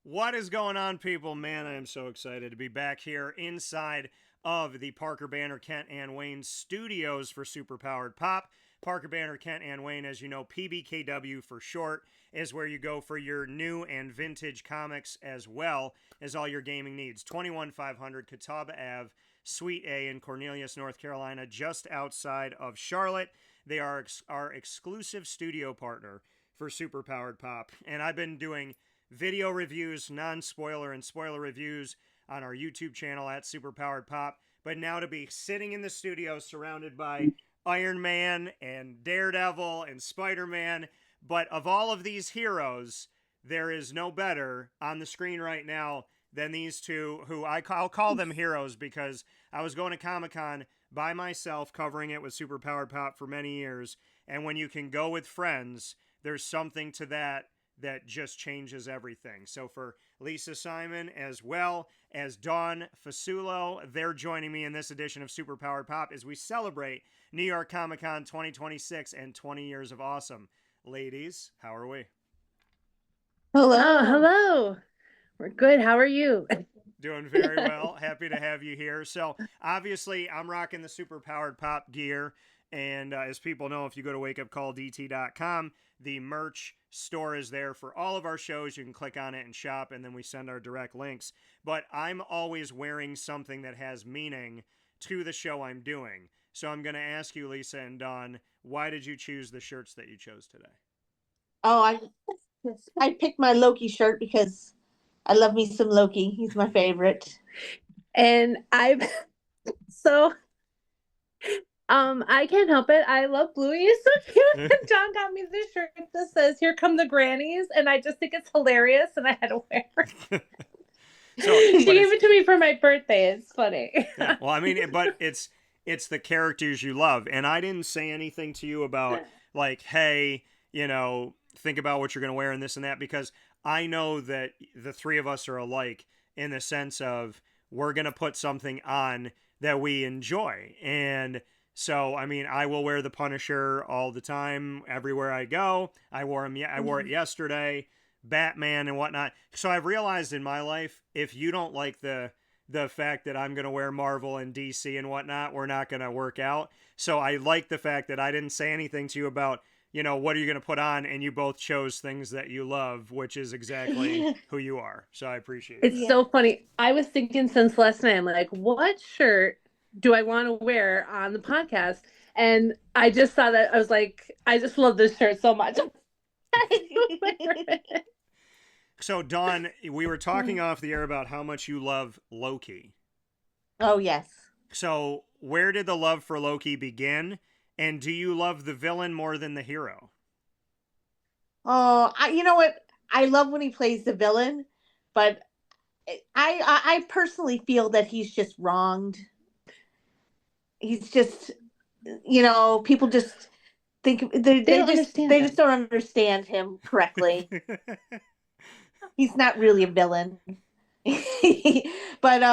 What is going on, people? Man, I am so excited to be back here inside of the Parker Banner Kent and Wayne studios for Superpowered Pop. Parker Banner Kent and Wayne, as you know, PBKW for short, is where you go for your new and vintage comics as well as all your gaming needs. 21500 Catawaba Ave, Suite A in Cornelius, North Carolina, just outside of Charlotte. They are our exclusive studio partner for Superpowered Pop, and I've been doing video reviews, non-spoiler and spoiler reviews on our YouTube channel at Superpowered Pop. But now to be sitting in the studio surrounded by Iron Man and Daredevil and Spider-Man. But of all of these heroes, there is no better on the screen right now than these two, who I'll call them heroes because I was going to Comic-Con by myself, covering it with Superpowered Pop for many years. And when you can go with friends, there's something to that just changes everything. So for Lisa Simon as well as Dawn Fasulo, they're joining me in this edition of Superpowered Pop as we celebrate New York Comic Con 2026 and 20 years of awesome. Ladies, how are we? Hello. We're good. How are you? Doing very well. Happy to have you here. So obviously I'm rocking the Superpowered Pop gear. And as people know, if you go to wakeupcalldt.com, the merch store is there for all of our shows. You can click on it and shop, and then we send our direct links. But I'm always wearing something that has meaning to the show I'm doing. So I'm going to ask you, Lisa and Dawn, why did you choose the shirts that you chose today? Oh, I picked my Loki shirt because I love me some Loki. He's my favorite. And I can't help it. I love Bluey. He's so cute. John got me this shirt that says, "Here come the grannies," and I just think it's hilarious, and I had to wear it. She gave it to me for my birthday. It's funny. Yeah, well, I mean, but it's the characters you love, and I didn't say anything to you about like, hey, think about what you're going to wear and this and that, because I know that the three of us are alike in the sense of we're going to put something on that we enjoy. And so, I mean, I will wear the Punisher all the time, everywhere I go. I wore it yesterday, Batman and whatnot. So I've realized in my life, if you don't like the fact that I'm going to wear Marvel and DC and whatnot, we're not going to work out. So I like the fact that I didn't say anything to you about, what are you going to put on? And you both chose things that you love, which is exactly who you are. So I appreciate it. It's so funny. I was thinking since last night, I'm like, what shirt do I want to wear on the podcast? And I just thought that I was like, I just love this shirt so much. So Dawn, we were talking off the air about how much you love Loki. Oh, yes. So where did the love for Loki begin? And do you love the villain more than the hero? Oh, you know what? I love when he plays the villain, but I personally feel that he's just wronged. He's just, people just think they just don't understand him correctly. He's not really a villain. But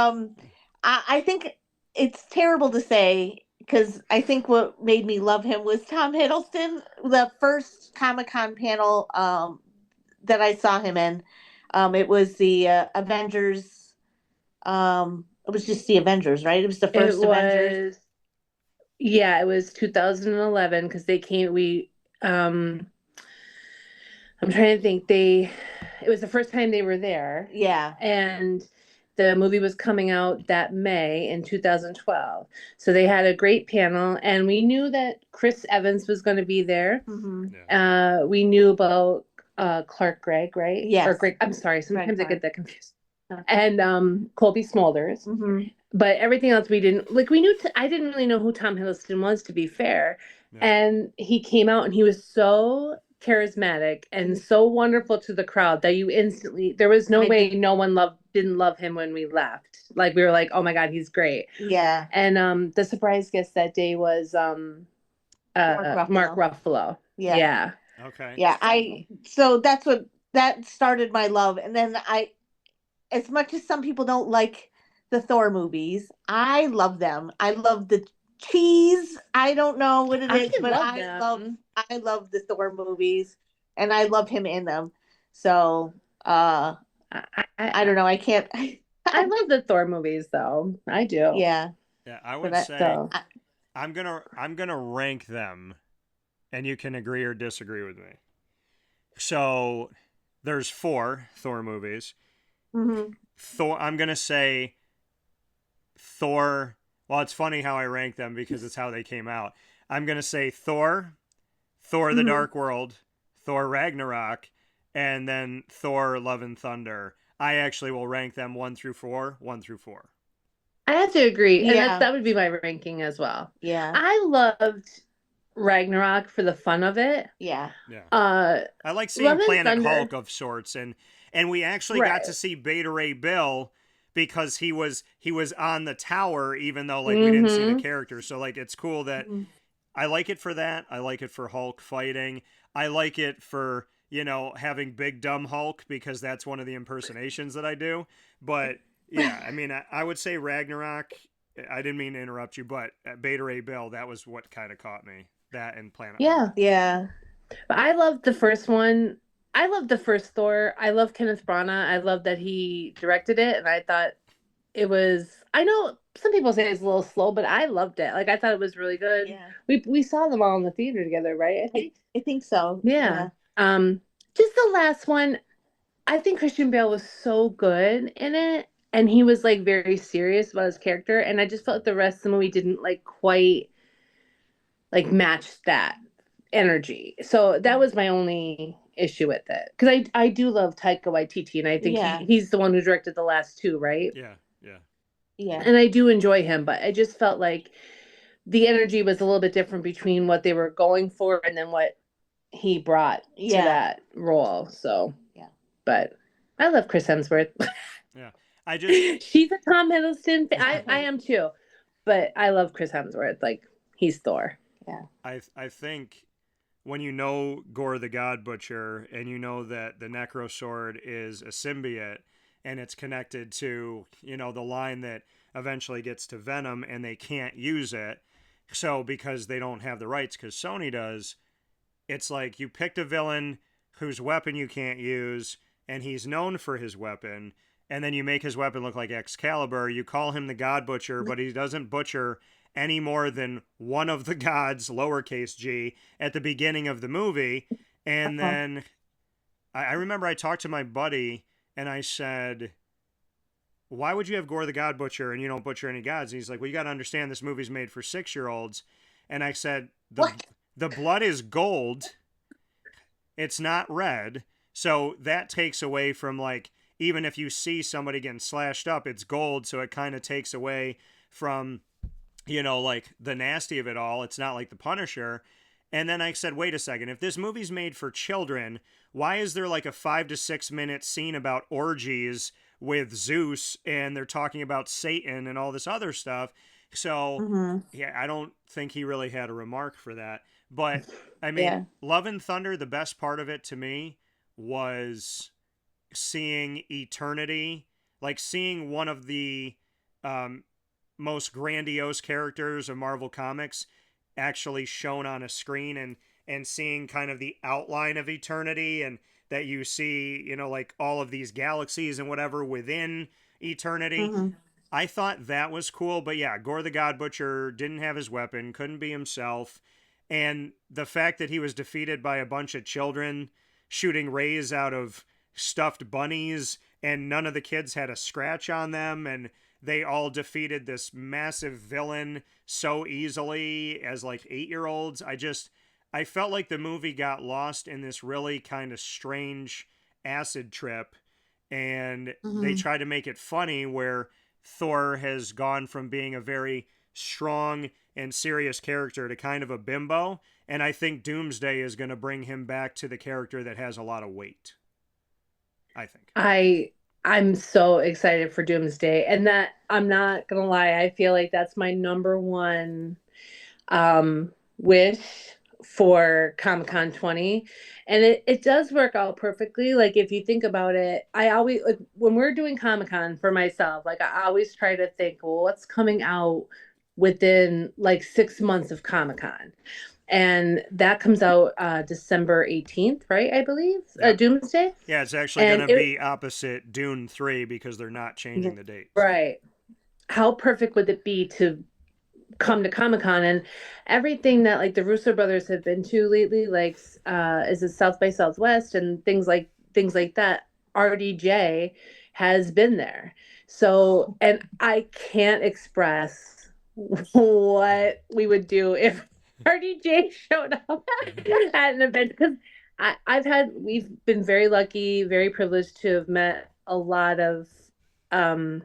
I think it's terrible to say, because I think what made me love him was Tom Hiddleston. The first Comic-Con panel that I saw him in, it was the Avengers. It was just the Avengers, right? It was the first Avengers. Yeah, it was 2011 because they came. I'm trying to think. It was the first time they were there. Yeah, and the movie was coming out that May in 2012. So they had a great panel, and we knew that Chris Evans was going to be there. Mm-hmm. Yeah. We knew about Clark Gregg, right? Yes. Or Greg. I'm sorry. Sometimes I get that confused. And Colby Smulders. Mm-hmm. But everything else we didn't, like, we knew, I didn't really know who Tom Hiddleston was, to be fair. Yeah. And he came out and he was so charismatic and so wonderful to the crowd that you instantly, there was no way no one loved didn't love him when we left. Like we were like, oh my God, he's great. Yeah. And the surprise guest that day was Mark Ruffalo. Yeah. Okay. Yeah. So that started my love. And then as much as some people don't like the Thor movies, I love them. I love the cheese. I don't know what it is, but I love the Thor movies, and I love him in them. So I don't know. I can't. I love the Thor movies, though. I do. Yeah. Yeah, I would say I'm gonna rank them, and you can agree or disagree with me. So there's 4 Thor movies. Mm-hmm. Thor. I'm gonna say Thor. Well, it's funny how I rank them because it's how they came out. I'm gonna say Thor, Thor: The Dark World, Thor: Ragnarok, and then Thor: Love and Thunder. I actually will rank them 1 through 4. 1 through 4. I have to agree, and that would be my ranking as well. Yeah, I loved Ragnarok for the fun of it. Yeah. I like seeing Planet Thunder. Hulk of sorts, and we actually got to see Beta Ray Bill because he was on the tower, even though like we didn't see the character. So like it's cool that I like it for that. I like it for Hulk fighting. I like it for having Big Dumb Hulk because that's one of the impersonations that I do. But yeah, I mean I would say Ragnarok. I didn't mean to interrupt you, but Beta Ray Bill, that was what kind of caught me. That and Planet Hulk. Yeah. But I loved the first one. I loved the first Thor. I love Kenneth Branagh. I love that he directed it, and I thought it was. I know some people say it's a little slow, but I loved it. Like I thought it was really good. Yeah. We saw them all in the theater together, right? I think so. Yeah. Just the last one. I think Christian Bale was so good in it, and he was like very serious about his character, and I just felt like the rest of the movie didn't like quite like match that energy. So that was my only issue with it, because I do love Taika Waititi, and I think he's the one who directed the last 2, right? Yeah. And I do enjoy him, but I just felt like the energy was a little bit different between what they were going for and then what he brought to that role. So but I love Chris Hemsworth. I just she's a Tom Hiddleston fan. I am too, but I love Chris Hemsworth. Like he's Thor. I think when you know Gore the God Butcher and you know that the Necro Sword is a symbiote and it's connected to, the line that eventually gets to Venom and they can't use it. So because they don't have the rights because Sony does, it's like you picked a villain whose weapon you can't use and he's known for his weapon, and then you make his weapon look like Excalibur. You call him the God Butcher, but he doesn't butcher any more than one of the gods, lowercase g, at the beginning of the movie. And then I remember I talked to my buddy and I said, why would you have Gore the God Butcher and you don't butcher any gods? And he's like, well, you got to understand this movie's made for 6-year-olds. And I said, the blood is gold. It's not red. So that takes away from like, even if you see somebody getting slashed up, it's gold. So it kind of takes away from, like the nasty of it all. It's not like the Punisher. And then I said, wait a second, if this movie's made for children, why is there like a 5 to 6 minute scene about orgies with Zeus and they're talking about Satan and all this other stuff? So I don't think he really had a remark for that. But I mean, Love and Thunder, the best part of it to me was seeing eternity, like seeing one of the most grandiose characters of Marvel Comics actually shown on a screen, and seeing kind of the outline of eternity, and that you see, like all of these galaxies and whatever within eternity. I thought that was cool, but yeah, Gore the God Butcher didn't have his weapon, couldn't be himself, and the fact that he was defeated by a bunch of children shooting rays out of stuffed bunnies, and none of the kids had a scratch on them, and they all defeated this massive villain so easily as like 8-year-olds. I felt like the movie got lost in this really kind of strange acid trip, and they tried to make it funny where Thor has gone from being a very strong and serious character to kind of a bimbo, and I think Doomsday is going to bring him back to the character that has a lot of weight. I think. I'm so excited for Doomsday. And that I'm not gonna lie, I feel like that's my number one wish for Comic Con 20. And it does work out perfectly. Like if you think about it, I always like when we're doing Comic Con for myself, like I always try to think, well, what's coming out within like 6 months of Comic Con? And that comes out December 18th, right? I believe, Yeah. Doomsday. Yeah, it's actually And going to be opposite Dune 3 because they're not changing the date. right. How perfect would it be to come to Comic Con and everything that like the Russo brothers have been to lately, like is it South by Southwest and things like that. RDJ has been there. So, and I can't express what we would do if RDJ showed up at an event because we've been very lucky, very privileged to have met a lot of um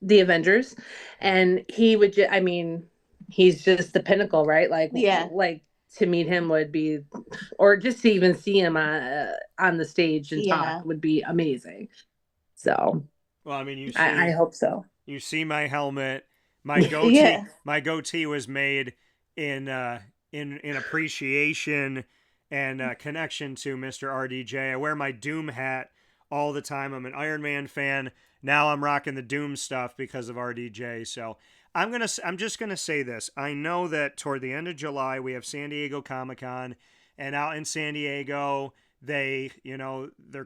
the Avengers, and he would I mean, he's just the pinnacle, right? Like to meet him would be, or just to even see him on the stage and talk would be amazing. So, Well, I mean, I hope so. You see my helmet, my goatee. Yeah. My goatee was made in appreciation and connection to Mr. RDJ. I wear my Doom hat all the time. I'm an Iron Man fan. Now I'm rocking the Doom stuff because of RDJ. So I'm just gonna say this. I know that toward the end of July we have San Diego Comic-Con, and out in San Diego they're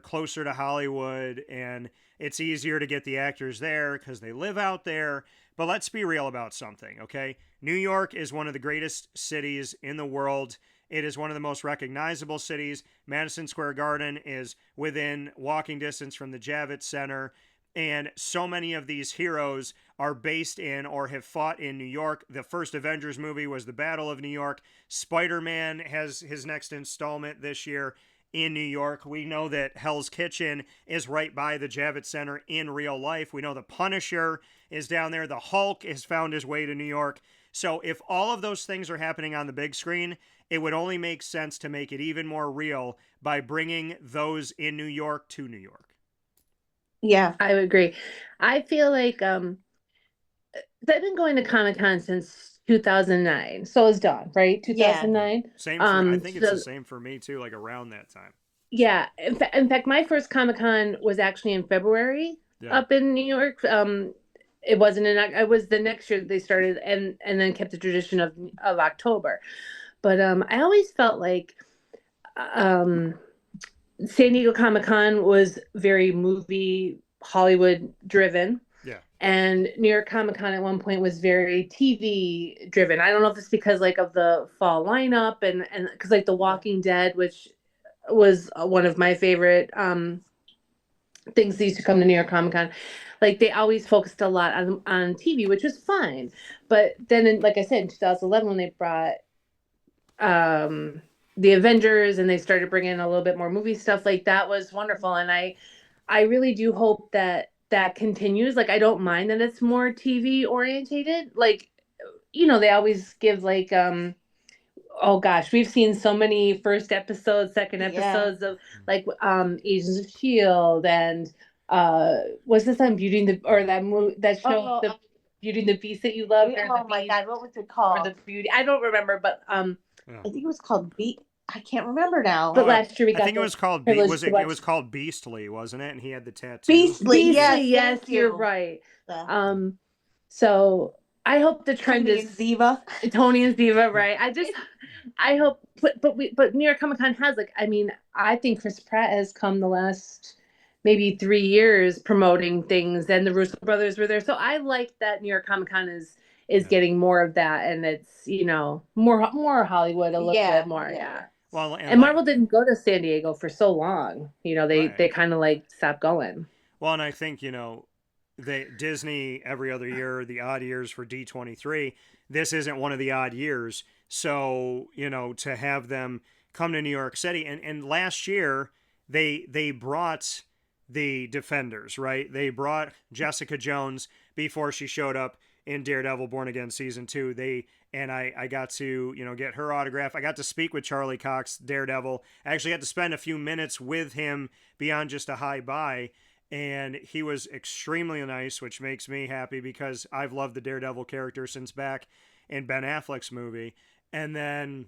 closer to Hollywood and it's easier to get the actors there because they live out there. But let's be real about something, okay? New York is one of the greatest cities in the world. It is one of the most recognizable cities. Madison Square Garden is within walking distance from the Javits Center. And so many of these heroes are based in or have fought in New York. The first Avengers movie was the Battle of New York. Spider-Man has his next installment this year in New York. We know that Hell's Kitchen is right by the Javits Center in real life. We know the Punisher is down there. The Hulk has found his way to New York. So if all of those things are happening on the big screen, it would only make sense to make it even more real by bringing those in New York to New York. Yeah. I would agree. I feel like I've been going to Comic Con since 2009. So is Dawn, right? 2009. Same for I think it's the same for me too, like around that time. Yeah. In fact, my first Comic Con was actually in February up in New York. It wasn't it was the next year they started and then kept the tradition of October. But I always felt like San Diego Comic Con was very movie Hollywood driven. Yeah. And New York Comic Con at one point was very TV driven. I don't know if it's because like of the fall lineup and because like The Walking Dead, which was one of my favorite things that used to come to New York Comic Con. Like they always focused a lot on TV, which was fine. But then, like I said, in 2011, when they brought the Avengers and they started bringing in a little bit more movie stuff, like that was wonderful. And I really do hope that continues. Like I don't mind that it's more TV orientated. Like, they always give like oh gosh, we've seen so many first episodes, second episodes of like Agents of Shield and was this on Beauty and the or that movie that show the Beauty and the Beast that you loved? Oh my God, what was it called? Or the Beauty, I don't remember, but I think it was called I can't remember now. But last year we got I think it was called it was called Beastly, wasn't it? And he had the tattoo. Beastly, yes, you're right. So I hope the trend is Tony and Ziva, right? I hope, but New York Comic Con has I think Chris Pratt has come the last maybe 3 years promoting things, and the Russo brothers were there. So I like that New York Comic Con is getting more of that, and it's more Hollywood a little bit more, Well, and Marvel didn't go to San Diego for so long. They kind of stopped going. Well, and I think Disney every other year, the odd years for D23. This isn't one of the odd years. So, to have them come to New York City. And last year, they brought the Defenders, right? They brought Jessica Jones before she showed up in Daredevil Born Again Season 2. I got to, get her autograph. I got to speak with Charlie Cox, Daredevil. I actually got to spend a few minutes with him beyond just a hi-bye. and he was extremely nice, which makes me happy because I've loved the Daredevil character since back in Ben Affleck's movie. And then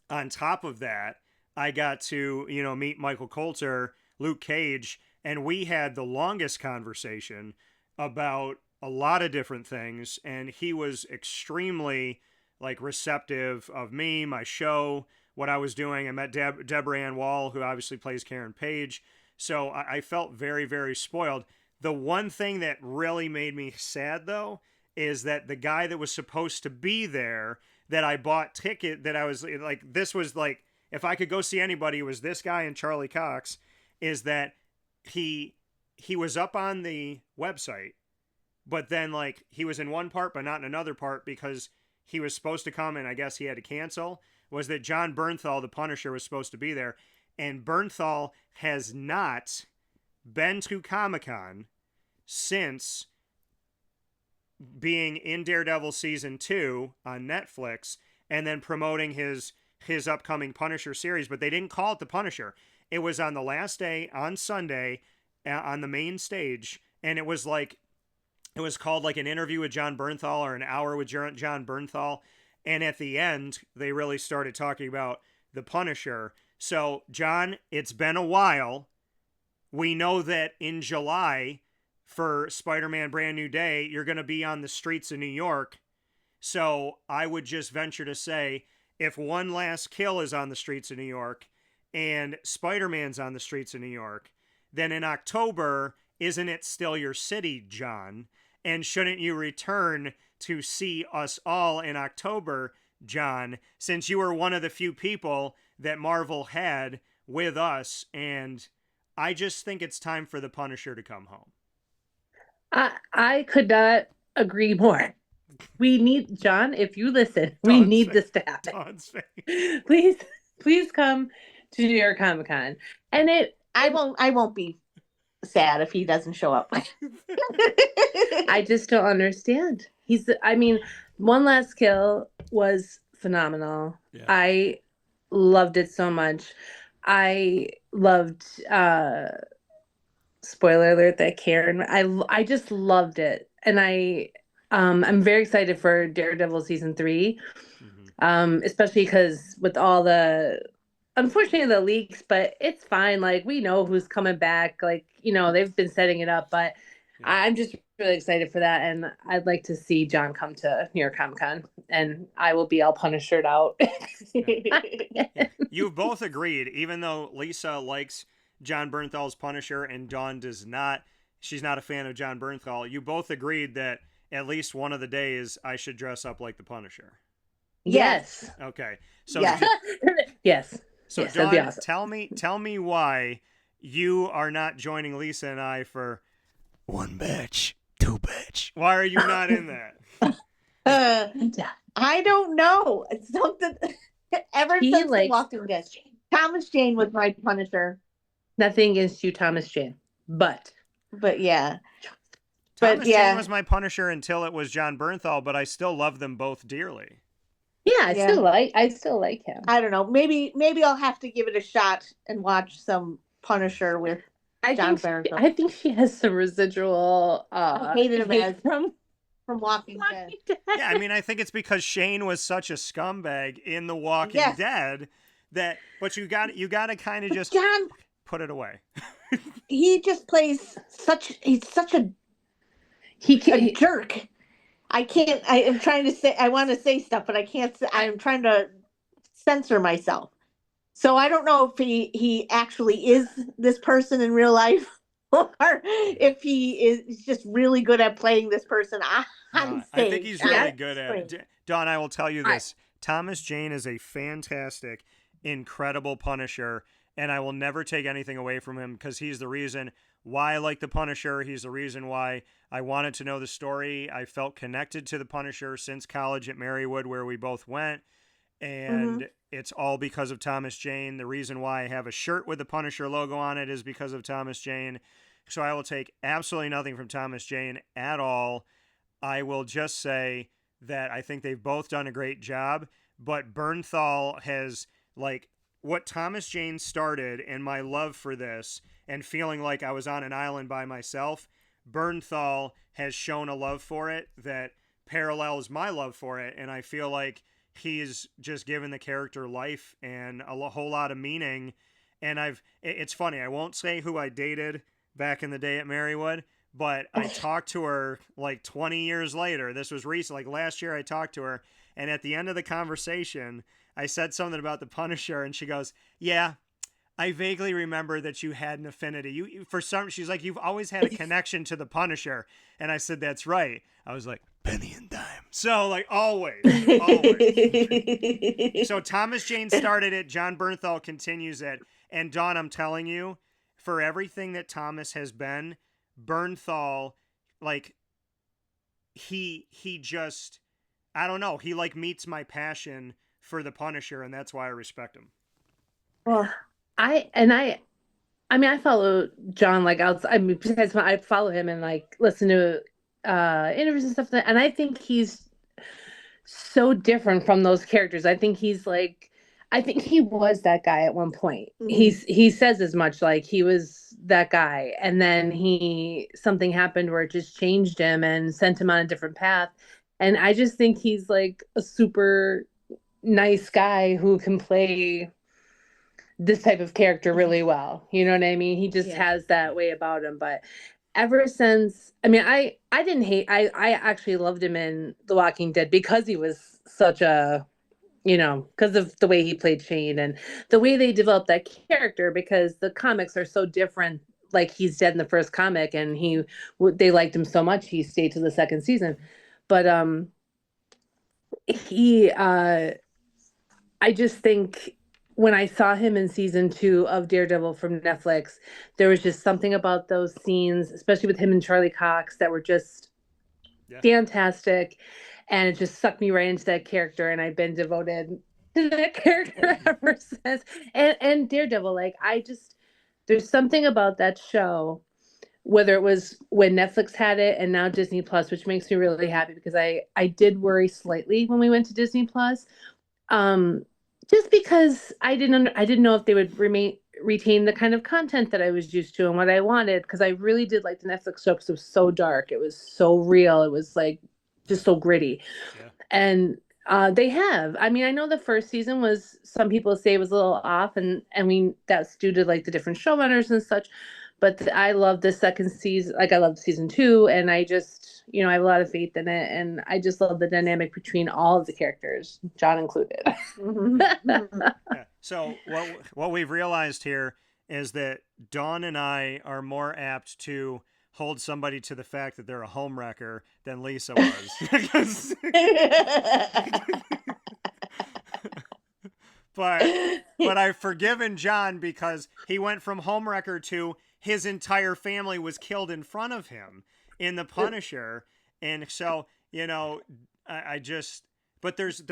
on top of that, I got to, meet Michael Coulter, Luke Cage, and we had the longest conversation about a lot of different things, and he was extremely receptive of me, my show, what I was doing. I met Deborah Ann Wall, who obviously plays Karen Page, so I felt very, very spoiled. The one thing that really made me sad, though, is that the guy that was supposed to be there, that I bought ticket, that I was this was if I could go see anybody, it was this guy and Charlie Cox, is that he was up on the website, but then he was in one part but not in another part because he was supposed to come and I guess he had to cancel, was that Jon Berthal, the Punisher, was supposed to be there, and Berthal has not been to Comic-Con since being in Daredevil season 2 on Netflix and then promoting his upcoming Punisher series, but they didn't call it the Punisher. It was on the last day, on Sunday, on the main stage, and it was called an interview with Jon Berthal or an hour with Jon Berthal, and at the end, they really started talking about the Punisher. So, John, it's been a while. We know that in July, for Spider-Man Brand New Day, you're going to be on the streets of New York. So I would just venture to say, if One Last Kill is on the streets of New York and Spider-Man's on the streets of New York, then in October, isn't it still your city, John? And shouldn't you return to see us all in October, John, since you were one of the few people that Marvel had with us? And I just think it's time for the Punisher to come home. I could not agree more. We need, John, if you listen, we need this to happen. Please come to New York Comic Con. And I won't be sad if he doesn't show up. I just don't understand. One Last Kill was phenomenal. Yeah. I loved it so much. I loved spoiler alert that Karen, I just loved it. And I'm very excited for Daredevil season 3. Especially because with all unfortunately the leaks, but it's fine. We know who's coming back. They've been setting it up, but yeah. I'm just really excited for that. And I'd like to see John come to New York Comic Con, and I will be all Punishered out. Yeah. You've both agreed, even though Lisa likes Jon Bernthal's Punisher and Dawn does not. She's not a fan of Jon Berthal. You both agreed that at least one of the days I should dress up like the Punisher. Yes. Okay. So yes. Yes. So yes, Dawn, awesome. tell me why you are not joining Lisa and I for one batch, two batch. Why are you not in that? I don't know. It's something. Ever since The Walking Dead, Thomas Jane was my Punisher. Nothing against you, Thomas Jane, but yeah. Thomas Jane was my Punisher until it was Jon Berthal, but I still love them both dearly. Yeah, I still like him. I don't know. Maybe I'll have to give it a shot and watch some Punisher with Jon Berthal. I think she has some residual hated him from Walking Dead. Yeah, I think it's because Shane was such a scumbag in The Walking Dead but you got to kind of just put it away. He just plays he's such a jerk. I am trying to say, I want to say stuff, but I can't say, I'm trying to censor myself. So I don't know if he actually is this person in real life or if he is just really good at playing this person on stage. I think he's really good at it. Dawn, I will tell you this. Thomas Jane is a fantastic, incredible Punisher, and I will never take anything away from him because he's the reason why I like the Punisher. He's the reason why I wanted to know the story. I felt connected to the Punisher since college at Marywood, where we both went, and it's all because of Thomas Jane. The reason why I have a shirt with the Punisher logo on it is because of Thomas Jane. So I will take absolutely nothing from Thomas Jane at all. I will just say that I think they've both done a great job, but Berthal has, what Thomas Jane started, and my love for this, and feeling like I was on an island by myself. Bernthal has shown a love for it that parallels my love for it, and I feel like he's just given the character life and a whole lot of meaning. And it's funny, I won't say who I dated back in the day at Marywood, but I talked to her like 20 years later. This was recent, like last year I talked to her, and at the end of the conversation, I said something about the Punisher, and she goes, yeah, I vaguely remember that you had an affinity. She's like, you've always had a connection to the Punisher. And I said, that's right. I was like, penny and dime. So like always. So Thomas Jane started it. Jon Berthal continues it. And Dawn, I'm telling you, for everything that Thomas has been, Bernthal, like, he just, I don't know, he like meets my passion for the Punisher, and that's why I respect him. Well, I follow John like outside. I mean, besides I follow him and like listen to interviews and stuff. And I think he's so different from those characters. I think he was that guy at one point. Mhm. He says as much, like he was that guy, and then something happened where it just changed him and sent him on a different path. And I just think he's like a super nice guy who can play this type of character really well. You know what I mean? He just has that way about him. But ever since, I mean, I actually loved him in The Walking Dead because he was such a, because of the way he played Shane and the way they developed that character, because the comics are so different. Like, he's dead in the first comic, and they liked him so much he stayed to the second season. But I just think when I saw him in season 2 of Daredevil from Netflix, there was just something about those scenes, especially with him and Charlie Cox, that were just fantastic. And it just sucked me right into that character. And I've been devoted to that character ever since. And Daredevil, like, there's something about that show, whether it was when Netflix had it and now Disney Plus, which makes me really happy, because I did worry slightly when we went to Disney Plus. Just because I didn't know if they would retain the kind of content that I was used to and what I wanted, because I really did like the Netflix show because it was so dark, it was so real, it was like just so gritty. And they have. I mean, I know the first season was, some people say, was a little off, and that's due to like the different showrunners and such. But I love the second season. Like, I loved season 2, and I just, I have a lot of faith in it, and I just love the dynamic between all of the characters, John included. So what we've realized here is that Dawn and I are more apt to hold somebody to the fact that they're a homewrecker than Lisa was. But I've forgiven John because he went from homewrecker to his entire family was killed in front of him in The Punisher. And so, but there's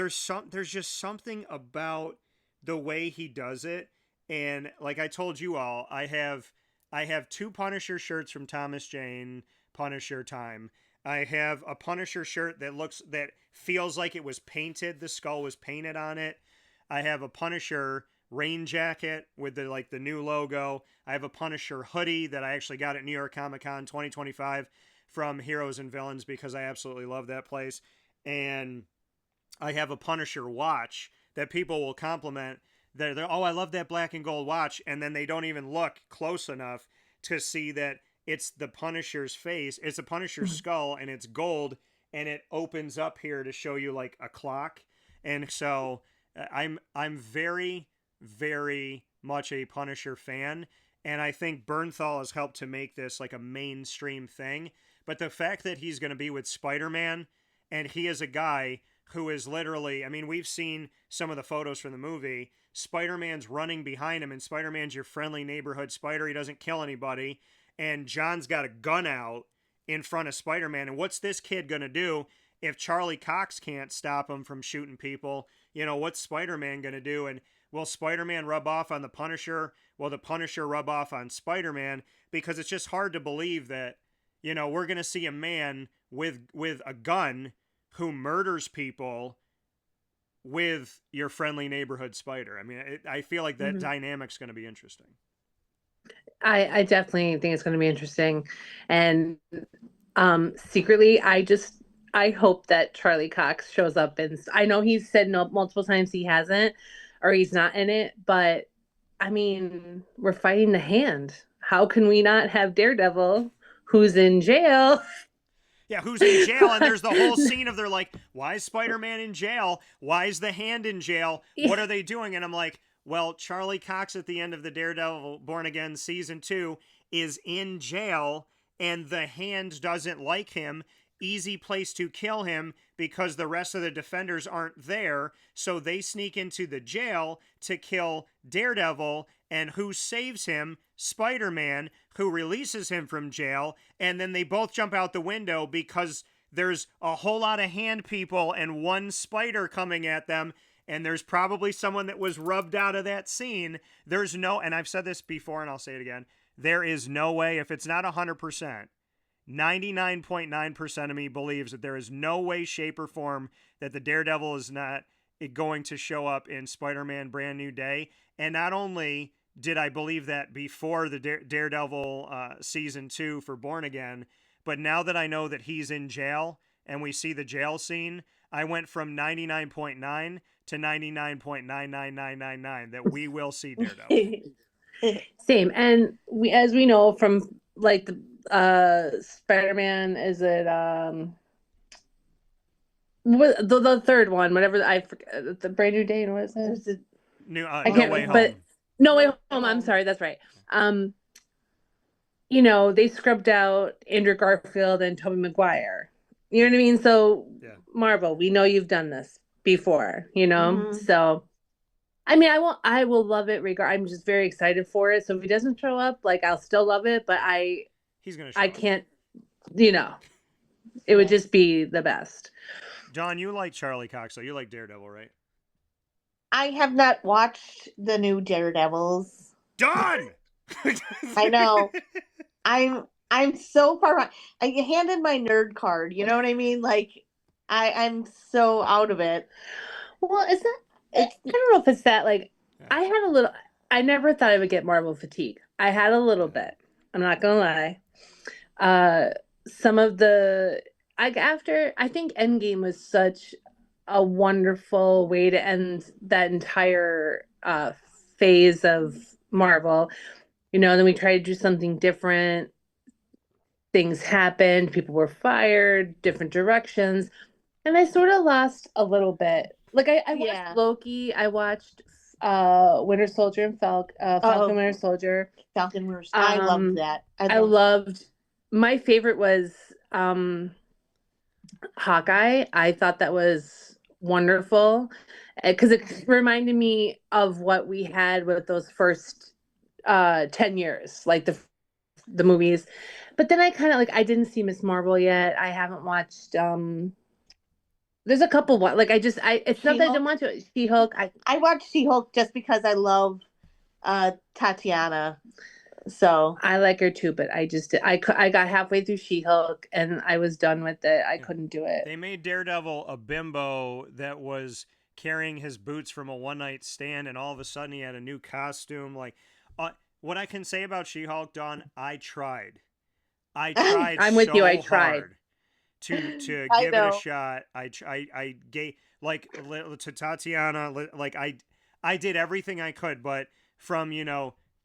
just something about the way he does it. And like I told you all, I have 2 Punisher shirts from Thomas Jane, Punisher time. I have a Punisher shirt that feels like it was painted. The skull was painted on it. I have a Punisher rain jacket with the new logo. I have a Punisher hoodie that I actually got at New York Comic Con 2025 from Heroes and Villains, because I absolutely love that place. And I have a Punisher watch that people will compliment. They're oh, I love that black and gold watch, and then they don't even look close enough to see that it's the Punisher's face. It's a Punisher's skull, and it's gold, and it opens up here to show you like a clock. And so I'm very, very much a Punisher fan, and I think Bernthal has helped to make this like a mainstream thing. But the fact that he's going to be with Spider-Man, and he is a guy who is literally, I mean, we've seen some of the photos from the movie. Spider-Man's running behind him, and Spider-Man's your friendly neighborhood spider. He doesn't kill anybody. And John's got a gun out in front of Spider-Man. And what's this kid going to do if Charlie Cox can't stop him from shooting people? What's Spider-Man going to do? And will Spider-Man rub off on the Punisher? Will the Punisher rub off on Spider-Man? Because it's just hard to believe that, we're going to see a man with a gun who murders people with your friendly neighborhood spider. I mean, I feel like that dynamic's going to be interesting. I definitely think it's going to be interesting. And secretly, I hope that Charlie Cox shows up. And I know he's said no multiple times he hasn't or he's not in it, but I mean, we're fighting the Hand. How can we not have Daredevil, who's in jail? Yeah, who's in jail? And there's the whole scene of they're like, why is Spider-Man in jail? Why is the Hand in jail? What are they doing? And I'm like, well, Charlie Cox at the end of the Daredevil Born Again season 2 is in jail, and the Hand doesn't like him. Easy place to kill him because the rest of the Defenders aren't there. So they sneak into the jail to kill Daredevil, and who saves him? Spider-Man, who releases him from jail, and then they both jump out the window because there's a whole lot of Hand people and one spider coming at them, and there's probably someone that was rubbed out of that scene. There's no, and I've said this before and I'll say it again, there is no way, if it's not 100%, 99.9% of me believes that there is no way, shape, or form that the Daredevil is not going to show up in Spider-Man Brand New Day. And not only did I believe that before the Daredevil season 2 for Born Again, but now that I know that he's in jail and we see the jail scene, I went from 99.9 to 99.99999 that we will see Daredevil. Same. And as we know from like the Spider-Man, is it the third one, whatever, I forget, the Brand New Day, and what is it? No Way Home. But No Way Home, I'm sorry, that's right. They scrubbed out Andrew Garfield and Tobey Maguire. You know what I mean? So yeah. Marvel, we know you've done this before, Mm-hmm. So I mean, I will love it I'm just very excited for it. So if he doesn't show up, like, I'll still love it, but he's going to show I up. Can't, it would just be the best. Dawn, you like Charlie Cox, so you like Daredevil, right? I have not watched the new Daredevils. Dawn! I know. I'm so far behind. I handed my nerd card, you know what I mean? Like, I'm so out of it. Well, I don't know if it's that, like, yeah. I never thought I would get Marvel fatigue. I had a little bit. I'm not going to lie. Some of I think Endgame was such a wonderful way to end that entire phase of Marvel. Then we tried to do something different. Things happened. People were fired, different directions. And I sort of lost a little bit. Like, I watched Loki. I watched Winter Soldier and Falcon Winter Soldier. Falcon Winter Soldier. I loved that. I loved. My favorite was Hawkeye. I thought that was wonderful because it reminded me of what we had with those first 10 years, like the movies. But then I kind of I didn't see Miss Marvel yet. I haven't watched. There's a couple one it's She-Hulk. not that I didn't watch it. She-Hulk. I watched She-Hulk just because I love Tatiana. So I like her too, but I got halfway through She-Hulk and I was done with it. I couldn't do it. They made Daredevil a bimbo that was carrying his boots from a one-night stand, and all of a sudden he had a new costume. Like, what I can say about She-Hulk, Dawn, I tried. I'm with you. I tried to give it a shot. I gave to Tatiana. I did everything I could, but from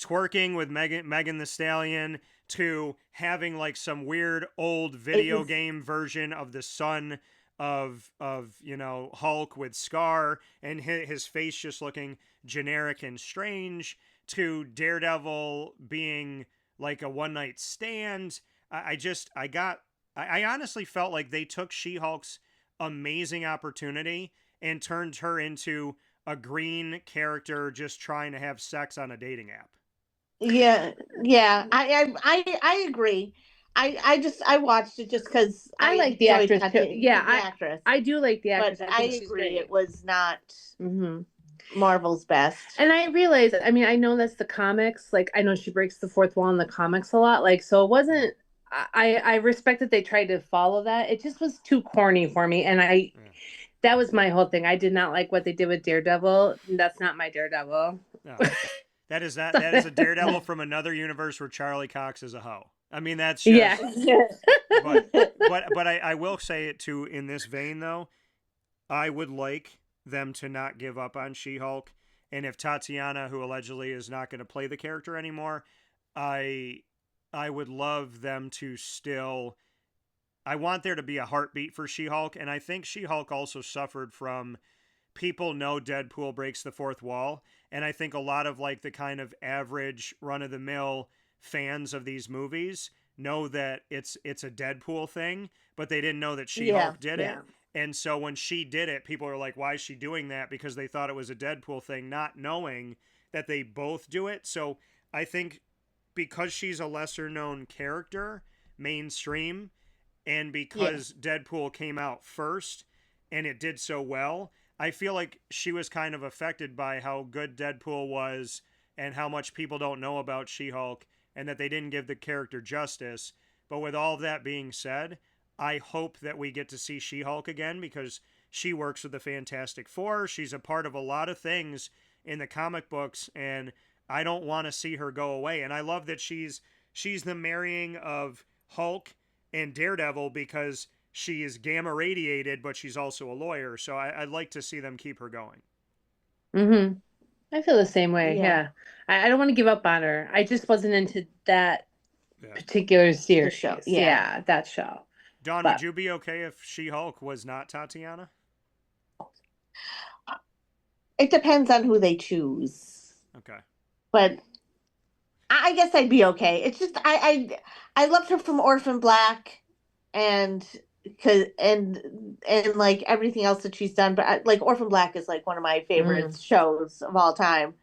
twerking with Megan Thee Stallion to having some weird old video game version of the son of Hulk with Scar and his face just looking generic and strange, to Daredevil being like a one night stand. I honestly felt like they took She-Hulk's amazing opportunity and turned her into a green character just trying to have sex on a dating app. Yeah. I agree. I watched it just because I like the actress too. Yeah, actress. I do like the actress. But I agree, it was not Marvel's best. And I realized, I mean, I know that's the comics. Like, I know she breaks the fourth wall in the comics a lot. Like, so it wasn't. I respect that they tried to follow that. It just was too corny for me, and that was my whole thing. I did not like what they did with Daredevil. That's not my Daredevil. No. That is a Daredevil from another universe where Charlie Cox is a hoe. I mean, that's just. Yeah. But I will say it too in this vein though. I would like them to not give up on She-Hulk, and if Tatiana, who allegedly is not going to play the character anymore, I would love them to still. I want there to be a heartbeat for She-Hulk, and I think She-Hulk also suffered from people know Deadpool breaks the fourth wall, and I think a lot of like the kind of average run-of-the-mill fans of these movies know that it's a Deadpool thing, but they didn't know that She-Hulk did it. And so when she did it, people are like, why is she doing that? Because they thought it was a Deadpool thing, not knowing that they both do it. So I think because she's a lesser known character, mainstream, and because Deadpool came out first and it did so well, I feel like she was kind of affected by how good Deadpool was and how much people don't know about She-Hulk and that they didn't give the character justice. But with all of that being said, I hope that we get to see She-Hulk again because she works with the Fantastic Four. She's a part of a lot of things in the comic books, and I don't want to see her go away. And I love that she's the marrying of Hulk and Daredevil because she is gamma radiated, but she's also a lawyer. So I'd like to see them keep her going. Mm-hmm. I feel the same way. Yeah. I don't want to give up on her. I just wasn't into that particular series. Show. Yeah, that show. Dawn, would you be okay if She-Hulk was not Tatiana? It depends on who they choose. Okay. But I guess I'd be okay. It's just I loved her from Orphan Black, and like everything else that she's done. But like Orphan Black is like one of my favorite shows of all time,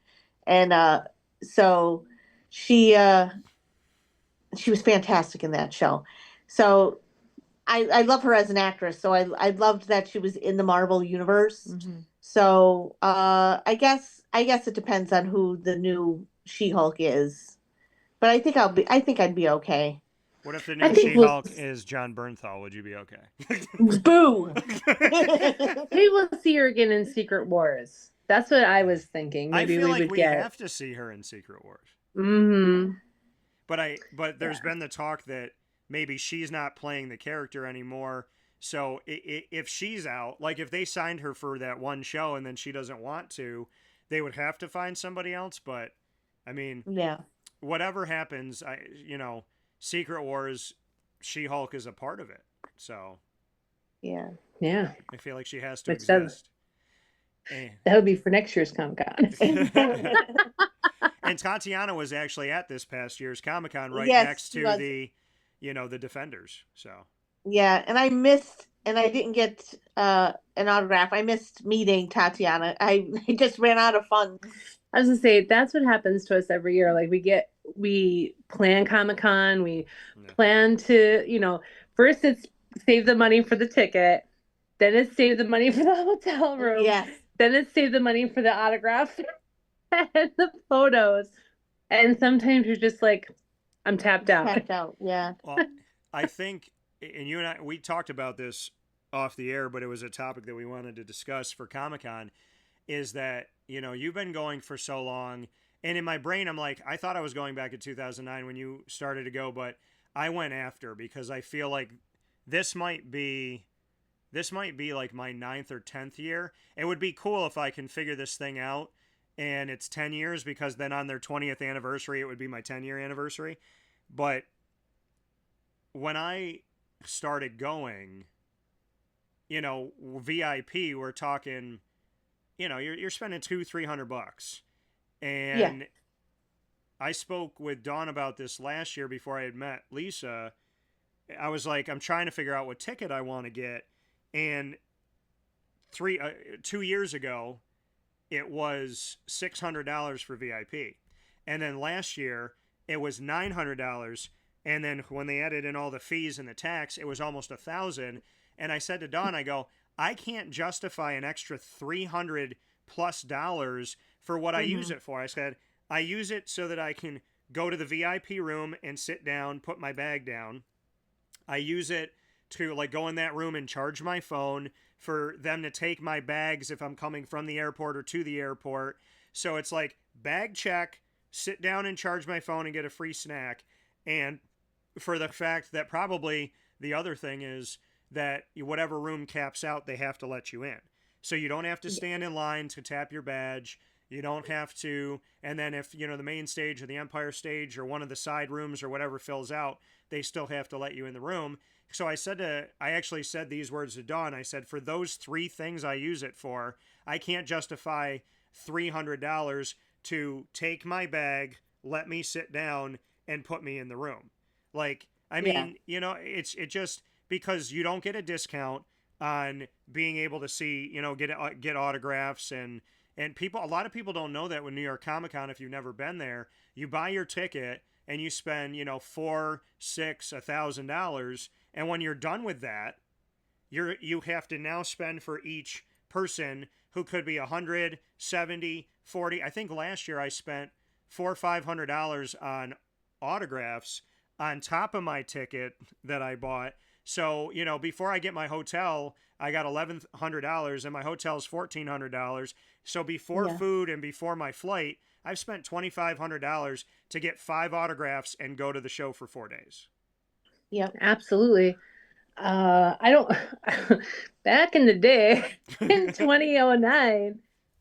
and so she was fantastic in that show. So I love her as an actress. So I loved that she was in the Marvel universe. Mm-hmm. So I guess it depends on who the new She-Hulk is. But I think I'd be okay. What if the new She-Hulk is Jon Berthal? Would you be okay? Boo! Maybe we'll see her again in Secret Wars. That's what I was thinking. Maybe I feel we like we have to see her in Secret Wars. Mm-hmm. But there's been the talk that maybe she's not playing the character anymore. So if she's out, like if they signed her for that one show and then she doesn't want to, they would have to find somebody else. But I mean, whatever happens, Secret Wars, She-Hulk is a part of it. So yeah, I feel like she has to exist. That would be for next year's Comic-Con. And Tatiana was actually at this past year's Comic-Con next to the Defenders. So yeah, and I didn't get an autograph. I missed meeting Tatiana. I just ran out of funds. I was gonna say that's what happens to us every year. Like we plan Comic-Con, we plan to, first it's save the money for the ticket, then it's save the money for the hotel room, then it's save the money for the autograph and the photos. And sometimes you're just like, I'm tapped out. Tapped out, yeah. Well, I think, and you and I, we talked about this off the air, but it was a topic that we wanted to discuss for Comic-Con, is that, you've been going for so long. And in my brain, I'm like, I thought I was going back in 2009 when you started to go, but I went after because I feel like this might be like my 9th or 10th year. It would be cool if I can figure this thing out and it's 10 years because then on their 20th anniversary, it would be my 10-year anniversary. But when I started going, VIP, we're talking, you're spending $200-$300. And I spoke with Dawn about this last year before I had met Lisa. I was like, I'm trying to figure out what ticket I want to get. And 2 years ago, it was $600 for VIP. And then last year, it was $900. And then when they added in all the fees and the tax, it was almost $1,000. And I said to Dawn, I go, I can't justify an extra $300+ for what I use it for. I said, I use it so that I can go to the VIP room and sit down, put my bag down. I use it to go in that room and charge my phone, for them to take my bags if I'm coming from the airport or to the airport. So it's like bag check, sit down and charge my phone and get a free snack. And for the fact that probably the other thing is that whatever room caps out, they have to let you in. So you don't have to stand in line to tap your badge. You don't have to. And then if, the main stage or the Empire stage or one of the side rooms or whatever fills out, they still have to let you in the room. So I actually said these words to Dawn. I said, for those 3 things I use it for, I can't justify $300 to take my bag, let me sit down, and put me in the room. Like, I mean, it's just because you don't get a discount on being able to see, get autographs and people. A lot of people don't know that with New York Comic Con, if you've never been there, you buy your ticket and you spend, $4, $6, $1,000, and when you're done with that, you have to now spend for each person who could be 100, 70, 40. I think last year I spent $400 or $500 on autographs on top of my ticket that I bought. So, before I get my hotel, I got $1,100 and my hotel's $1,400. So before food and before my flight, I've spent $2,500 to get 5 autographs and go to the show for 4 days. Yeah, absolutely. I don't, back in the day, in 2009,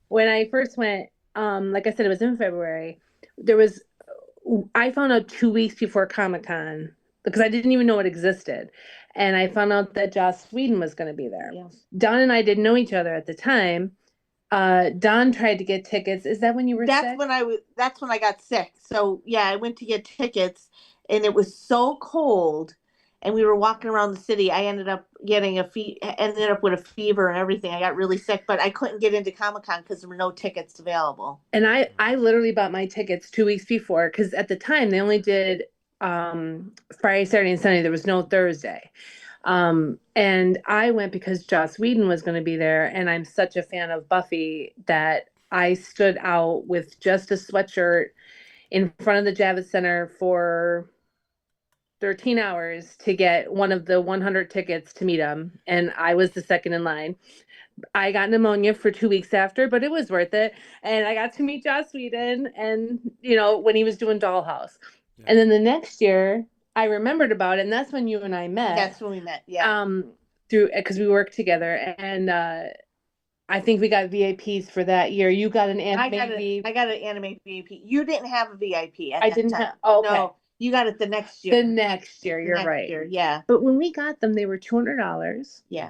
when I first went, like I said, it was in February, I found out 2 weeks before Comic-Con, because I didn't even know it existed. And I found out that Joss Whedon was going to be there. Yeah. Don and I didn't know each other at the time. Don tried to get tickets. Is that when you were sick? That's when I got sick. So yeah, I went to get tickets and it was so cold and we were walking around the city. I ended up getting ended up with a fever and everything. I got really sick, but I couldn't get into Comic-Con because there were no tickets available. And I literally bought my tickets 2 weeks before, because at the time they only did Friday, Saturday, and Sunday. There was no Thursday. And I went because Joss Whedon was going to be there, and I'm such a fan of Buffy that I stood out with just a sweatshirt in front of the Javits Center for 13 hours to get one of the 100 tickets to meet him, and I was the second in line. I got pneumonia for 2 weeks after, but it was worth it, and I got to meet Joss Whedon, and when he was doing Dollhouse. Yeah. And then the next year I remembered about it, and that's when you and I met. That's when we met, yeah. Because we worked together, and I think we got VIPs for that year. You got an anime VIP. I got an anime VIP. You didn't have a VIP at I that didn't time. have. Oh, okay. No, you got it the next year. The next year, you're right. Year, yeah. But when we got them, they were $200. Yeah.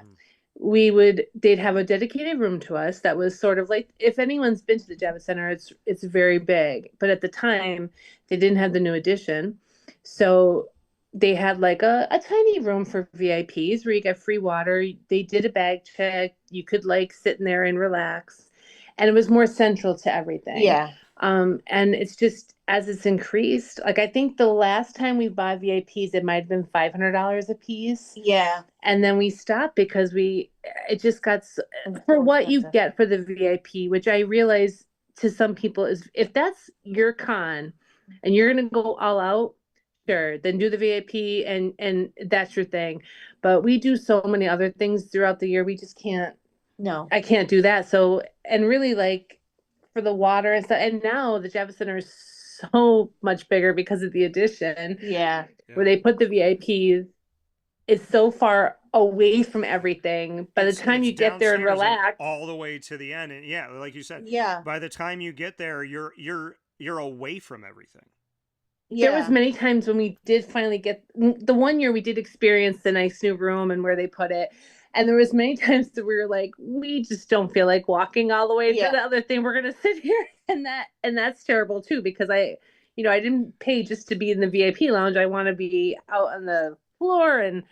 They'd have a dedicated room to us that was sort of like, if anyone's been to the Javits Center, it's very big. But at the time, they didn't have the new edition. So they had like a tiny room for VIPs where you get free water. They did a bag check. You could like sit in there and relax. And it was more central to everything. Yeah. And it's just, as it's increased, like I think the last time we bought VIPs, it might have been $500 a piece. Yeah. And then we stopped because it just got, for what you get for the VIP, which I realize to some people is, if that's your con and you're going to go all out, sure, then do the VIP and that's your thing. But we do so many other things throughout the year. We just can't. No. I can't do that. So, and really like for the water and stuff. And now the Javits Center is so much bigger because of the addition. Yeah. Where they put the VIPs. It's so far away from everything. By the time you get there and relax, all the way to the end, and yeah, like you said, yeah. By the time you get there, you're away from everything. Yeah. There was many times when we did finally get the one year we did experience the nice new room and where they put it, and there was many times that we were like, we just don't feel like walking all the way to the other thing. We're gonna sit here, and that's terrible too, because I didn't pay just to be in the VIP lounge. I want to be out on the floor and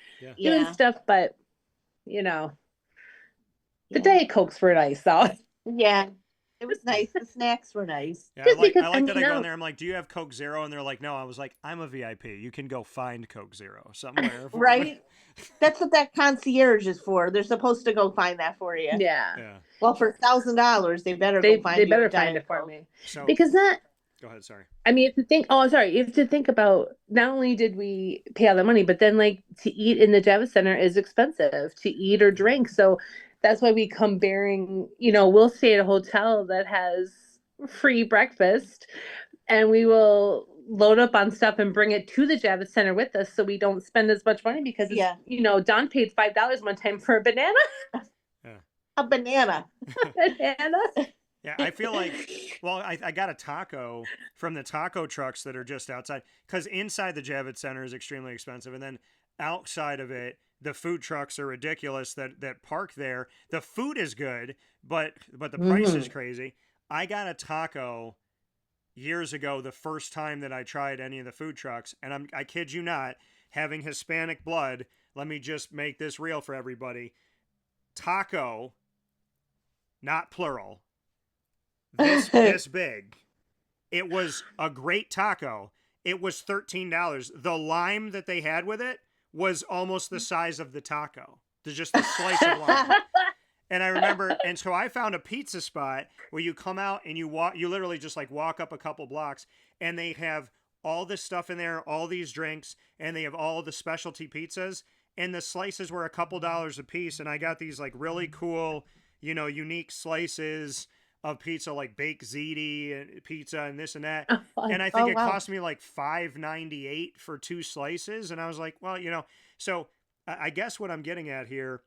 doing stuff, but the Diet Cokes were nice though. Yeah, it was nice. The snacks were nice. Yeah, I like that I go in there. I'm like, do you have Coke Zero? And they're like, no. I was like, I'm a VIP. You can go find Coke Zero somewhere. Right? That's what that concierge is for. They're supposed to go find that for you. Yeah. Well, for $1,000, they better go find it. They better find it for me. So, because that. Go ahead. Sorry. I mean, you have to think about, not only did we pay all the money, but then like to eat in the Javits Center is expensive to eat or drink. So that's why we come bearing, we'll stay at a hotel that has free breakfast and we will load up on stuff and bring it to the Javits Center with us, so we don't spend as much money because Don paid $5 one time for a banana. A banana. Banana. Yeah, I feel like, well, I got a taco from the taco trucks that are just outside, because inside the Javits Center is extremely expensive, and then outside of it, the food trucks are ridiculous that park there. The food is good, but the price is crazy. I got a taco years ago, the first time that I tried any of the food trucks, and I kid you not, having Hispanic blood, let me just make this real for everybody. Taco, not plural, this big. It was a great taco. It was $13. The lime that they had with it was almost the size of the taco. There's just a slice of lime. And I remember, and so I found a pizza spot where you come out and you literally just like walk up a couple blocks, and they have all this stuff in there, all these drinks, and they have all the specialty pizzas, and the slices were a couple dollars a piece. And I got these like really cool, unique slices of pizza, like baked ziti and pizza and this and that. And I think it cost me like $5.98 for 2 slices. And I was like, well, so I guess what I'm getting at here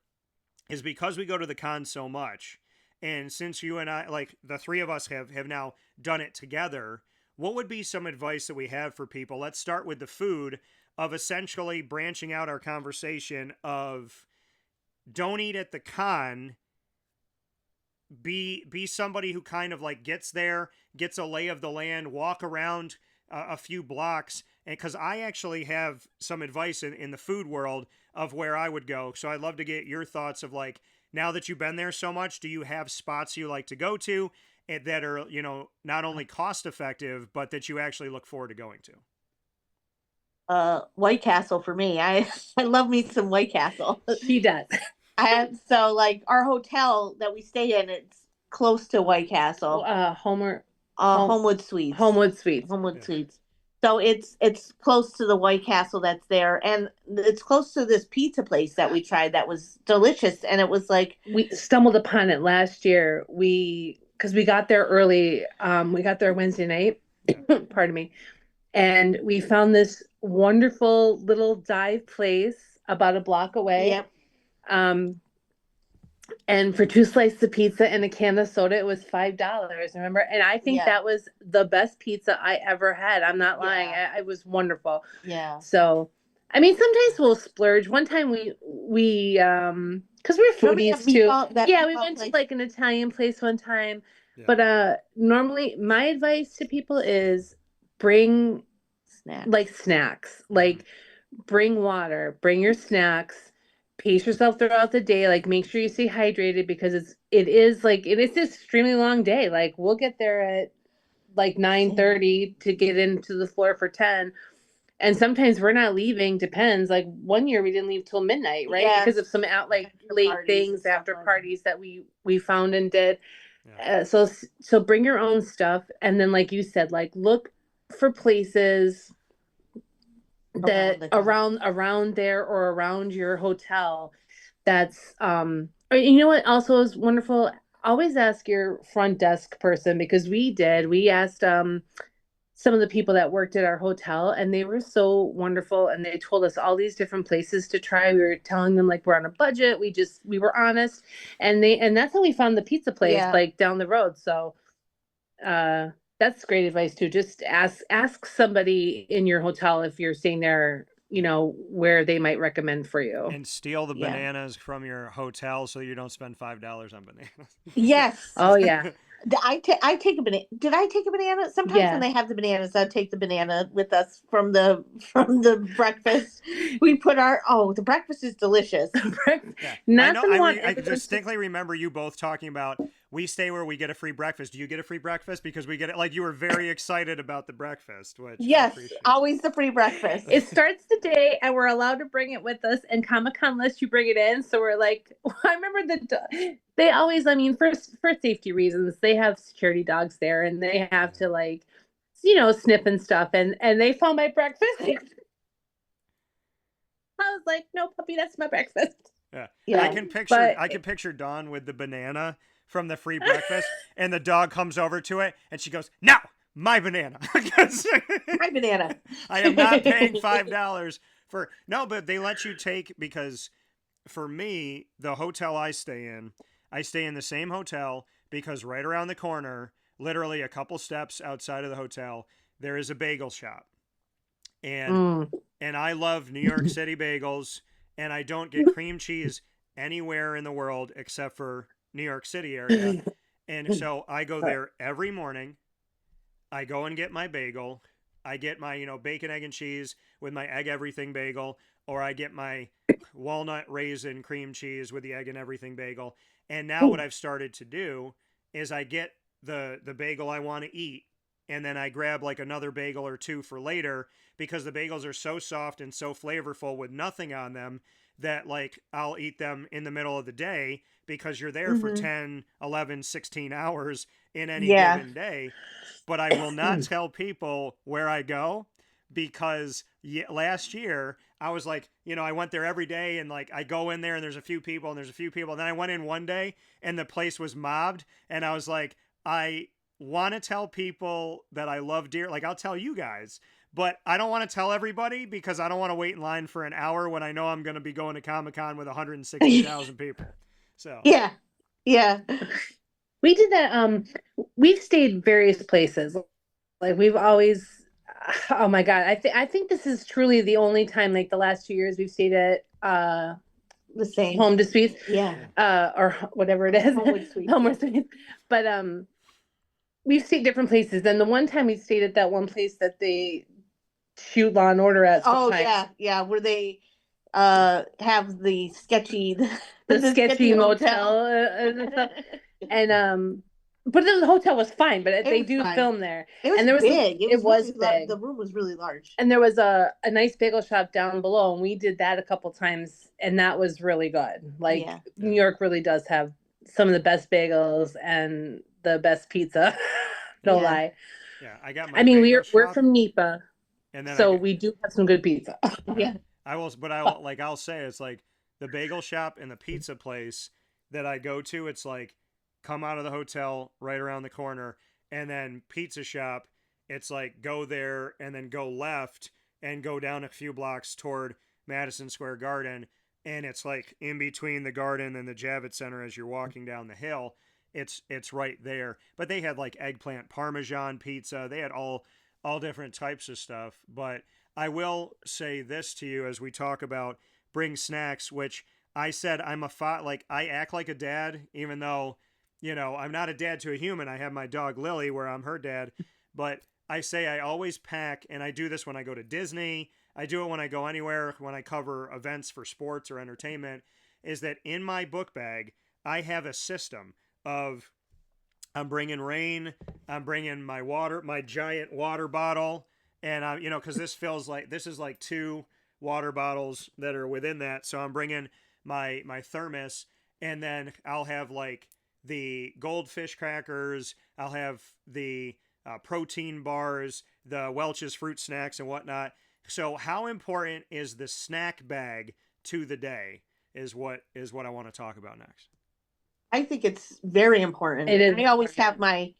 is, because we go to the con so much, and since you and I, like the three of us have now done it together, what would be some advice that we have for people? Let's start with the food, of essentially branching out our conversation of don't eat at the con, be somebody who kind of like gets there, gets a lay of the land, walk around a few blocks. And because I actually have some advice in the food world of where I would go. So I'd love to get your thoughts of, like, now that you've been there so much, do you have spots you like to go to that are, not only cost effective, but that you actually look forward to going to? White Castle for me. I love me some White Castle. She does. So like our hotel that we stay in, it's close to White Castle. Homewood Suites. Homewood Suites. So it's close to the White Castle that's there, and it's close to this pizza place that we tried that was delicious. And it was like, we stumbled upon it last year. Because we got there early. We got there Wednesday night. Pardon me. And we found this wonderful little dive place about a block away. Yep. And for 2 slices of pizza and a can of soda, it was $5. Remember? And I think that was the best pizza I ever had. I'm not lying. It was wonderful. Yeah. So, I mean, sometimes we'll splurge. One time we because we're foodies too. We went to like an Italian place one time. Yeah. But normally my advice to people is bring snacks. Like bring water, bring your snacks. Pace yourself throughout the day. Like, make sure you stay hydrated, because it is an extremely long day. Like, we'll get there at like 9:30 to get into the floor for 10. And sometimes we're not leaving. Depends. Like one year we didn't leave till midnight, right? Yes. Because of some late things, after parties that we found and did. Yeah. So bring your own stuff. And then, like you said, like look for places that around there or around your hotel that's you know what also is wonderful, always ask your front desk person, because we asked some of the people that worked at our hotel, and they were so wonderful, and they told us all these different places to try. We were telling them like we're on a budget, we were honest, and that's how we found the pizza place like down the road. So that's great advice too. Just ask somebody in your hotel if you're staying there, where they might recommend for you. And steal the bananas from your hotel so you don't spend $5 on bananas. Yes. Oh yeah. I take a banana. Did I take a banana? Sometimes when they have the bananas, I take the banana with us from the breakfast. We put the breakfast is delicious. I distinctly remember you both talking about, we stay where we get a free breakfast. Do you get a free breakfast? Because we get it. Like, you were very excited about the breakfast. Which yes, always the free breakfast. It starts the day, and we're allowed to bring it with us. And Comic-Con lets you bring it in. So we're like, I remember they always, for safety reasons, they have security dogs there, and they have to sniff and stuff. And they found my breakfast. I was like, no, puppy, that's my breakfast. Yeah. I can picture Dawn with the banana from the free breakfast, and the dog comes over to it, and she goes, "No, my banana. My banana. I am not paying $5 for no, but they let you take because for me, the hotel I stay in the same hotel because right around the corner, literally a couple steps outside of the hotel, there is a bagel shop. And I love New York City bagels, and I don't get cream cheese anywhere in the world except for New York City area. And so I go there every morning. I go and get my bagel. I get my, bacon, egg, and cheese with my egg everything bagel, or I get my walnut raisin cream cheese with the egg and everything bagel. And now what I've started to do is I get the bagel I want to eat, and then I grab like another bagel or two for later because the bagels are so soft and so flavorful with nothing on them that like I'll eat them in the middle of the day because you're there for 10, 11, 16 hours in any given day. But I will not tell people where I go because last year I was like, I went there every day and like I go in there and there's a few people and there's a few people. And then I went in one day and the place was mobbed. And I was like, I want to tell people that I love deer. Like I'll tell you guys, but I don't want to tell everybody because I don't want to wait in line for an hour when I know I'm going to be going to Comic-Con with 160,000 people. So yeah. We did that. We've stayed various places. Like we've always, oh my God. I think this is truly the only time, like the last 2 years we've stayed at, the same Home to Suites. Yeah. Or whatever it is. Homewood Suites. Homewood Suites. But, we've stayed different places. And the one time we stayed at that one place that they shoot Law and Order at. Oh yeah. Where they, have the sketchy, the sketchy motel and stuff. And but the hotel was fine, but they do film there. It was and there was big. It was big. The room was really large. And there was a nice bagel shop down below, and we did that a couple times, and that was really good. Like New York really does have some of the best bagels and the best pizza. No lie. Yeah, I got my. I mean, we're from NEPA, and then so we do have some good pizza. Yeah. I'll say it's like the bagel shop and the pizza place that I go to. It's like come out of the hotel right around the corner, and then pizza shop. It's like go there and then go left and go down a few blocks toward Madison Square Garden, and it's like in between the garden and the Javits Center as you're walking down the hill. It's right there. But they had like eggplant parmesan pizza. They had all different types of stuff. But I will say this to you as we talk about bring snacks, which I said I act like a dad, even though, I'm not a dad to a human. I have my dog Lily where I'm her dad. But I say I always pack, and I do this when I go to Disney. I do it when I go anywhere, when I cover events for sports or entertainment, is that in my book bag, I have a system of I'm bringing rain, I'm bringing my water, my giant water bottle, and because this is like 2 water bottles that are within that, so I'm bringing my thermos, and then I'll have like the goldfish crackers, I'll have the protein bars, the Welch's fruit snacks and whatnot. So how important is the snack bag to the day is what I want to talk about next. I think it's very important. It is. I always have my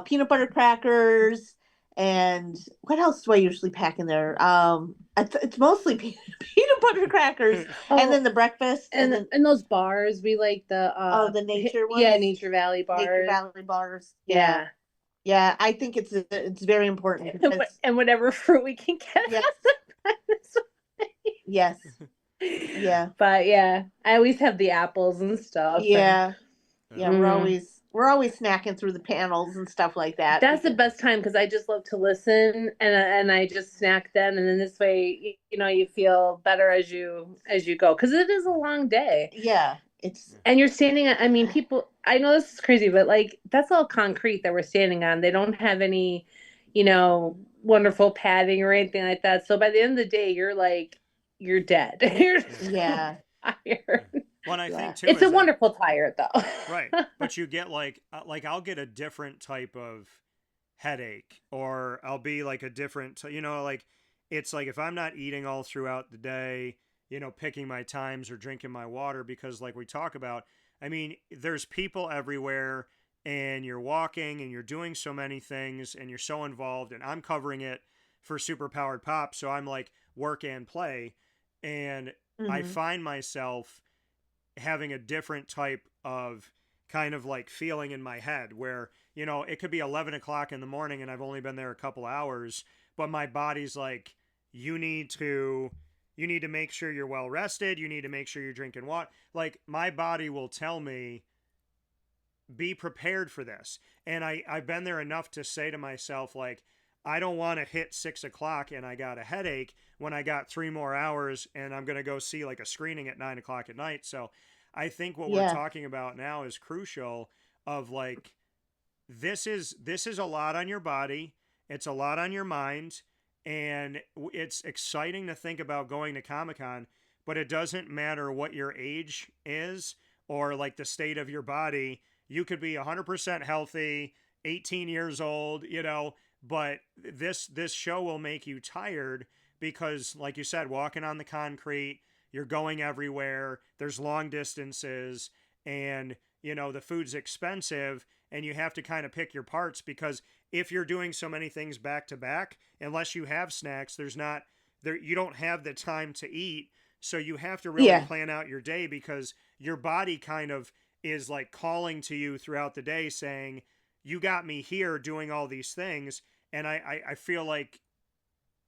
peanut butter crackers, and what else do I usually pack in there? It's mostly peanut butter crackers, and then the breakfast, and those bars. We like the nature ones. Yeah, Nature Valley bars. Nature Valley bars. Yeah. Yeah, I think it's very important. And whatever fruit we can get. Yes. Yeah. But yeah, I always have the apples and stuff. Yeah. We're always snacking through the panels and stuff like that. That's the best time because I just love to listen and I just snack then, and then this way you feel better as you go because it is a long day. Yeah, and you're standing. I mean, people. I know this is crazy, but like that's all concrete that we're standing on. They don't have any, wonderful padding or anything like that. So by the end of the day, you're dead. Yeah. Tired. Well, I think too, it's a wonderful tired though. Right, but you get like I'll get a different type of headache, or I'll be like a different, like it's like if I'm not eating all throughout the day, picking my times or drinking my water, because like we talk about, I mean, there's people everywhere, and you're walking and you're doing so many things and you're so involved, and I'm covering it for Superpowered Pop, so I'm like work and play, and I find myself having a different type of kind of like feeling in my head where, you know, it could be 11 o'clock in the morning and I've only been there a couple hours, but my body's like, you need to make sure you're well rested. You need to make sure you're drinking water. Like, my body will tell me, be prepared for this. And I've been there enough to say to myself, like, I don't want to hit 6 o'clock and I got a headache when I got 3 more hours and I'm going to go see like a screening at 9 o'clock at night. So I think what we're talking about now is crucial, of like, this is a lot on your body. It's a lot on your mind. And it's exciting to think about going to Comic-Con, but it doesn't matter what your age is or like the state of your body. You could be 100% healthy, 18 years old, you know, but this show will make you tired because, like you said, walking on the concrete, you're going everywhere, there's long distances, and, you know, the food's expensive, and you have to kind of pick your parts, because if you're doing so many things back to back, unless you have snacks, you don't have the time to eat. So you have to really plan out your day, because your body kind of is like calling to you throughout the day saying, you got me here doing all these things. And I feel like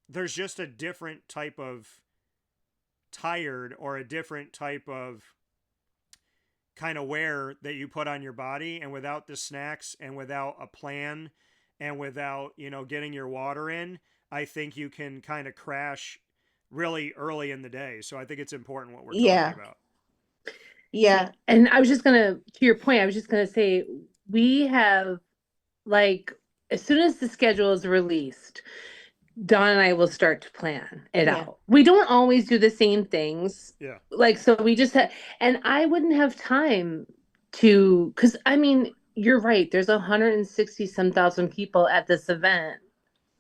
there's just a different type of tired, or a different type of kind of wear that you put on your body. And without the snacks and without a plan and without, you know, getting your water in, I think you can kind of crash really early in the day. So I think it's important what we're talking about. Yeah. And I was just going to your point, I was just going to say, we have, like, as soon as the schedule is released, Dawn and I will start to plan it out. We don't always do the same things. Yeah. Like, so we just and I wouldn't have time to, because I mean, you're right. There's 160 some thousand people at this event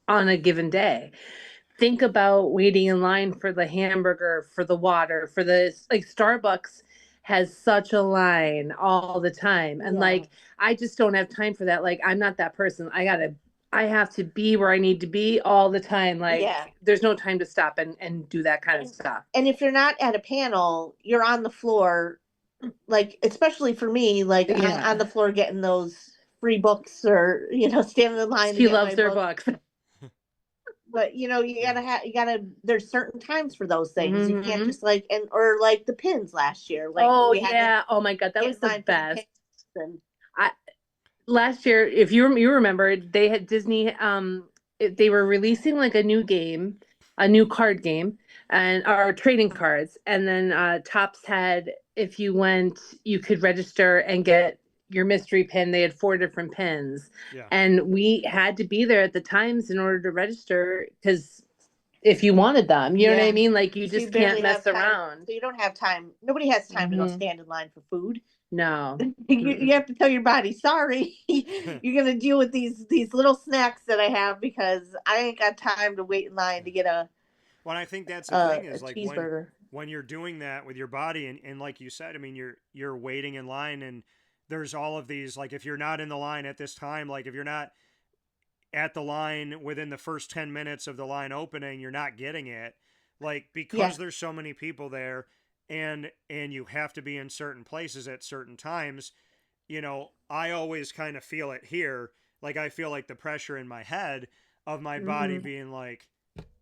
on a given day. Think about waiting in line for the hamburger, for the water, for the, like, Starbucks has such a line all the time. And like, I just don't have time for that. Like, I'm not that person. I have to be where I need to be all the time. Like, there's no time to stop and do that kind of stuff. And if you're not at a panel, you're on the floor, like, especially for me, like, I'm on the floor getting those free books, or, you know, standing in line. She loves her books. But, you know, you gotta, there's certain times for those things. You can't just like, or like the pins last year. Like, oh my God, that was the best. Last year, if you remember, they had Disney, they were releasing like a new game, a new card game, and our trading cards. And then Topps had, if you went, you could register and get your mystery pin. They had 4 different pins. Yeah. And we had to be there at the times in order to register, because if you wanted them, you know what I mean? Like, you just can't mess around. So you don't have time. Nobody has time to go stand in line for food. No. You have to tell your body, sorry, you're going to deal with these little snacks that I have, because I ain't got time to wait in line to get a Well, I think that's the thing, is like, cheeseburger. When you're doing that with your body, and like you said, I mean, you're waiting in line, and there's all of these, like, if you're not in the line at this time, like if you're not at the line within the first 10 minutes of the line opening, you're not getting it, like, because there's so many people there, and you have to be in certain places at certain times. You know, I always kind of feel it here. Like, I feel like the pressure in my head of my body being like,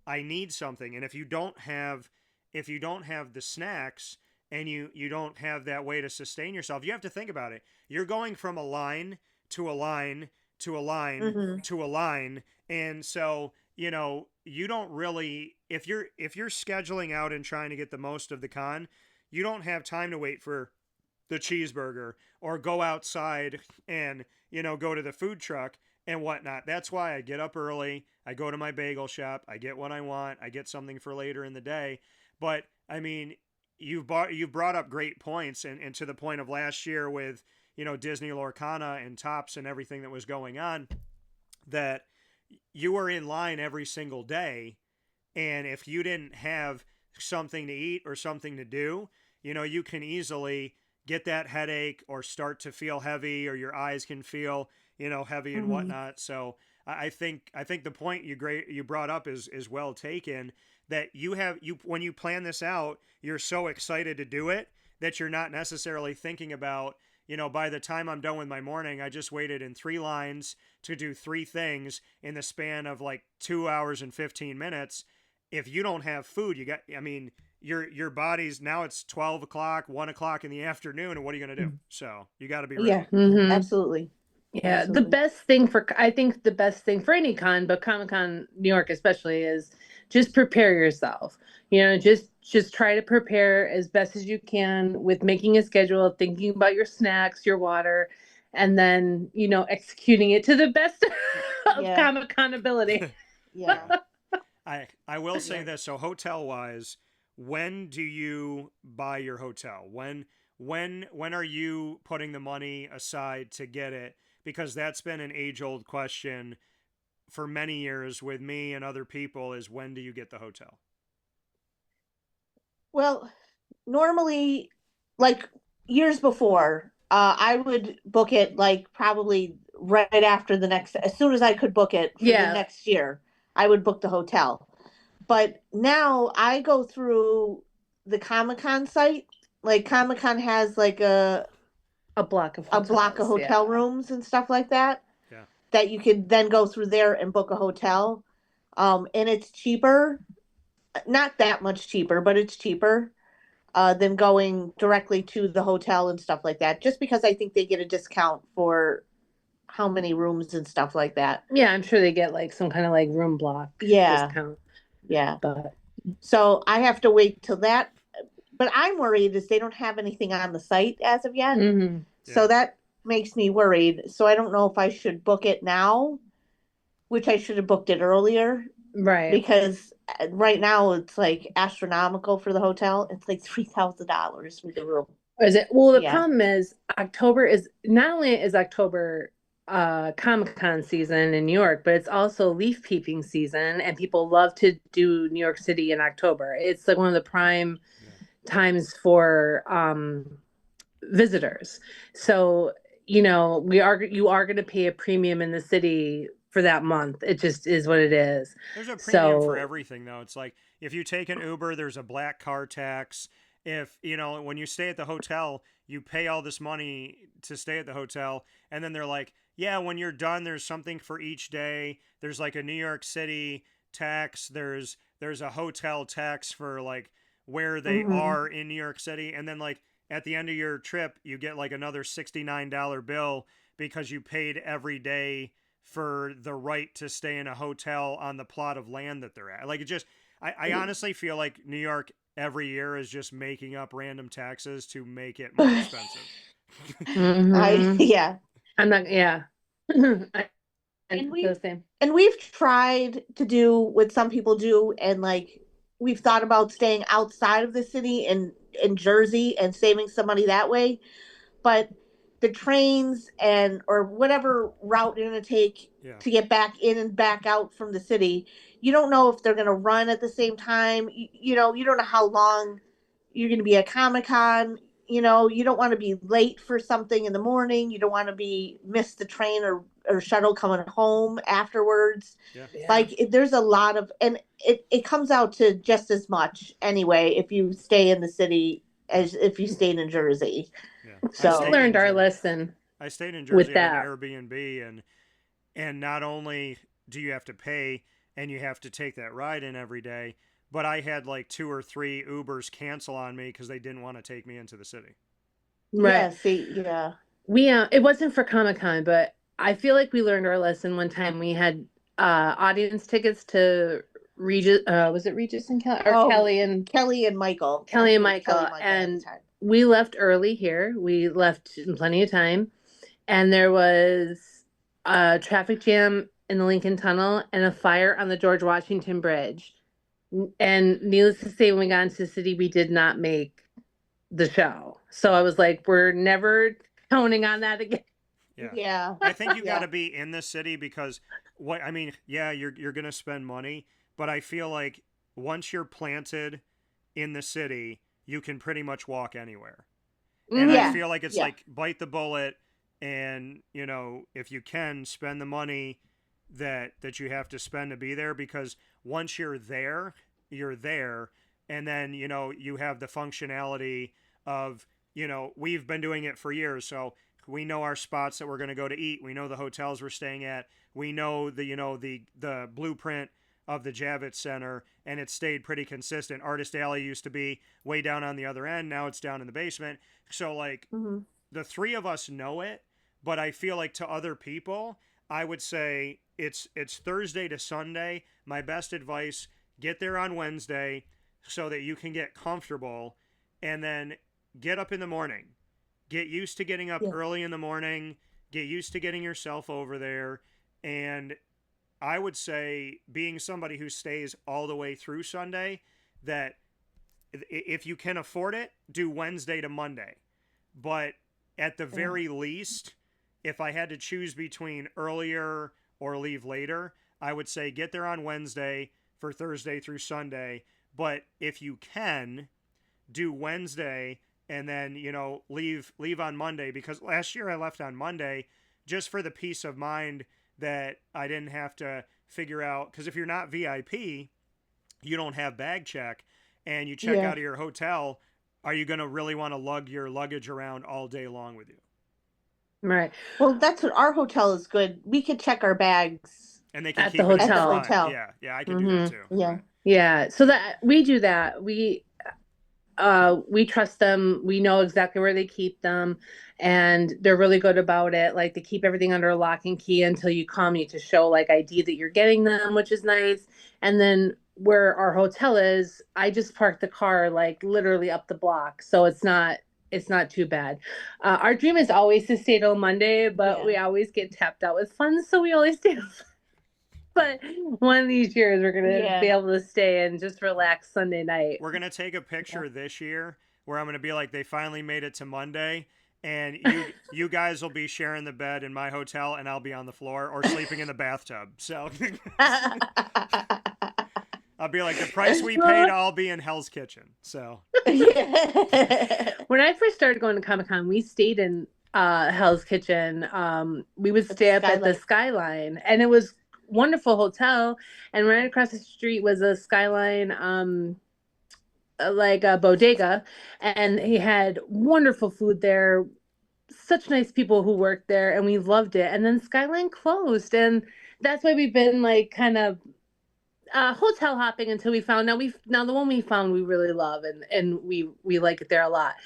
I need something. And if you don't have the snacks, and you don't have that way to sustain yourself, you have to think about it. You're going from a line to a line to a line to a line. And so, you know, you don't really, if you're scheduling out and trying to get the most of the con, you don't have time to wait for the cheeseburger or go outside and, you know, go to the food truck and whatnot. That's why I get up early. I go to my bagel shop. I get what I want. I get something for later in the day. But I mean, you've brought up great points, and to the point of last year with, you know, Disney Lorcana and Topps and everything that was going on, that you were in line every single day. And if you didn't have something to eat or something to do, you know, you can easily get that headache or start to feel heavy, or your eyes can feel, heavy and whatnot. So I think the point you brought up is well taken, that when you plan this out, you're so excited to do it that you're not necessarily thinking about, by the time I'm done with my morning, I just waited in 3 lines to do 3 things in the span of like 2 hours and 15 minutes. If you don't have food, your body's, now it's 12 o'clock, 1 o'clock in the afternoon, and what are you going to do? So you got to be ready. Yeah, absolutely. Yeah, Absolutely. I think the best thing for any con, but Comic-Con New York especially, is just prepare yourself. Just try to prepare as best as you can with making a schedule, thinking about your snacks, your water, and then, executing it to the best of Comic-Con ability. Yeah. I will say this. So hotel wise, when do you buy your hotel? When are you putting the money aside to get it? Because that's been an age-old question for many years with me and other people, is when do you get the hotel? Well, normally, like years before, I would book it like probably right after as soon as I could book it for the next year, I would book the hotel. But now I go through the Comic-Con site. Like Comic-Con has like a block of hotel rooms and stuff like that. Yeah. That you can then go through there and book a hotel. And it's cheaper. Not that much cheaper, but it's cheaper than going directly to the hotel and stuff like that. Just because I think they get a discount for how many rooms and stuff like that. Yeah, I'm sure they get like some kind of like room block discount. Yeah. But so I have to wait till that. But I'm worried is they don't have anything on the site as of yet. Mm-hmm. So that makes me worried. So I don't know if I should book it now, which I should have booked it earlier. Right. Because right now it's like astronomical for the hotel. It's like $3,000 for the room. Is it? Well, the problem is October is not only is October Comic-Con season in New York, but it's also leaf peeping season, and people love to do New York City in October. It's like one of the prime times for visitors. So, you are going to pay a premium in the city for that month. It just is what it is. There's a premium for everything, though. It's like if you take an Uber, there's a black car tax. If, when you stay at the hotel, you pay all this money to stay at the hotel, and then they're like, yeah, when you're done, there's something for each day. There's like a New York City tax. There's a hotel tax for like where they are in New York City. And then like at the end of your trip, you get like another $69 bill because you paid every day for the right to stay in a hotel on the plot of land that they're at. Like it just, I honestly feel like New York every year is just making up random taxes to make it more expensive. I'm not, and we've tried to do what some people do, and like we've thought about staying outside of the city in Jersey and saving some money that way, but the trains or whatever route you're going to take to get back in and back out from the city, you don't know if they're going to run at the same time. You don't know how long you're going to be at Comic-Con. You don't want to be late for something in the morning. You don't want to miss the train or shuttle coming home afterwards. Like there's a lot of, and it comes out to just as much anyway if you stay in the city as if you stayed in Jersey. So we learned our lesson. I stayed in Jersey on an Airbnb, and not only do you have to pay and you have to take that ride in every day, but I had like 2 or 3 Ubers cancel on me because they didn't want to take me into the city. Right. We it wasn't for Comic-Con, but I feel like we learned our lesson one time. We had audience tickets to Regis. Was it Regis and Kelly? Or Kelly and Michael. Kelly and Michael. And we left early here. We left in plenty of time. And there was a traffic jam in the Lincoln Tunnel and a fire on the George Washington Bridge. And needless to say, when we got into the city, we did not make the show. So I was like, we're never counting on that again. Yeah. I think you got to be in the city because you're going to spend money, but I feel like once you're planted in the city, you can pretty much walk anywhere. And I Yeah. feel like it's Yeah. like bite the bullet, and you know, if you can spend the money that you have to spend to be there, because once you're there, and then you know you have the functionality of, you know, we've been doing it for years, so we know our spots that we're going to go to eat, we know the hotels we're staying at, we know the, you know, the blueprint of the Javits Center, and it's stayed pretty consistent. Artist Alley used to be way down on the other end, now it's down in the basement. So like the three of us know it, but I feel like to other people, I would say it's Thursday to Sunday. My best advice, get there on Wednesday so that you can get comfortable, and then get up in the morning. Get used to getting up early in the morning, get used to getting yourself over there, and I would say, being somebody who stays all the way through Sunday, that if you can afford it, do Wednesday to Monday. But at the very least, if I had to choose between earlier or leave later, I would say get there on Wednesday for Thursday through Sunday. But if you can, do Wednesday and then, you know, leave on Monday, because last year I left on Monday just for the peace of mind that I didn't have to figure out, because if you're not VIP, you don't have bag check, and you check out of your hotel, are you going to really want to lug your luggage around all day long with you? Right. Well, that's what our hotel is good. We could check our bags and they can at keep the it in hotel. front. Hotel. Yeah, I can do that too. Yeah. Right. Yeah. So that we do that. We trust them. We know exactly where they keep them, and they're really good about it. Like, they keep everything under lock and key until you come. You to show like ID that you're getting them, which is nice. And then where our hotel is, I just park the car like literally up the block, so it's not too bad. Our dream is always to stay till Monday, but we always get tapped out with funds, so we always stay. But one of these years, we're going to be able to stay and just relax Sunday night. We're going to take a picture this year where I'm going to be like, they finally made it to Monday, and you guys will be sharing the bed in my hotel, and I'll be on the floor or sleeping in the bathtub. So I'll be like, the price we paid, I'll be in Hell's Kitchen. So when I first started going to Comic-Con, we stayed in Hell's Kitchen. We would stay up at the Skyline, and it was wonderful hotel, and right across the street was a Skyline like a bodega, and he had wonderful food there, such nice people who worked there, and we loved it. And then Skyline closed, and that's why we've been like kind of hotel hopping until we found now the one we found we really love, and we like it there a lot.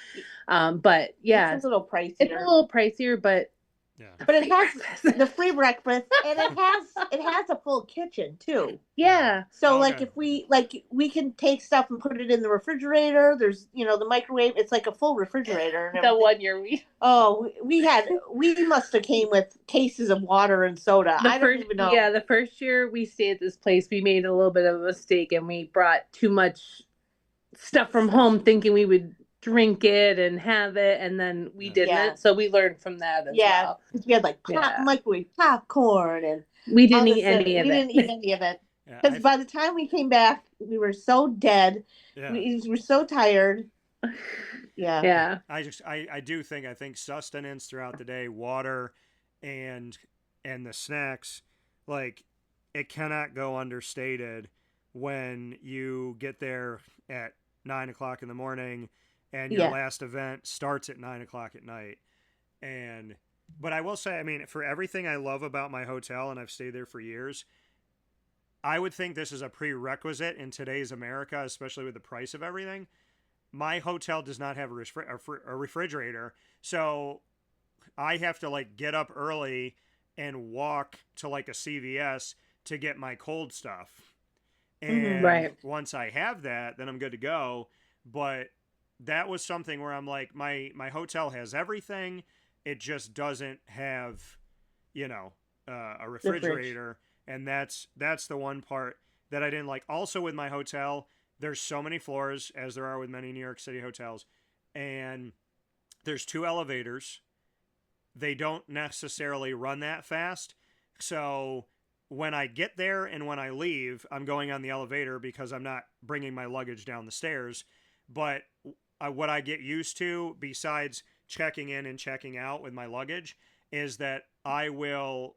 But yeah, it's a little pricier. It's a little pricier, but but it has the free breakfast, and it has a full kitchen too. Yeah. So like if we can take stuff and put it in the refrigerator. There's, you know, the microwave. It's like a full refrigerator. And the 1 year we must have came with cases of water and soda. I don't even know. Yeah, the first year we stayed at this place, we made a little bit of a mistake, and we brought too much stuff from home, thinking we would drink it and have it, and then we didn't. So we learned from that as well. Because we had like microwave popcorn, and we didn't eat any of it. We didn't eat any of it because by the time we came back, we were so dead. We were so tired. Yeah. I think sustenance throughout the day, water, and the snacks, like, it cannot go understated when you get there at 9 o'clock in the morning. And your last event starts at 9 o'clock at night. But I will say, I mean, for everything I love about my hotel, and I've stayed there for years, I would think this is a prerequisite in today's America, especially with the price of everything. My hotel does not have a refrigerator, so I have to like get up early and walk to like a CVS to get my cold stuff. And once I have that, then I'm good to go. But that was something where I'm like, my hotel has everything. It just doesn't have, you know, a refrigerator. And that's the one part that I didn't like. Also with my hotel, there's so many floors, as there are with many New York City hotels. And there's 2 elevators. They don't necessarily run that fast. So when I get there and when I leave, I'm going on the elevator because I'm not bringing my luggage down the stairs. But what I get used to, besides checking in and checking out with my luggage, is that I will.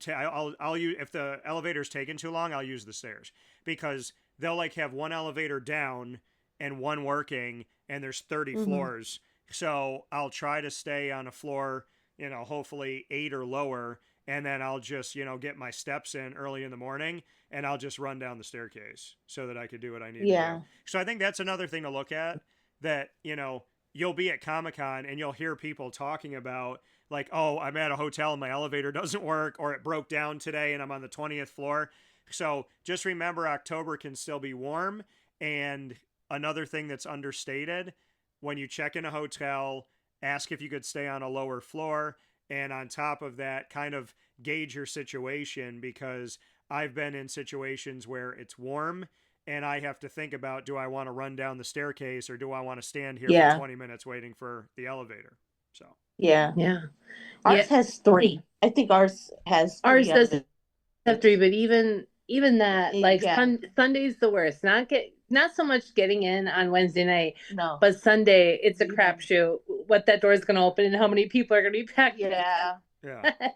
I'll use, if the elevator's taking too long, I'll use the stairs, because they'll like have one elevator down and one working, and there's 30 floors. So I'll try to stay on a floor, hopefully 8 or lower, and then I'll just, get my steps in early in the morning, and I'll just run down the staircase so that I could do what I need to do. So I think that's another thing to look at, that, you'll be at Comic-Con and you'll hear people talking about, like, oh, I'm at a hotel and my elevator doesn't work, or it broke down today and I'm on the 20th floor. So just remember, October can still be warm. And another thing that's understated, when you check in a hotel, ask if you could stay on a lower floor. And on top of that, kind of gauge your situation, because I've been in situations where it's warm and I have to think about, do I want to run down the staircase, or do I want to stand here for 20 minutes waiting for the elevator? So. Yeah. Ours has 3. I think ours has 3. Ours does have 3, but even that, like, Sunday's the worst. Not so much getting in on Wednesday night, but Sunday it's a crapshoot what that door is going to open and how many people are going to be packed. Yeah.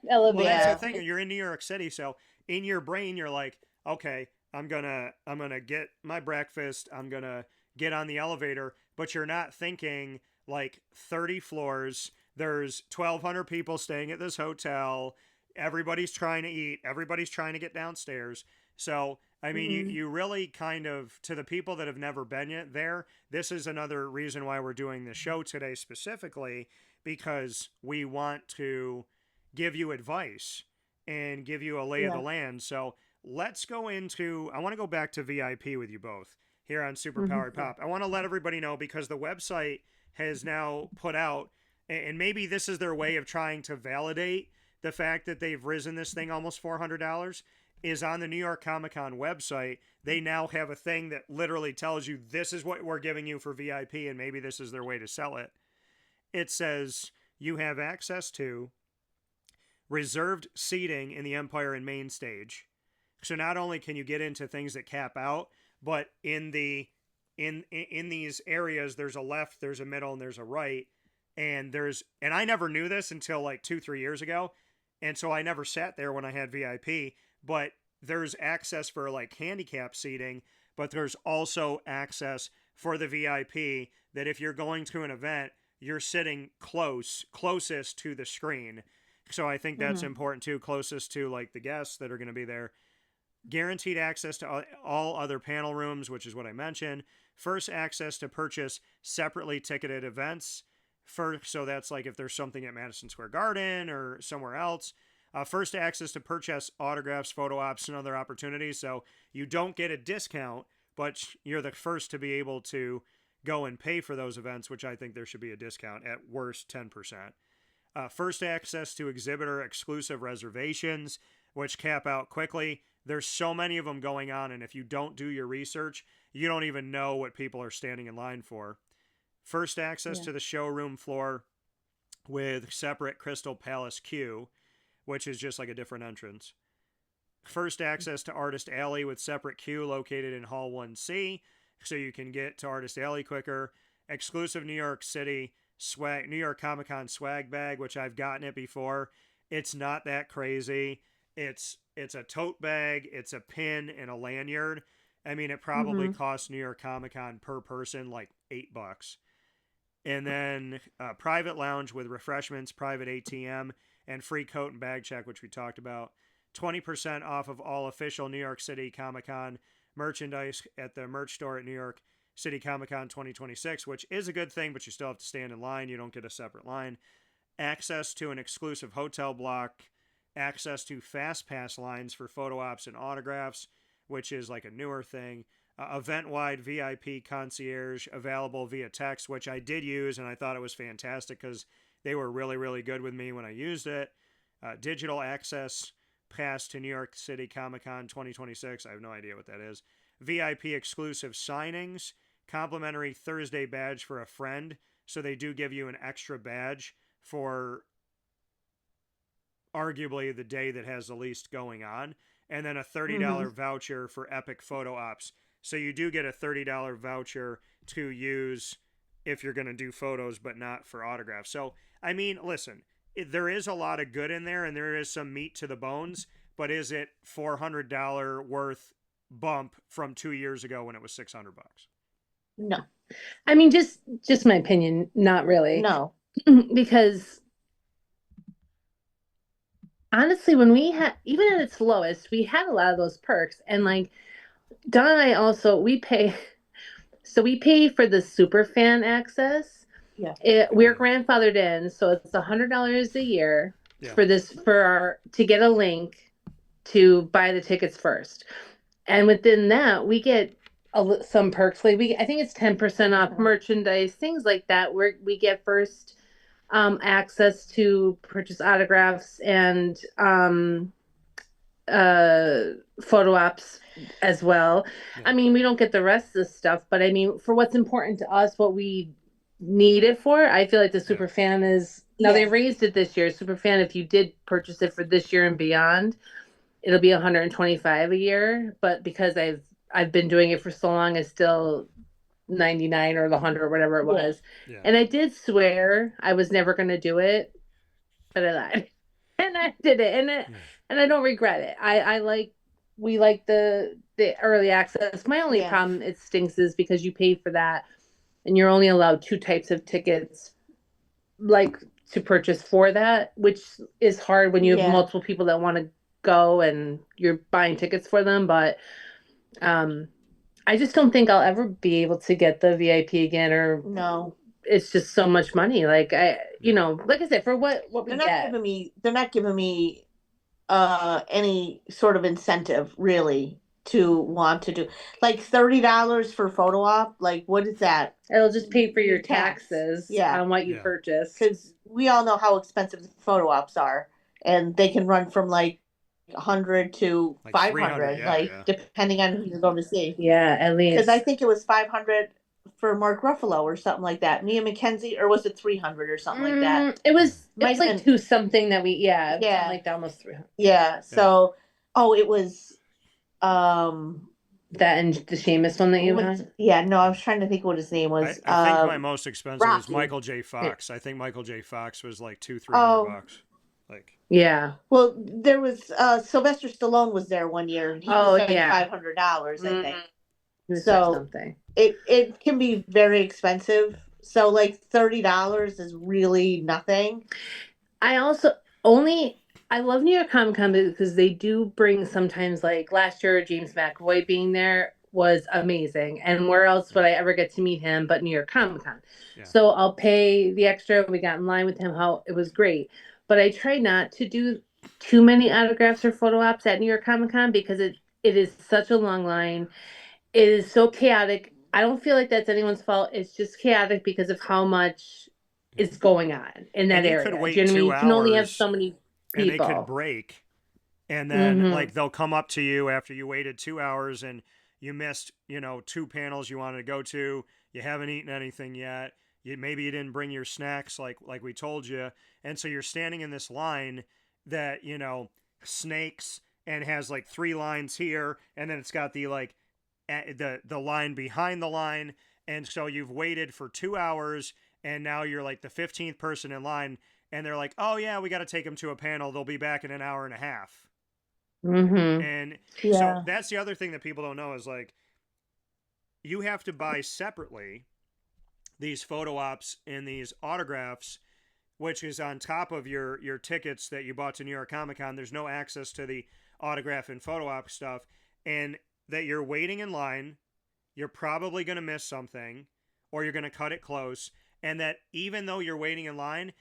Well, that's the thing. You're in New York City, so in your brain you're like, okay, I'm gonna get my breakfast, I'm gonna get on the elevator, but you're not thinking like 30 floors. There's 1,200 people staying at this hotel. Everybody's trying to eat. Everybody's trying to get downstairs. So, I mean, you really kind of, to the people that have never been yet there, this is another reason why we're doing this show today specifically, because we want to give you advice and give you a lay of the land. So let's go into, I want to go back to VIP with you both here on Superpowered Pop. I want to let everybody know, because the website has now put out, and maybe this is their way of trying to validate the fact that they've risen this thing almost $400, is on the New York Comic-Con website. They now have a thing that literally tells you, this is what we're giving you for VIP, and maybe this is their way to sell it. It says you have access to reserved seating in the Empire and main stage. So not only can you get into things that cap out, but in these areas, there's a left, there's a middle, and there's a right. And I never knew this until like 2-3 years ago. And so I never sat there when I had VIP, but there's access for like handicap seating, but there's also access for the VIP that if you're going to an event, you're sitting closest to the screen. So I think that's important too, closest to like the guests that are going to be there. Guaranteed access to all other panel rooms, which is what I mentioned. First access to purchase separately ticketed events. So that's like if there's something at Madison Square Garden or somewhere else. First access to purchase autographs, photo ops, and other opportunities. So you don't get a discount, but you're the first to be able to go and pay for those events, which I think there should be a discount, at worst 10%. First access to exhibitor exclusive reservations, which cap out quickly. There's so many of them going on, and if you don't do your research, you don't even know what people are standing in line for. First access to the showroom floor with separate Crystal Palace queue, which is just like a different entrance. First access to Artist Alley with separate queue located in Hall 1C, so you can get to Artist Alley quicker. Exclusive New York City New York Comic-Con swag bag, which I've gotten it before. It's not that crazy. It's a tote bag, it's a pin, and a lanyard. I mean, it probably costs New York Comic-Con per person like $8. And then private lounge with refreshments, private ATM, and free coat and bag check, which we talked about. 20% off of all official New York City Comic-Con merchandise at the merch store at New York City Comic-Con 2026, which is a good thing, but you still have to stand in line. You don't get a separate line. Access to an exclusive hotel block. Access to fast pass lines for photo ops and autographs, which is like a newer thing. Event-wide VIP concierge available via text, which I did use, and I thought it was fantastic because they were really, really good with me when I used it. Digital access pass to New York City Comic-Con 2026. I have no idea what that is. VIP exclusive signings. Complimentary Thursday badge for a friend. So they do give you an extra badge for arguably the day that has the least going on. And then a $30 voucher for epic photo ops. So you do get a $30 voucher to use if you're going to do photos but not for autographs. So, I mean, listen, there is a lot of good in there and there is some meat to the bones, but is it $400 worth bump from 2 years ago when it was $600? No. I mean, just my opinion, not really. No. Because honestly, when we had, even at its lowest, we had a lot of those perks. And like Don and I also, we pay for the super fan access. Yeah. We're grandfathered in, so it's $100 a year Yeah. to get a link to buy the tickets first. And within that, we get some perks. Like I think it's 10% off merchandise, things like that. We get first access to purchase autographs and photo ops as well. Yeah. I mean, we don't get the rest of the stuff, but I mean, for what's important to us, what we need it for, I feel like the super fan is now they raised it this year. Super fan, if you did purchase it for this year and beyond, it'll be $125 a year. But because I've been doing it for so long, it's still 99 or the 100 or whatever it was. Yeah. And I did swear I was never going to do it, but I lied. And I did it. And I don't regret it. We like the early access. My only problem it stinks is because you pay for that and you're only allowed 2 types of tickets like to purchase for that, which is hard when you have multiple people that want to go and you're buying tickets for them. But I just don't think I'll ever be able to get the VIP again, or no. It's just so much money. Like like I said, for what we they're get. not giving me any sort of incentive really to want to do like $30 for photo op. Like, what is that? It'll just pay for your taxes on what you purchased. Because we all know how expensive the photo ops are, and they can run from like 100 to like 500, depending on who you're going to see. Yeah, at least. Because I think it was 500 for Mark Ruffalo or something like that. Mia McKenzie, or was it 300 or something like that? It was like been, 2 something that we like almost 300. Yeah. So it was that and the Sheamus one that you had? Yeah, no, I was trying to think what his name was. I think my most expensive was Michael J. Fox. I think Michael J. Fox was like $200-300. Like, yeah. Well, there was Sylvester Stallone was there one year. And he was $500, I think. So something. It can be very expensive. So like $30 is really nothing. I also I love New York Comic Con because they do bring sometimes, like last year, James McAvoy being there was amazing. And where else would I ever get to meet him but New York Comic Con? Yeah. So I'll pay the extra. We got in line with him. It was great. But I try not to do too many autographs or photo ops at New York Comic Con because it is such a long line. It is so chaotic. I don't feel like that's anyone's fault. It's just chaotic because of how much is going on in that area. Could wait do you know 2 what I mean? You can only have so many people. And they could break. And then like they'll come up to you after you waited 2 hours and you missed, 2 panels you wanted to go to. You haven't eaten anything yet. Maybe you didn't bring your snacks like we told you. And so you're standing in this line that, snakes and has like 3 lines here. And then it's got the like the line behind the line. And so you've waited for 2 hours and now you're like the 15th person in line. And they're like, oh, yeah, we got to take them to a panel. They'll be back in an hour and a half. Mm-hmm. And so that's the other thing that people don't know is like you have to buy separately these photo ops and these autographs, which is on top of your tickets that you bought to New York Comic Con. There's no access to the autograph and photo op stuff, and that you're waiting in line. You're probably going to miss something, or you're going to cut it close. And that even though you're waiting in line,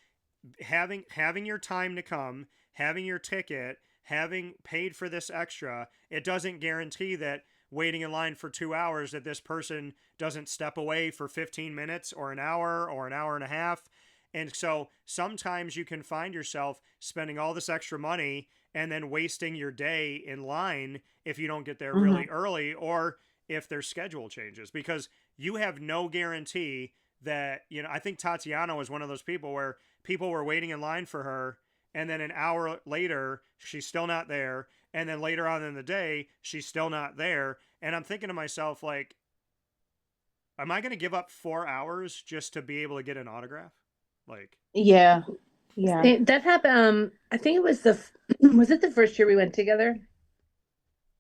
having your time to come, having your ticket, having paid for this extra, it doesn't guarantee that waiting in line for 2 hours that this person doesn't step away for 15 minutes or an hour and a half. And so sometimes you can find yourself spending all this extra money and then wasting your day in line if you don't get there really early or if their schedule changes, because you have no guarantee that, I think Tatiana was one of those people where people were waiting in line for her and then an hour later, she's still not there. And then later on in the day, she's still not there. And I'm thinking to myself, like, am I going to give up 4 hours just to be able to get an autograph? Like, Yeah. That happened. I think it was was it the first year we went together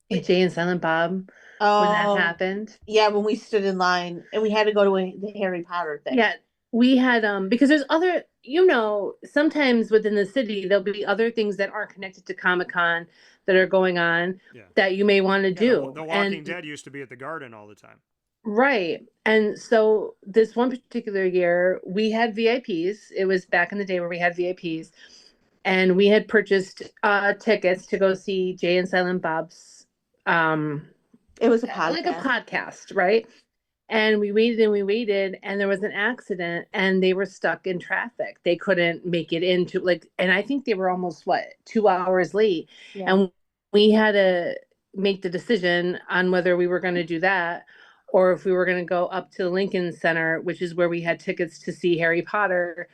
with Jay and Silent Bob when that happened? Yeah, when we stood in line and we had to go to the Harry Potter thing. Yeah, we had because there's other, sometimes within the city there'll be other things that aren't connected to Comic-Con that are going on that you may want to do. The Walking Dead used to be at the Garden all the time. Right. And so this one particular year, we had VIPs. It was back in the day where we had VIPs. And we had purchased tickets to go see Jay and Silent Bob's. It was a podcast. Like a podcast, right? And we waited, and there was an accident, and they were stuck in traffic. They couldn't make it into and I think they were almost 2 hours late. Yeah. And we had to make the decision on whether we were going to do that or if we were going to go up to the Lincoln Center, which is where we had tickets to see Harry Potter.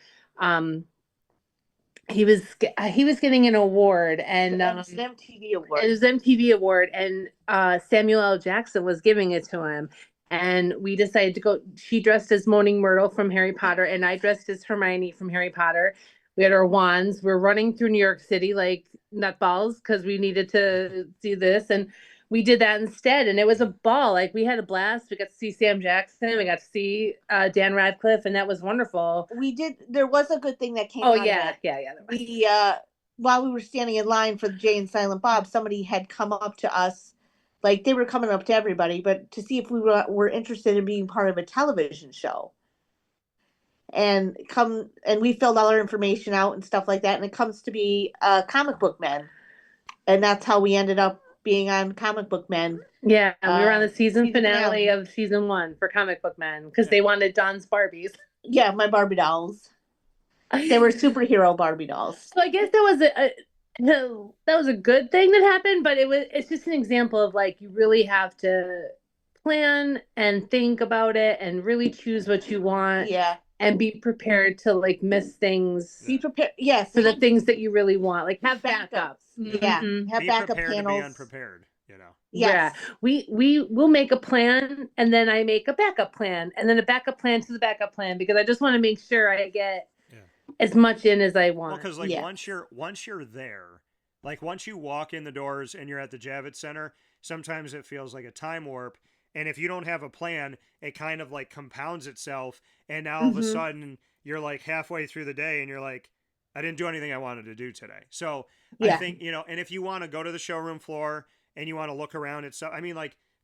He was getting an award, and it was an MTV award. It was an MTV award, and Samuel L. Jackson was giving it to him. And we decided to go. She dressed as Moaning Myrtle from Harry Potter, and I dressed as Hermione from Harry Potter. We had our wands. We're running through New York City like nutballs because we needed to see this, and we did that instead, and it was a ball. Like, we had a blast. We got to see Sam Jackson. We got to see Dan Radcliffe, and that was wonderful. We did. There was a good thing that came out of it. Yeah. While we were standing in line for the Jay and Silent Bob, somebody had come up to us, like they were coming up to everybody, but to see if we were interested in being part of a television show. And we filled all our information out and stuff like that, and it comes to be Comic Book Men, and that's how we ended up being on Comic Book Men. Yeah, and we were on the season finale of season 1 for Comic Book Men because they wanted Don's Barbies. Yeah, my Barbie dolls. They were superhero Barbie dolls. So I guess that was a good thing that happened, but it's just an example of you really have to plan and think about it and really choose what you want. Yeah. And be prepared to miss things. Be prepared, yes, for the things that you really want. Have backups. Yeah, have be backup prepared panels. To be unprepared. Yeah, Yes. we will make a plan, and then I make a backup plan, and then a backup plan to the backup plan because I just want to make sure I get as much in as I want. Well, because once you're there, once you walk in the doors and you're at the Javits Center, sometimes it feels like a time warp. And if you don't have a plan, it kind of compounds itself. And now all of a sudden you're halfway through the day and you're like, I didn't do anything I wanted to do today. So I think, and if you want to go to the showroom floor and you want to look around at stuff, I mean,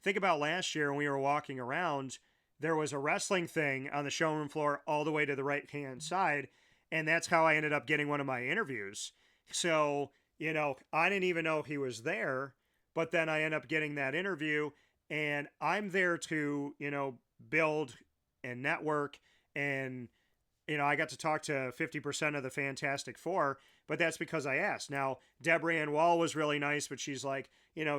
think about last year when we were walking around, there was a wrestling thing on the showroom floor all the way to the right-hand side. And that's how I ended up getting one of my interviews. So, I didn't even know he was there, but then I end up getting that interview. And I'm there to, build and network. And, I got to talk to 50% of the Fantastic Four, but that's because I asked. Now, Deborah Ann Wall was really nice, but she's like,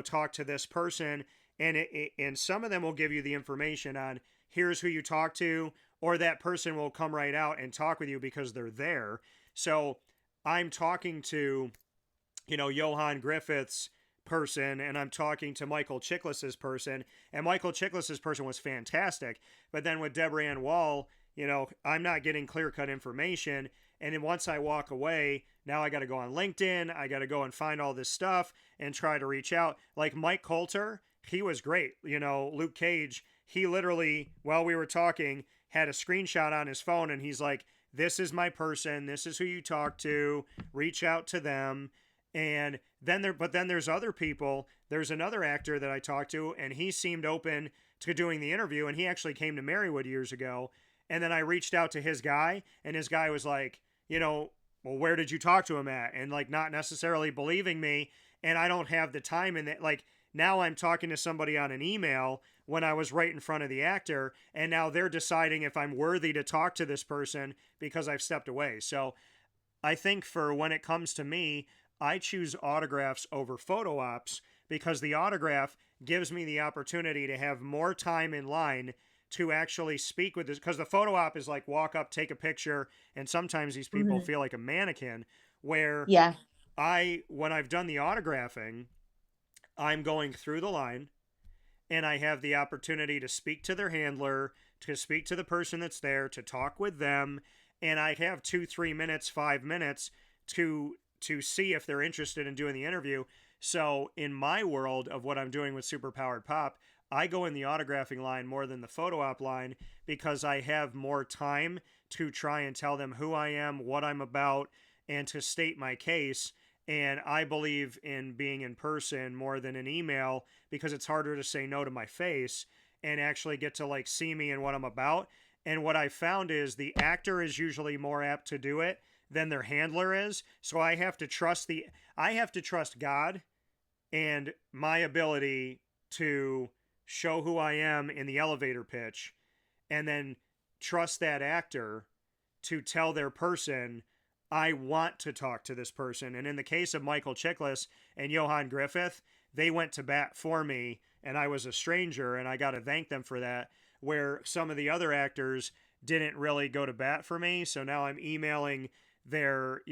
talk to this person. And some of them will give you the information on here's who you talk to, or that person will come right out and talk with you because they're there. So I'm talking to, Johan Griffith's person, and I'm talking to Michael Chiklis's person, and Michael Chiklis's person was fantastic. But then with Deborah Ann Wall, I'm not getting clear-cut information. And then once I walk away, now I got to go on LinkedIn. I got to go and find all this stuff and try to reach out. Like Mike Coulter, he was great. Luke Cage, he literally, while we were talking, had a screenshot on his phone, and he's like, this is my person. This is who you talk to. Reach out to them. And then there's other people. There's another actor that I talked to, and he seemed open to doing the interview, and he actually came to Marywood years ago. And then I reached out to his guy, and his guy was like, well, where did you talk to him at? And not necessarily believing me. And I don't have the time in that. Now I'm talking to somebody on an email when I was right in front of the actor, and now they're deciding if I'm worthy to talk to this person because I've stepped away. So I think for when it comes to me, I choose autographs over photo ops because the autograph gives me the opportunity to have more time in line to actually speak with this. Because the photo op is walk up, take a picture, and sometimes these people feel like a mannequin. Where when I've done the autographing, I'm going through the line, and I have the opportunity to speak to their handler, to speak to the person that's there, to talk with them, and I have 2-3 minutes, 5 minutes to see if they're interested in doing the interview. So in my world of what I'm doing with Superpowered Pop, I go in the autographing line more than the photo op line because I have more time to try and tell them who I am, what I'm about, and to state my case. And I believe in being in person more than an email because it's harder to say no to my face and actually get to like see me and what I'm about. And what I found is the actor is usually more apt to do it than their handler is. So I have to trust God and my ability to show who I am in the elevator pitch, and then trust that actor to tell their person, I want to talk to this person. And in the case of Michael Chiklis and Johan Griffith, they went to bat for me, and I was a stranger, and I got to thank them for that, where some of the other actors didn't really go to bat for me. So now I'm emailing their,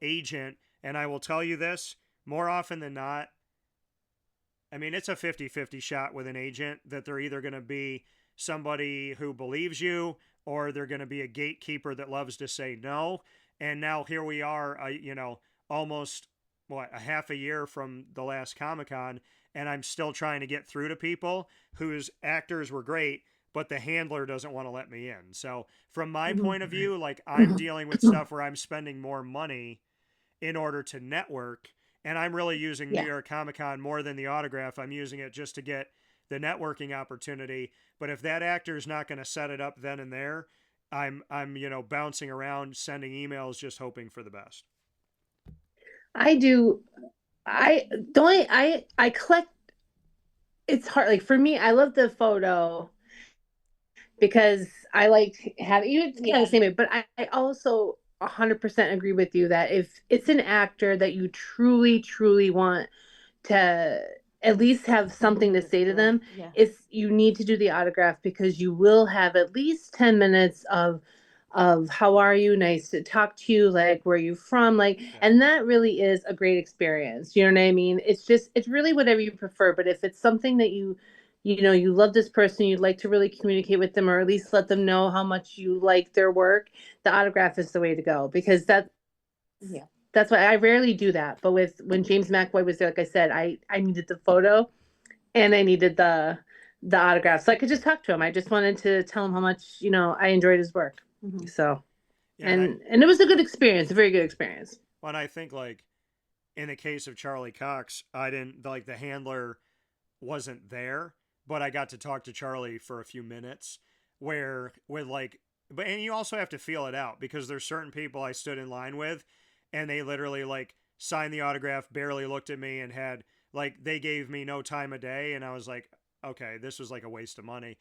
agent, and I will tell you this, more often than not, I mean, it's a 50-50 shot with an agent that they're either going to be somebody who believes you or they're going to be a gatekeeper that loves to say no. And now here we are, almost, a half a year from the last Comic-Con, and I'm still trying to get through to people whose actors were great, but the handler doesn't want to let me in. So from my point of view, like I'm dealing with stuff where I'm spending more money in order to network. And I'm really using New York Comic Con more than the autograph. I'm using it just to get the networking opportunity. But if that actor is not going to set it up then and there, I'm bouncing around, sending emails, just hoping for the best. I do. I collect. It's hard. Like for me, I love the photo because I like having you kind of the same way. But I also 100% agree with you that if it's an actor that you truly, truly want to at least have something to say to them, you need to do the autograph because you will have at least 10 minutes of how are you, nice to talk to you, like where are you from, like and that really is a great experience. You know what I mean? It's really whatever you prefer. But if it's something that you love this person, you'd like to really communicate with them or at least let them know how much you like their work, the autograph is the way to go because that's why I rarely do that. But when James McAvoy was there, like I said, I needed the photo and I needed the autograph so I could just talk to him. I just wanted to tell him how much, I enjoyed his work. Mm-hmm. So, and it was a good experience, a very good experience. Well, and I think like in the case of Charlie Cox, I didn't like the handler wasn't there, but I got to talk to Charlie for a few minutes and you also have to feel it out because there's certain people I stood in line with and they literally like signed the autograph, barely looked at me and had like, they gave me no time of day. And I was like, okay, this was like a waste of money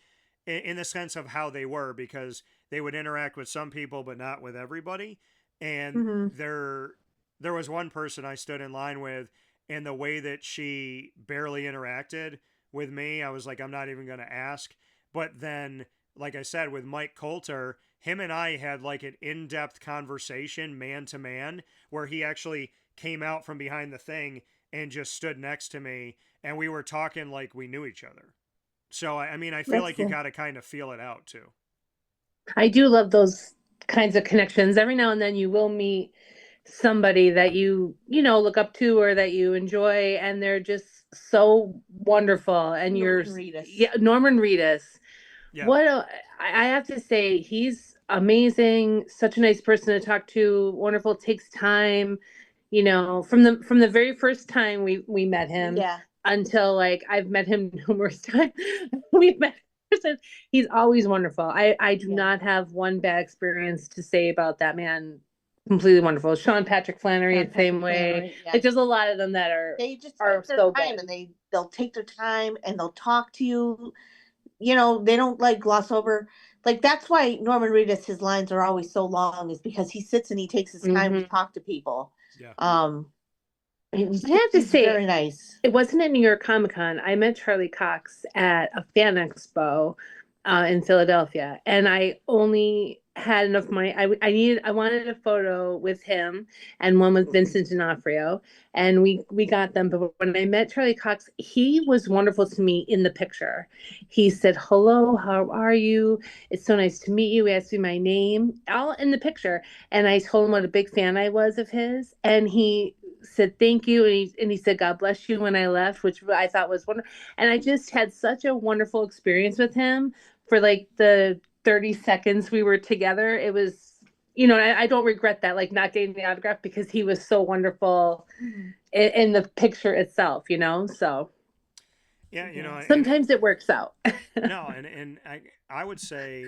in the sense of how they were, because they would interact with some people, but not with everybody. And there was one person I stood in line with and the way that she barely interacted with me, I was like, I'm not even going to ask. But then, like I said, with Mike Coulter, him and I had like an in-depth conversation man to man where he actually came out from behind the thing and just stood next to me and we were talking like we knew each other. So, I mean, I feel like you got to kind of feel it out too. I do love those kinds of connections. Every now and then you will meet somebody that you look up to or that you enjoy and they're just so wonderful. And Norman Reedus. Yeah. I have to say, he's amazing. Such a nice person to talk to. Wonderful. Takes time, from the very first time we met him until like I've met him numerous times. We've met. He's always wonderful. I do not have one bad experience to say about that man. Completely wonderful. Sean Patrick Flannery, the same way. Yeah. Like there's a lot of them that they just take their so time good. And they'll take their time and they'll talk to you. They don't like gloss over. Like that's why Norman Reedus, his lines are always so long, is because he sits and he takes his time to talk to people. Yeah. I have to say, very nice. It wasn't at New York Comic Con. I met Charlie Cox at a fan expo in Philadelphia, and I only had enough money. I wanted a photo with him and one with Vincent D'Onofrio, and we got them. But when I met Charlie Cox, he was wonderful to me in the picture. He said, "Hello, how are you? It's so nice to meet you." He asked me my name, all in the picture, and I told him what a big fan I was of his, and he said thank you, and he said God bless you when I left, which I thought was wonderful. And I just had such a wonderful experience with him for like the 30 seconds we were together. It was, I don't regret that, like not getting the autograph, because he was so wonderful in the picture itself, so Yeah, sometimes it works out. no, and I would say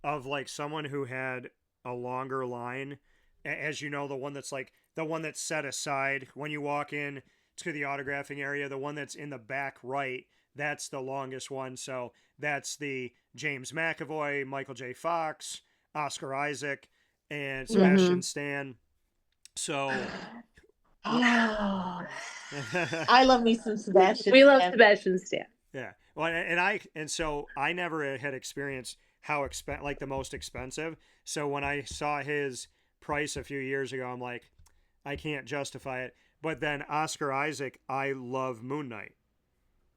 of like someone who had a longer line, as you know, the one that's like the one that's set aside when you walk in to the autographing area, the one that's in the back right, that's the longest one. So that's the James McAvoy, Michael J. Fox, Oscar Isaac, and Sebastian Stan. So Oh, I love me some Sebastian. We love Sebastian Stan. Yeah. Well, and so I never had experienced how like the most expensive. So when I saw his price a few years ago, I'm like, I can't justify it. But then Oscar Isaac, I love Moon Knight.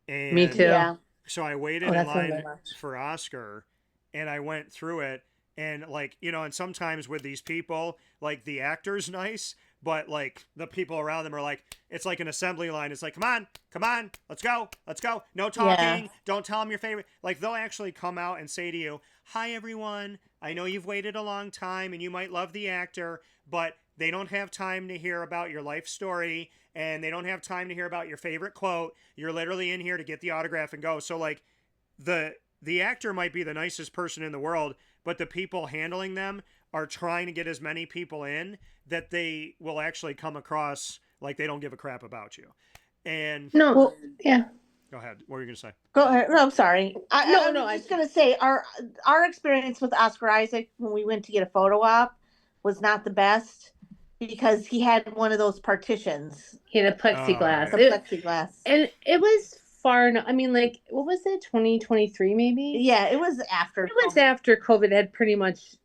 And me too. Yeah. so I waited in line for Oscar, and I went through it, and like, and sometimes with these people, like the actor's nice, but like the people around them are like, it's like an assembly line. It's like, come on, let's go. No talking. Yeah. Don't tell them your favorite. Like they'll actually come out and say to you, hi everyone, I know you've waited a long time and you might love the actor, but they don't have time to hear about your life story, and they don't have time to hear about your favorite quote. You're literally in here to get the autograph and go. So like the actor might be the nicest person in the world, but the people handling them are trying to get as many people in that they will actually come across like they don't give a crap about you. And yeah. Go ahead. What were you going to say? Go ahead. No, I'm sorry. I'm just going to say our experience with Oscar Isaac when we went to get a photo op was not the best, because he had one of those partitions. He had a plexiglass. Plexiglass. And it was far enough. I mean, like, what was it? 2023 maybe? Yeah, it was after. It was after COVID had pretty much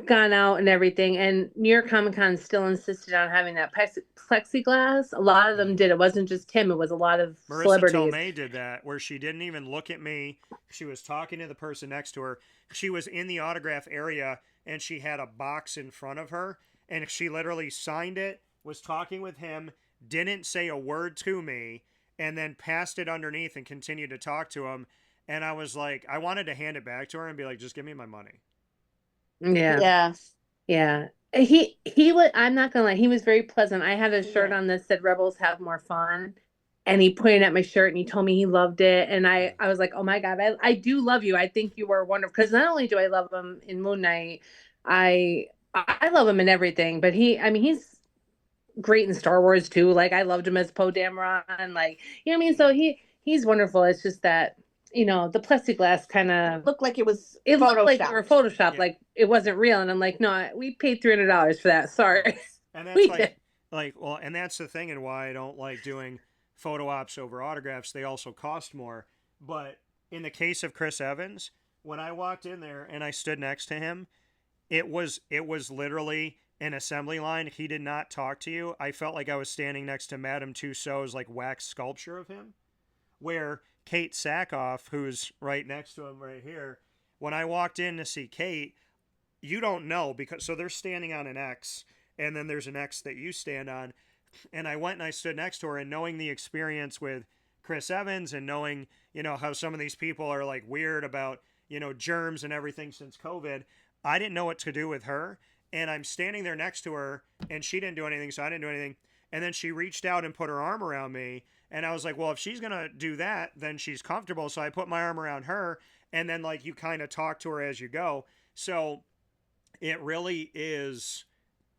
gone out and everything, and New York Comic Con still insisted on having that plexiglass. A lot of them did. It wasn't just him. It was a lot of celebrities. Marissa Tomei did that, where she didn't even look at me. She was talking to the person next to her. She was in the autograph area, and she had a box in front of her, and she literally signed it, was talking with him, didn't say a word to me, and then passed it underneath and continued to talk to him. And I was like, I wanted to hand it back to her and be like, just give me my money. Yeah. He was, I'm not gonna lie, he was very pleasant. I had a shirt on that said "Rebels Have More Fun," and he pointed at my shirt and he told me he loved it. And I was like, oh my God, I do love you. I think you were wonderful. Because not only do I love him in Moon Knight, I love him in everything. But he's great in Star Wars too. Like I loved him as Poe Dameron. Like, you know what I mean? So he's wonderful. It's just that, the plexiglass kind of looked like it was looked like it were photoshopped, like it wasn't real. And I'm like, no, we paid $300 for that. Sorry. And that's and that's the thing, and why I don't like doing photo ops over autographs. They also cost more. But in the case of Chris Evans, when I walked in there and I stood next to him, it was literally an assembly line. He did not talk to you. I felt like I was standing next to Madame Tussauds like wax sculpture of him, where Kate Sackhoff, who's right next to him right here, when I walked in to see Kate, you don't know, because so they're standing on an X, and then there's an X that you stand on, and I went and I stood next to her, and knowing the experience with Chris Evans and knowing, how some of these people are like weird about, germs and everything since COVID, I didn't know what to do with her, and I'm standing there next to her, and she didn't do anything, so I didn't do anything, and then she reached out and put her arm around me. And I was like, well, if she's going to do that, then she's comfortable. So I put my arm around her, and then like you kind of talk to her as you go. So it really is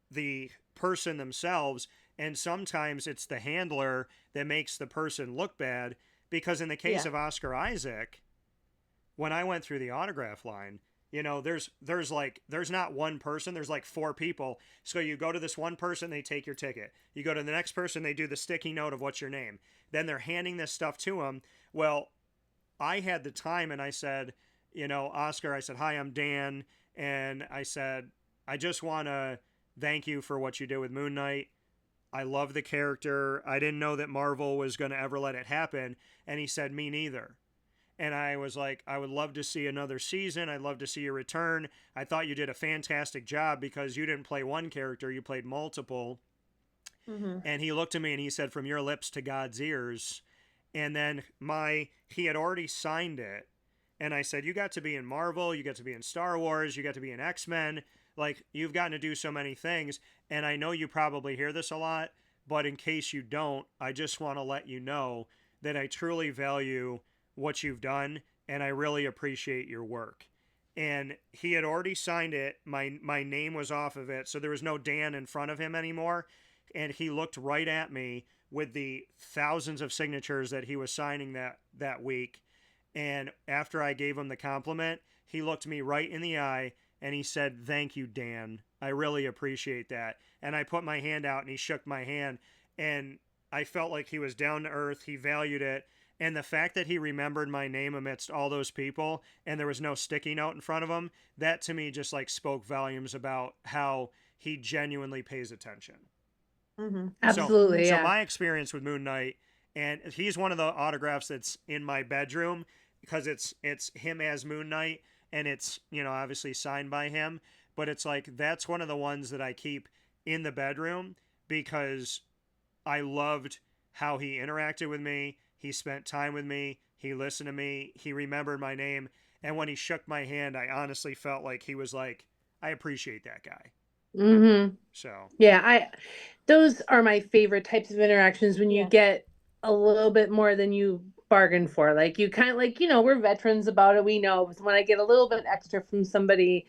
the person themselves. And sometimes it's the handler that makes the person look bad, because in the case of Oscar Isaac, when I went through the autograph line, there's not one person, there's like 4 people. So you go to this one person, they take your ticket. You go to the next person, they do the sticky note of what's your name. Then they're handing this stuff to them. Well, I had the time, and I said, Oscar, I said, hi, I'm Dan. and I said, I just want to thank you for what you did with Moon Knight. I love the character. I didn't know that Marvel was going to ever let it happen. And he said, me neither. And I was like, I would love to see another season. I'd love to see your return. I thought you did a fantastic job because you didn't play one character, you played multiple. Mm-hmm. And he looked at me and he said, from your lips to God's ears. And then he had already signed it. And I said, you got to be in Marvel, you got to be in Star Wars, you got to be in X-Men. Like, you've gotten to do so many things. And I know you probably hear this a lot, but in case you don't, I just want to let you know that I truly value what you've done, and I really appreciate your work. And he had already signed it. My name was off of it, so there was no Dan in front of him anymore. And he looked right at me with the thousands of signatures that he was signing that week. And after I gave him the compliment, he looked me right in the eye and he said, thank you, Dan. I really appreciate that. And I put my hand out and he shook my hand. And I felt like he was down to earth. He valued it. And the fact that he remembered my name amidst all those people and there was no sticky note in front of him, that to me just like spoke volumes about how he genuinely pays attention. Mm-hmm. Absolutely, So yeah. my experience with Moon Knight, and he's one of the autographs that's in my bedroom because it's him as Moon Knight, and it's, you know, obviously signed by him, but it's like that's one of the ones that I keep in the bedroom because I loved how he interacted with me. He spent time with me. He listened to me. He remembered my name. And when he shook my hand, I honestly felt like he was like, I appreciate that guy. Mm-hmm. So Yeah, those are my favorite types of interactions when you Yeah. get a little bit more than you bargained for. Like you kind of like, you know, we're veterans about it. We know when I get a little bit extra from somebody,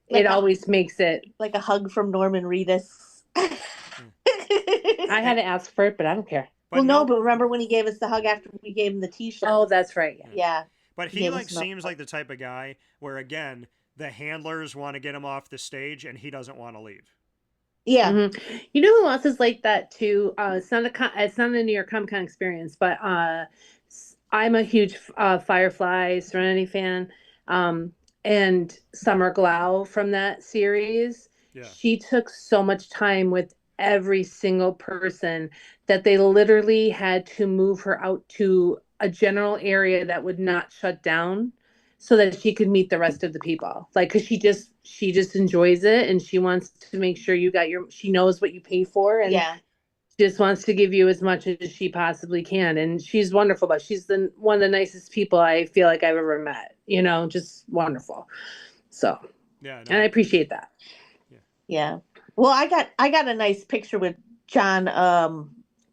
Like it always makes it. like a hug from Norman Reedus. I had to ask for it, but I don't care. But Well, but remember when he gave us the hug after we gave him the T-shirt? Oh, that's right. Yeah. Yeah. But He he gave like us milk. seems like the type of guy where again the handlers want to get him off the stage and he doesn't want to leave. Yeah. Mm-hmm. You know who else is like that too? It's not a New York Comic Con experience, but I'm a huge Firefly Serenity fan, and Summer Glau from that series. Yeah. She took so much time with every single person that they literally had to move her out to a general area that would not shut down so that she could meet the rest of the people. Like, cause she just enjoys it and she wants to make sure you got she knows what you pay for and Yeah. just wants to give you as much as she possibly can. And she's wonderful, but she's one of the nicest people I feel like I've ever met, you know, just wonderful. So, Yeah. No. and I appreciate that. Yeah. Well, I got a nice picture with John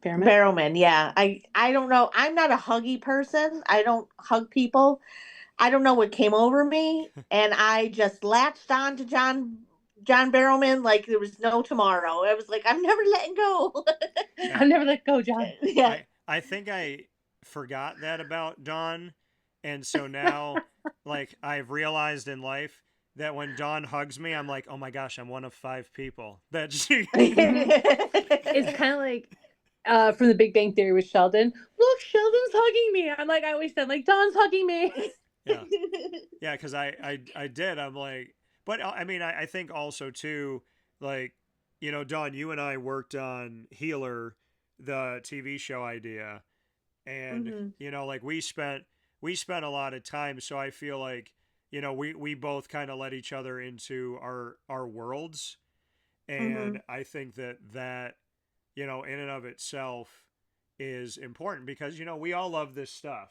Barrowman. Yeah. I don't know. I'm not a huggy person. I don't hug people. I don't know what came over me, and I just latched on to John Barrowman like there was no tomorrow. I was like, I'm never letting go. I'll never let go, John. Yeah. I think I forgot that about Dawn, and so now like I've realized in life that when Dawn hugs me, I'm like, oh my gosh, I'm one of 5 people that she. It's kind of like from the Big Bang Theory with Sheldon. Look, Sheldon's hugging me. I'm like, I always said, like, Dawn's hugging me. Yeah, because I did. I'm like, but I mean, I think also too, like, you know, Dawn, you and I worked on Healer, the TV show idea, and you know, like we spent a lot of time. So I feel like, you know, we both kind of let each other into our worlds, and I think that you know, in and of itself is important because, you know, we all love this stuff.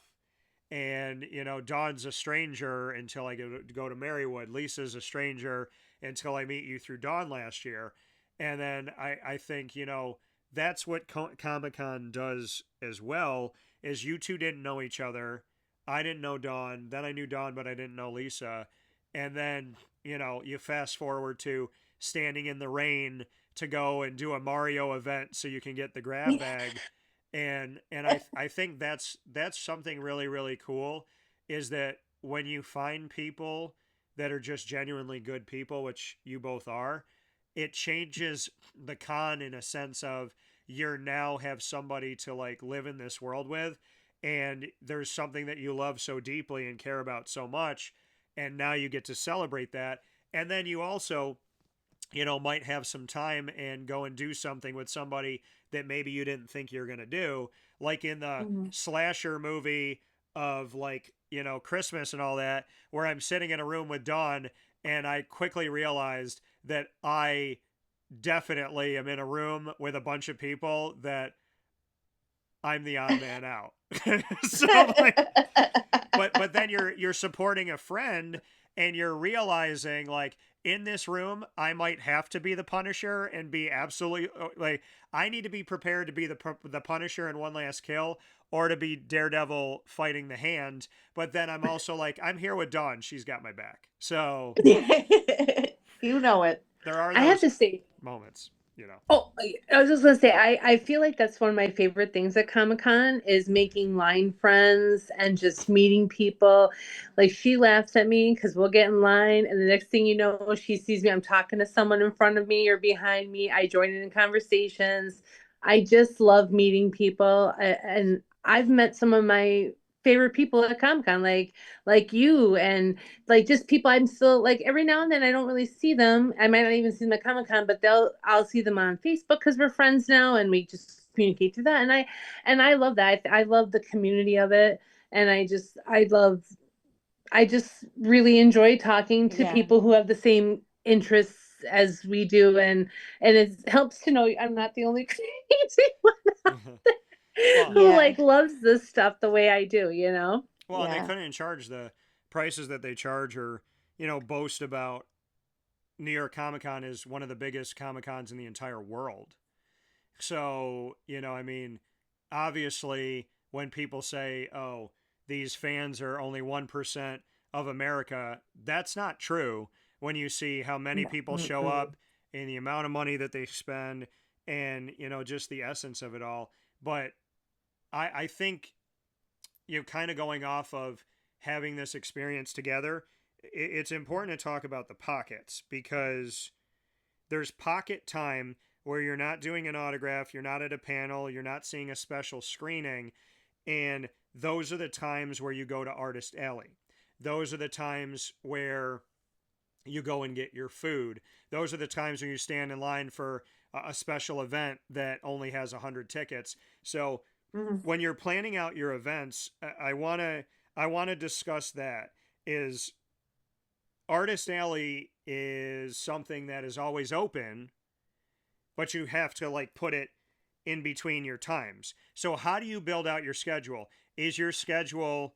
And, you know, Dawn's a stranger until I go to Marywood. Lisa's a stranger until I meet you through Dawn last year. And then I think, you know, that's what Comic-Con does as well, is you two didn't know each other. I didn't know Dawn. Then I knew Dawn, but I didn't know Lisa. And then, you know, you fast forward to standing in the rain to go and do a Mario event so you can get the grab bag. And I think that's something really, really cool, is that when you find people that are just genuinely good people, which you both are, it changes the con in a sense of you're now have somebody to like live in this world with, and there's something that you love so deeply and care about so much, and now you get to celebrate that. And then you also, might have some time and go and do something with somebody that maybe you didn't think you're going to do. Like in the slasher movie of like, Christmas and all that, where I'm sitting in a room with Dawn and I quickly realized that I definitely am in a room with a bunch of people that I'm the odd man out. So like, but then you're supporting a friend and you're realizing like in this room I might have to be the Punisher and be absolutely like I need to be prepared to be the Punisher in one last kill or to be Daredevil fighting the Hand, but then I'm also like I'm here with Dawn, she's got my back. So you know it. There are I have to say moments. Oh, I was just gonna say, I feel like that's one of my favorite things at Comic-Con is making line friends and just meeting people. Like she laughs at me because we'll get in line, and the next thing you know, she sees me. I'm talking to someone in front of me or behind me. I join in conversations. I just love meeting people, and I've met some of my favorite people at Comic-Con, like you and like just people I'm still like every now and then I don't really see them. I might not even see them at Comic-Con, but I'll see them on Facebook because we're friends now and we just communicate through that. And I love that. I love the community of it. And I just really enjoy talking to people who have the same interests as we do, and it helps to know I'm not the only crazy one out there who like loves this stuff the way I do, Well, and they couldn't charge the prices that they charge or, boast about New York Comic Con is one of the biggest Comic Cons in the entire world. So, obviously when people say, oh, these fans are only 1% of America, that's not true when you see how many people show up and the amount of money that they spend and, just the essence of it all. But I think, kind of going off of having this experience together, it's important to talk about the pockets because there's pocket time where you're not doing an autograph, you're not at a panel, you're not seeing a special screening, and those are the times where you go to Artist Alley. Those are the times where you go and get your food. Those are the times when you stand in line for a special event that only has 100 tickets. So when you're planning out your events, I want to discuss that. Is Artist Alley is something that is always open, but you have to like put it in between your times. So how do you build out your schedule? Is your schedule,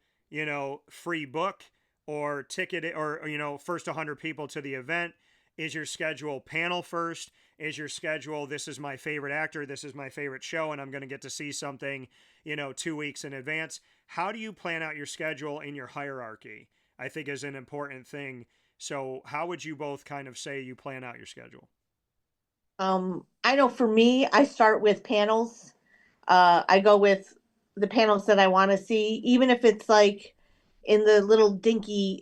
free book or ticket or, first 100 people to the event? Is your schedule panel first? Is your schedule, this is my favorite actor, this is my favorite show, and I'm going to get to see something, 2 weeks in advance? How do you plan out your schedule in your hierarchy? I think is an important thing. So how would you both kind of say you plan out your schedule? I know for me, I start with panels. I go with the panels that I want to see, even if it's like in the little dinky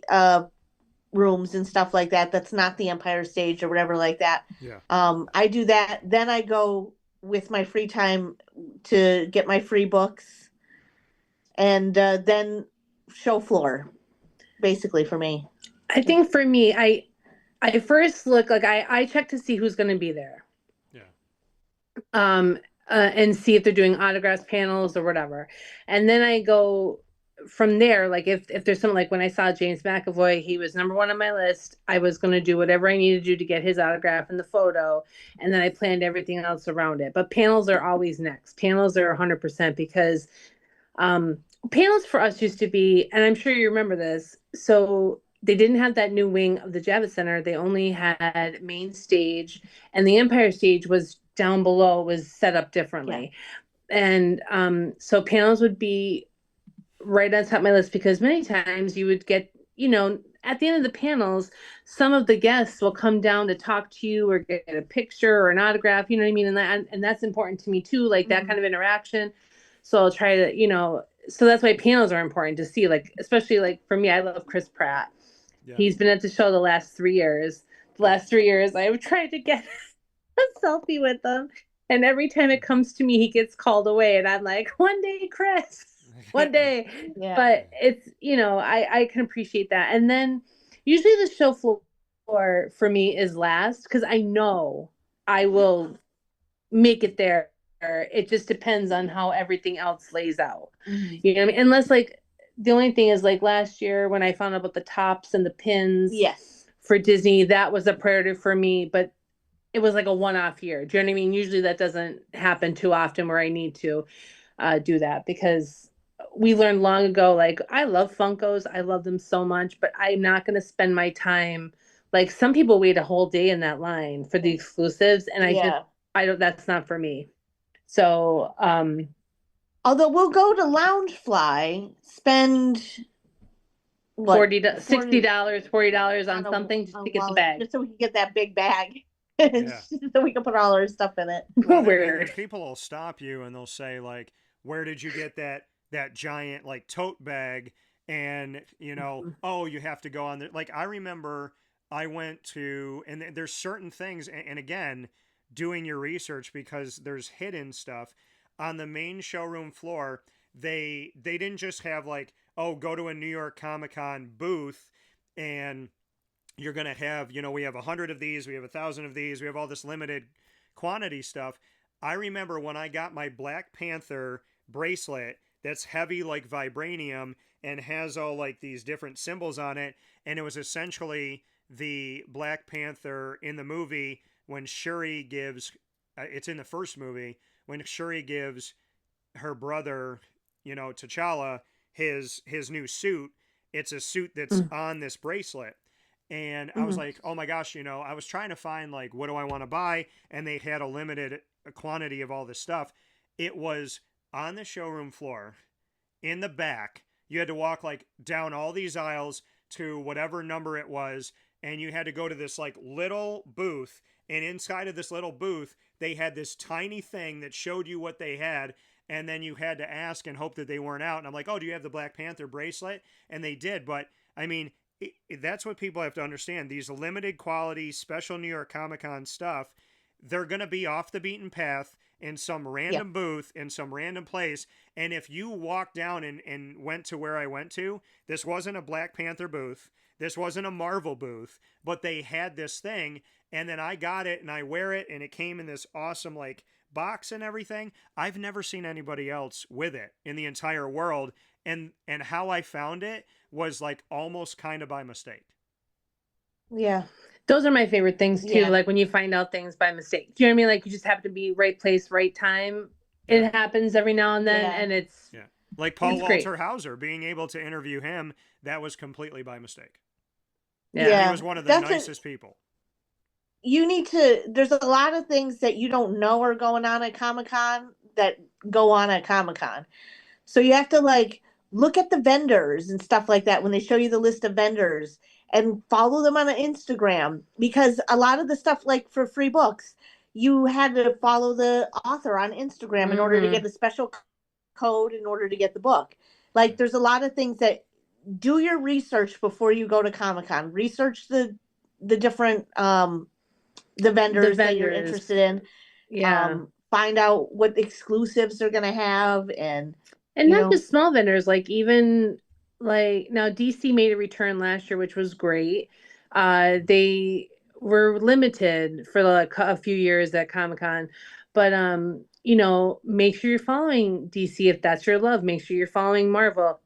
rooms and stuff like that. That's not the Empire stage or whatever like that. Yeah. I do that. Then I go with my free time to get my free books, and then show floor, basically for me. I think for me, I first look like I check to see who's going to be there. Yeah. And see if they're doing autographs, panels, or whatever, and then I go from there. Like if there's something like when I saw James McAvoy, he was number one on my list. I was going to do whatever I needed to do to get his autograph and the photo, and then I planned everything else around it. But panels are always next. Panels are 100% because panels for us used to be, and I'm sure you remember this. So they didn't have that new wing of the Javits Center. They only had main stage, and the Empire stage was down below, was set up differently. Yeah. And so panels would be right on top of my list because many times you would get, at the end of the panels, some of the guests will come down to talk to you or get a picture or an autograph, you know what I mean? And that's important to me too, like that kind of interaction. So I'll try to, so that's why panels are important to see, like, especially like for me, I love Chris Pratt. Yeah. He's been at the show the last 3 years. The last 3 years, I've tried to get a selfie with him. And every time it comes to me, he gets called away. And I'm like, one day, Chris, one day. Yeah. But it's, I can appreciate that. And then usually the show floor for me is last because I know I will make it there. It just depends on how everything else lays out. Mm-hmm. You know what I mean? Unless like the only thing is like last year when I found out about the tops and the pins Yes. for Disney, that was a priority for me, but it was like a one-off year. Do you know what I mean? Usually that doesn't happen too often where I need to do that because we learned long ago, like I love Funkos. I love them so much, but I'm not going to spend my time. Like some people wait a whole day in that line for the exclusives. And Yeah. I don't, that's not for me. So, Although we'll go to Loungefly, spend what, $60, $40 on something just to get the wallet, bag. just so we can get that big bag. Yeah. So we can put all our stuff in it. Well, and people will stop you and they'll say like, "Where did you get that giant like tote bag?" And you know, oh, you have to go on there. Like I remember, I went to, and there's certain things, and again, doing your research because there's hidden stuff on the main showroom floor. They didn't just have like, oh, go to a New York Comic Con booth and you're going to have, you know, we have 100 of these, we have 1,000 of these, we have all this limited quantity stuff. I remember when I got my Black Panther bracelet that's heavy like vibranium and has all like these different symbols on it. And it was essentially the Black Panther in the movie when Shuri gives, it's in the first movie, when Shuri gives her brother, you know, T'Challa, his new suit. It's a suit that's on this bracelet. And I was like, oh my gosh, you know, I was trying to find like, what do I want to buy? And they had a limited quantity of all this stuff. It was on the showroom floor in the back. You had to walk like down all these aisles to whatever number it was. And you had to go to this like little booth. And inside of this little booth, they had this tiny thing that showed you what they had. And then you had to ask and hope that they weren't out. And I'm like, oh, do you have the Black Panther bracelet? And they did. But I mean, that's what people have to understand. These limited quality, special New York Comic Con stuff, they're going to be off the beaten path in some random booth, in some random place. And if you walk down and went to where I went to, this wasn't a Black Panther booth. This wasn't a Marvel booth, but they had this thing. And then I got it and I wear it and it came in this awesome like box and everything. I've never seen anybody else with it in the entire world. And how I found it was like almost kind of by mistake. Yeah. Those are my favorite things too. Yeah. Like when you find out things by mistake. Do you know what I mean? Like you just have to be right place, right time. Yeah. It happens every now and then, and it's like Paul it's Walter great. Hauser, being able to interview him, that was completely by mistake. Yeah. He was one of the nicest people. You need to, there's a lot of things that you don't know are going on at Comic-Con that go on at Comic-Con. So you have to like look at the vendors and stuff like that when they show you the list of vendors and follow them on Instagram, because a lot of the stuff like for free books, you had to follow the author on Instagram in order to get the special code in order to get the book. Like there's a lot of things that do your research before you go to Comic-Con. Research the different the vendors that you're interested in. Yeah. Find out what exclusives they're going to have and not just small vendors, like even like now DC made a return last year, which was great. They were limited for like a few years at Comic-Con, but you know, make sure you're following DC if that's your love. Make sure you're following Marvel.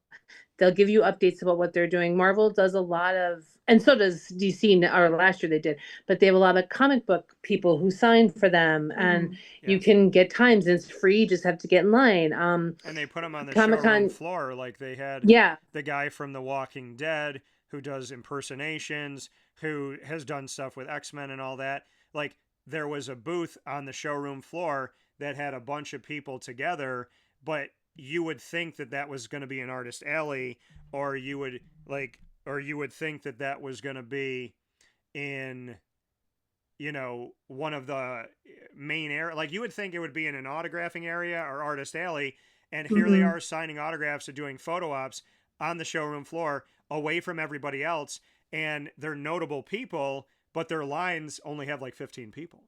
They'll give you updates about what they're doing. Marvel does a lot of, and so does DC, or last year they did, but they have a lot of comic book people who sign for them, and you can get times, and it's free. You just have to get in line. And they put them on the Comic-Con showroom floor. Like they had the guy from The Walking Dead who does impersonations, who has done stuff with X-Men and all that. Like there was a booth on the showroom floor that had a bunch of people together, but you would think that that was going to be an artist alley, or you would think that that was going to be in, you know, one of the main area. Like you would think it would be in an autographing area or artist alley. And here they are signing autographs and doing photo ops on the showroom floor away from everybody else. And they're notable people, but their lines only have like 15 people.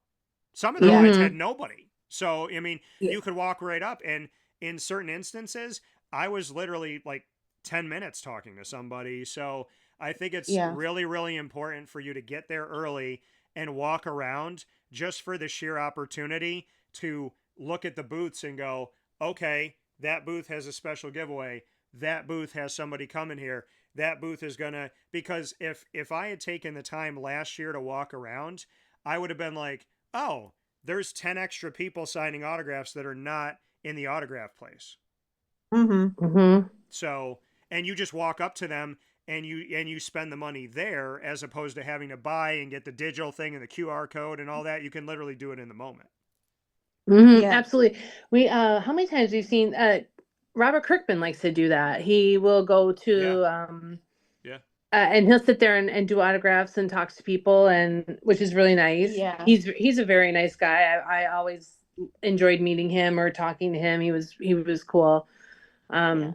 Some of the lines had nobody. So, I mean, you could walk right up, and in certain instances, I was literally like 10 minutes talking to somebody. So I think it's Yeah. really, really important for you to get there early and walk around just for the sheer opportunity to look at the booths and go, okay, that booth has a special giveaway. That booth has somebody coming here. That booth is gonna, because if I had taken the time last year to walk around, I would have been like, oh, there's 10 extra people signing autographs that are not in the autograph place. Mm-hmm. Mm-hmm. So, and you just walk up to them and you spend the money there, as opposed to having to buy and get the digital thing and the QR code and all that. You can literally do it in the moment. Mm-hmm. Yeah. Absolutely. We how many times we've seen Robert Kirkman likes to do that. He will go to Yeah. and he'll sit there and do autographs and talks to people, and which is really nice. Yeah. He's a very nice guy. I always enjoyed meeting him or talking to him. He was cool. Yeah.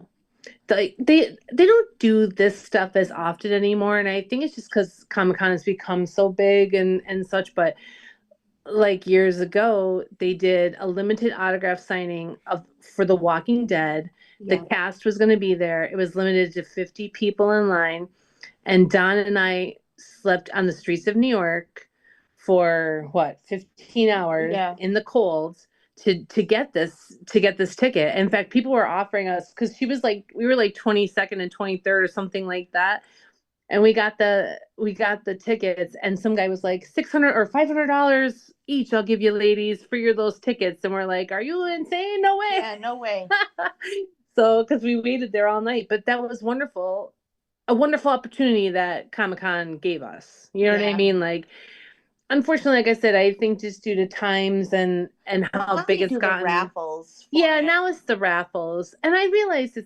They don't do this stuff as often anymore, and I think it's just because Comic-Con has become so big and such. But like years ago, they did a limited autograph signing for The Walking Dead. The Yeah. cast was going to be there. It was limited to 50 people in line, and Don and I slept on the streets of New York for 15 hours Yeah. in the cold to get this ticket. In fact, people were offering us, because we were like 22nd and 23rd or something like that, and we got the tickets, and some guy was like $600 or $500 each. I'll give you ladies for those tickets, and we're like, are you insane? No way. Yeah, no way. So because we waited there all night, but that was wonderful. A wonderful opportunity that Comic-Con gave us. You know what I Yeah. mean? Like, unfortunately, like I said, I think just due to times and how Now big they it's do the gotten. raffles for Yeah, it. now it's the raffles, and I realize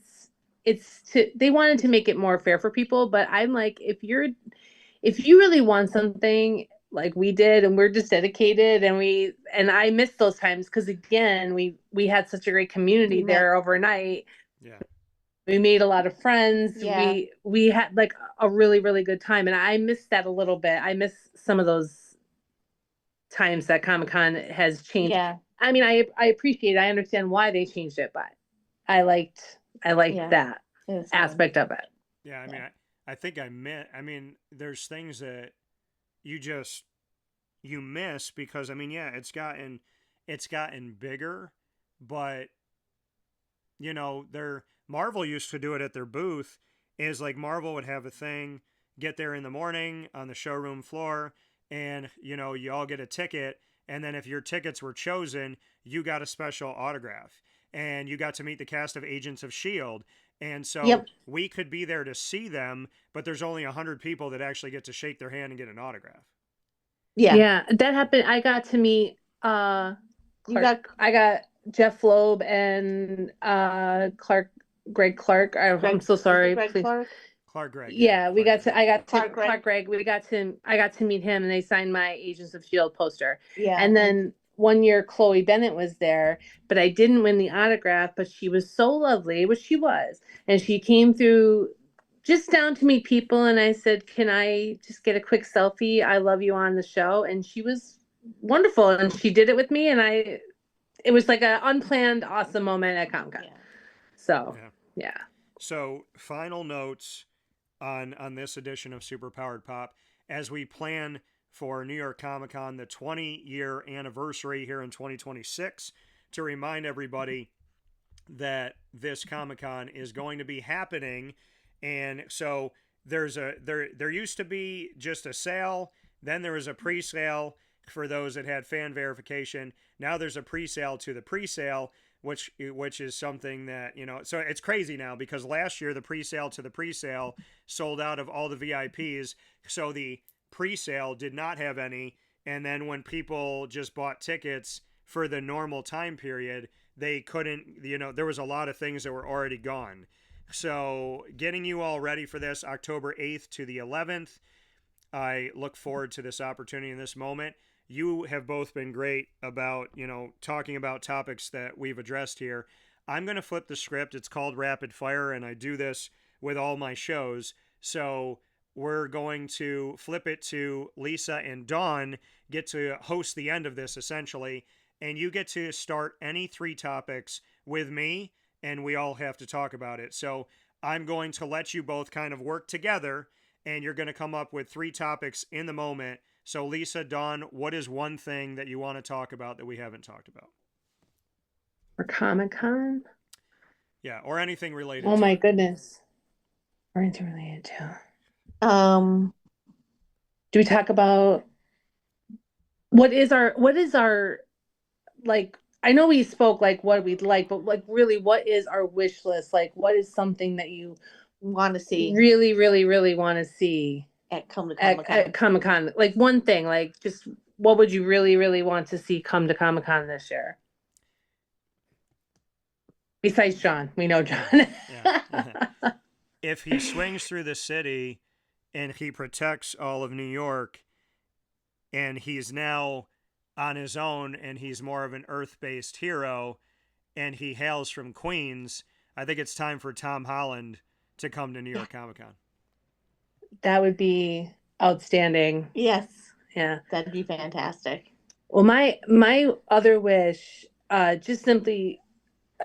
they wanted to make it more fair for people, but I'm like, if you really want something like we did, and we're just dedicated, and I miss those times, because again, we had such a great community there overnight. Yeah. We made a lot of friends. Yeah. We had like a really, really good time, and I miss that a little bit. I miss some of those times that Comic-Con has changed. Yeah. I mean, I appreciate it. I understand why they changed it, but I liked Yeah. that It was fun. aspect of it. Yeah. I mean, I think there's things that you miss because, I mean, yeah, it's gotten bigger, but you know, Marvel used to do it at their booth. Is like Marvel would have a thing, get there in the morning on the showroom floor, and you know, you all get a ticket, and then if your tickets were chosen, you got a special autograph, and you got to meet the cast of Agents of S.H.I.E.L.D. And so we could be there to see them, but there's only 100 people that actually get to shake their hand and get an autograph. Yeah, that happened. I got to meet I got Jeff Loeb and Greg Clark. I'm so sorry. Greg Clark? Clark Gregg. Yeah, I got Clark Gregg. I got to meet him, and they signed my Agents of S.H.I.E.L.D. poster. Yeah. And then one year Chloe Bennett was there, but I didn't win the autograph, but she was so lovely, which she was. And she came through just down to meet people, and I said, "Can I just get a quick selfie? I love you on the show." And she was wonderful, and she did it with me, and it was like an unplanned awesome moment at Comic-Con. Yeah. So, yeah. So, final notes on this edition of Super Powered Pop as we plan for New York Comic Con, the 20-year anniversary here in 2026, to remind everybody that this Comic Con is going to be happening. And so there used to be just a sale, then there was a pre-sale for those that had fan verification. Now there's a pre-sale to the pre-sale, which is something that, you know, so it's crazy now because last year the pre-sale to the pre-sale sold out of all the VIPs. So the pre-sale did not have any. And then when people just bought tickets for the normal time period, they couldn't, you know, there was a lot of things that were already gone. So getting you all ready for this October 8th to the 11th, I look forward to this opportunity in this moment. You have both been great about, you know, talking about topics that we've addressed here. I'm going to flip the script. It's called Rapid Fire, and I do this with all my shows. So we're going to flip it to Lisa and Dawn, get to host the end of this essentially, and you get to start any 3 topics with me, and we all have to talk about it. So I'm going to let you both kind of work together, and you're going to come up with 3 topics in the moment. So, Lisa, Dawn, what is one thing that you want to talk about that we haven't talked about? For Comic-Con? Yeah, or anything related Oh to my it. goodness. Or anything related to. Do we talk about what is our like, I know we spoke like what we'd like, but like really what is our wish list? Like what is something that you want to see really, really, really want to see at Comic-Con? At Comic-Con? Like one thing, like just what would you really, really want to see come to Comic-Con this year? Besides John, we know John. Yeah. If he swings through the city and he protects all of New York and he's now on his own and he's more of an Earth-based hero and he hails from Queens, I think it's time for Tom Holland to come to New York Comic-Con. That would be outstanding. Yes. Yeah. That'd be fantastic. Well, my other wish, just simply,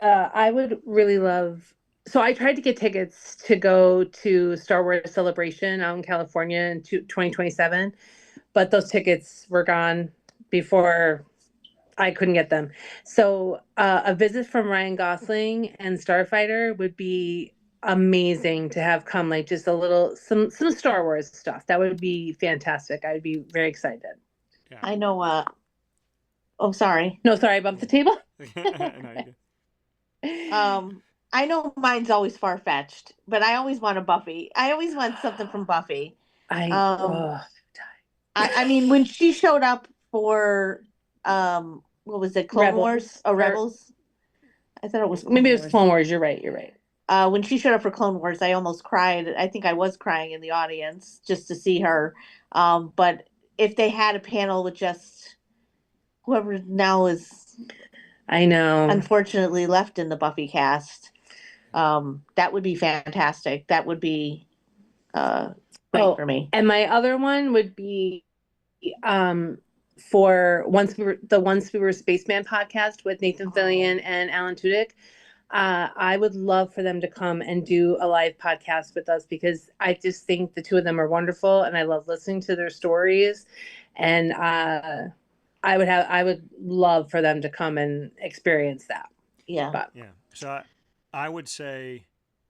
I would really love. So I tried to get tickets to go to Star Wars Celebration out in California in 2027, but those tickets were gone before I couldn't get them. So a visit from Ryan Gosling and Starfighter would be amazing to have come, like just a little some Star Wars stuff. That would be fantastic. I'd be very excited. Yeah. I know. Oh, sorry. No, sorry, I bumped the table. I know mine's always far-fetched, but I always want a Buffy. I always want something from Buffy. I mean, when she showed up for what was it, Clone Wars? Oh, Rebels? I thought it was Clone maybe Wars. It was Clone Wars. You're right. When she showed up for Clone Wars, I almost cried. I think I was crying in the audience just to see her. But if they had a panel with just whoever now is, I know, unfortunately left in the Buffy cast, that would be fantastic. That would be great for me. And my other one would be for Once We Were Spaceman podcast with Nathan Fillion and Alan Tudyk. I would love for them to come and do a live podcast with us because I just think the two of them are wonderful and I love listening to their stories. And I would love for them to come and experience that. Yeah. Yeah. So I would say,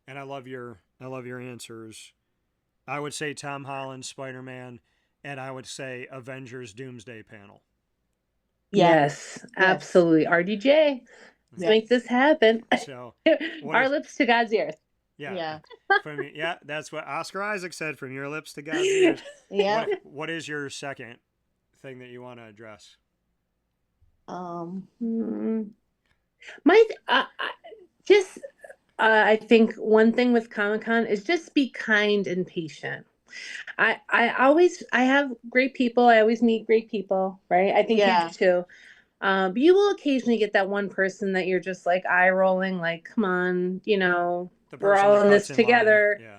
and I love your answers. I would say Tom Holland, Spider-Man, and I would say Avengers Doomsday panel. Yes, absolutely. RDJ. Let's make this happen. So our lips to God's ears. Yeah. That's what Oscar Isaac said, from your lips to God's ears. Yeah. What is your second thing that you want to address? I think one thing with Comic-Con is just be kind and patient. I have great people. I always meet great people, right? I think you do too. But you will occasionally get that one person that you're just like eye rolling, like, come on, we're all in this together. Yeah.